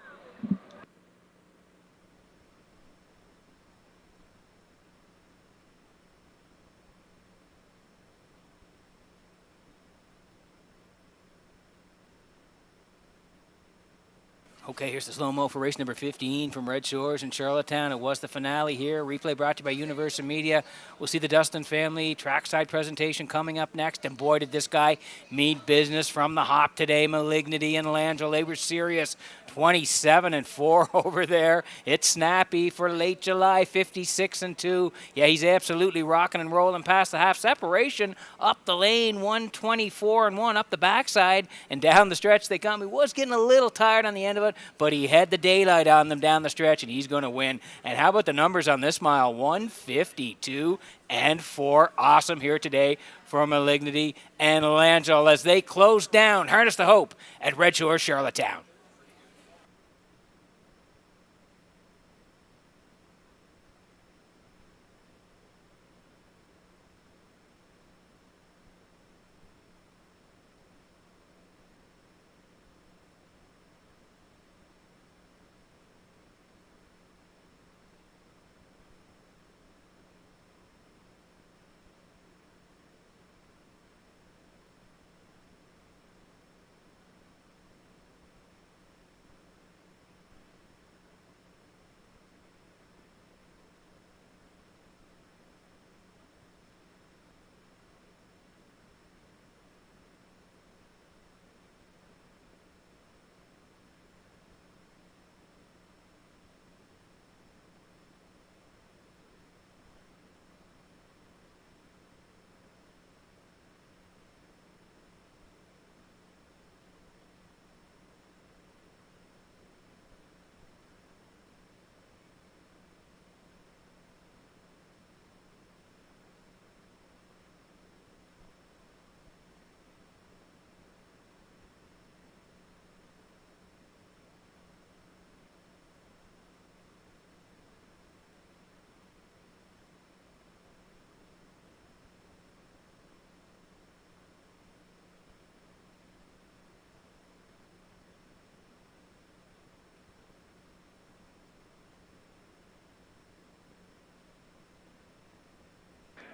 Okay, here's the slow-mo for race number 15 from Red Shores in Charlottetown. It was the finale here. Replay brought to you by Universal Media. We'll see the Dustin family trackside presentation coming up next. And boy, did this guy mean business from the hop today. Malignity and Langell, they were serious. 27-4 over there. It's snappy for late July, 56-2. Yeah, he's absolutely rocking and rolling past the half separation. Up the lane, 1:24-1 up the backside. And down the stretch they come. He was getting a little tired on the end of it, but he had the daylight on them down the stretch, and he's going to win. And how about the numbers on this mile? 152 and 4. Awesome here today for Malignity and Langell as they close down Harness the Hope at Red Shores, Charlottetown.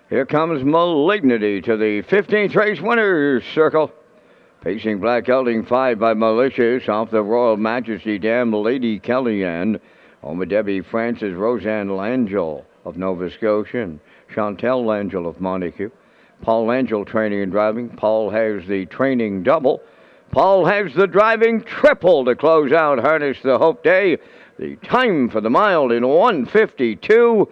Here comes Malignity to the 15th race winner's circle. Pacing Black Gelding 5 by Malicious off the Royal Majesty Dam, Lady Kellyanne. Home of Debbie Francis, Roseanne Langell of Nova Scotia, and Chantel Langell of Montague. Paul Langell training and driving. Paul has the training double. Paul has the driving triple to close out Harness the Hope Day. The time for the mile in 1:52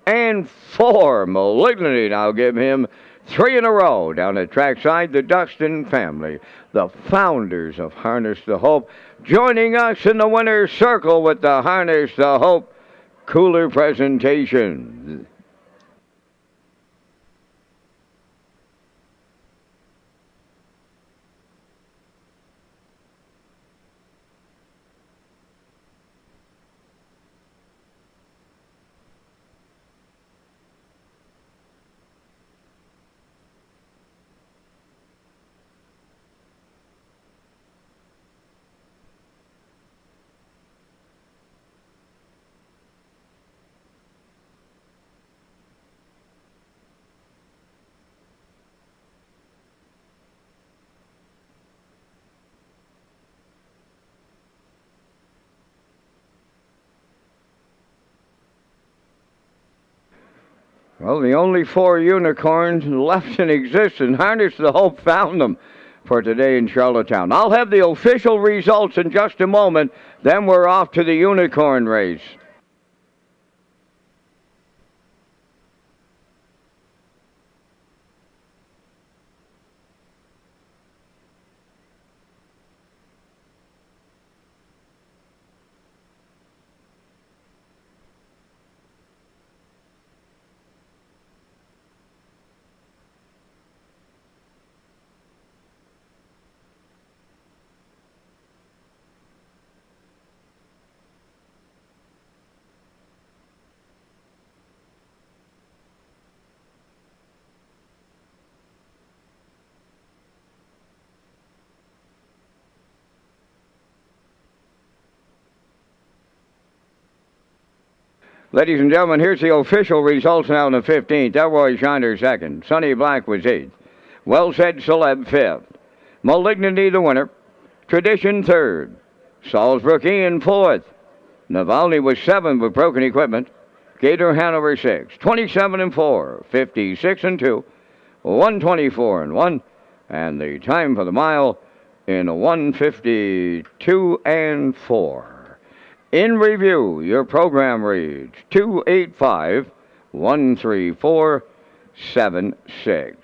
and 4. Malignity now give him 3 in a row down at trackside. The Duxton family, the founders of Harness the Hope, joining us in the winner's circle with the Harness the Hope cooler presentation. Well, the only 4 unicorns left in existence, Harness the Hope found them for today in Charlottetown. I'll have the official results in just a moment. Then we're off to the unicorn race. Ladies and gentlemen, here's the official results now in the 15th. Elroy Shiner second. Sonny Black was 8th. Well Said Celeb 5th. Malignity the winner. Tradition 3rd. Salisbury Ian 4th. Navalny was 7th with broken equipment. Gator Hanover 6th. 27 and 4. 56 and 2. 124 and 1. And the time for the mile in 1:52 and 4. In review, your program reads 285-13476.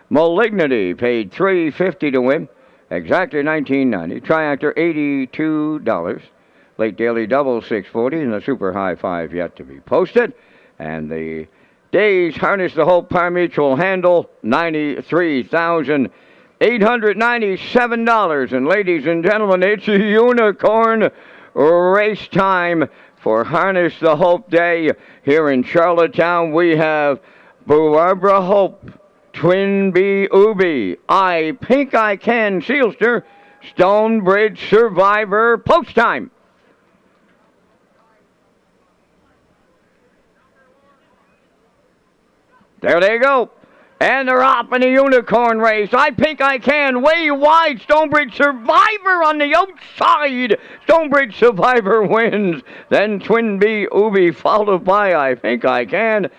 Malignity paid $350 to win Exactor $19.90. Triactor $82. Late Daily Double $6.40, and the Super High 5 yet to be posted. And the Days Harness the Hope Par Mutual handle $93,897. And ladies and gentlemen, it's a unicorn race time for Harness the Hope Day here in Charlottetown. We have Barbara Hope, Twin B Ubi, I Pink I Can Sealster, Stonebridge Survivor, post time. There they go. And they're off in a unicorn race. I Pink I Can, way wide. Stonebridge Survivor on the outside. Stonebridge Survivor wins. Then Twin B Ubi followed by I Pink I Can.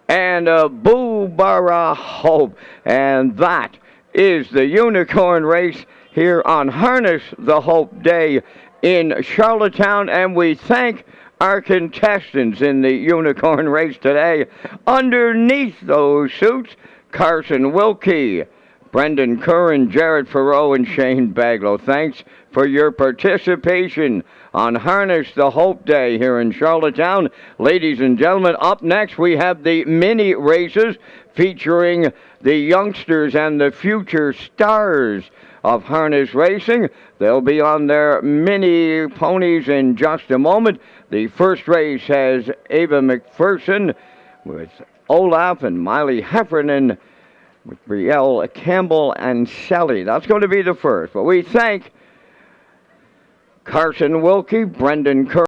And Boo Bara Hope. And that is the unicorn race here on Harness the Hope Day in Charlottetown. And we thank our contestants in the unicorn race today. Underneath those suits, Carson Wilkie, Brendan Curran, Jared Farrow, and Shane Baglow. Thanks for your participation on Harness the Hope Day here in Charlottetown. Ladies and gentlemen, up next we have the mini races featuring the youngsters and the future stars of harness racing. They'll be on their mini ponies in just a moment. The first race has Ava McPherson with Olaf and Miley Heffernan with Brielle Campbell and Sally. That's going to be the first. But we thank Carson Wilkie, Brendan Kerr,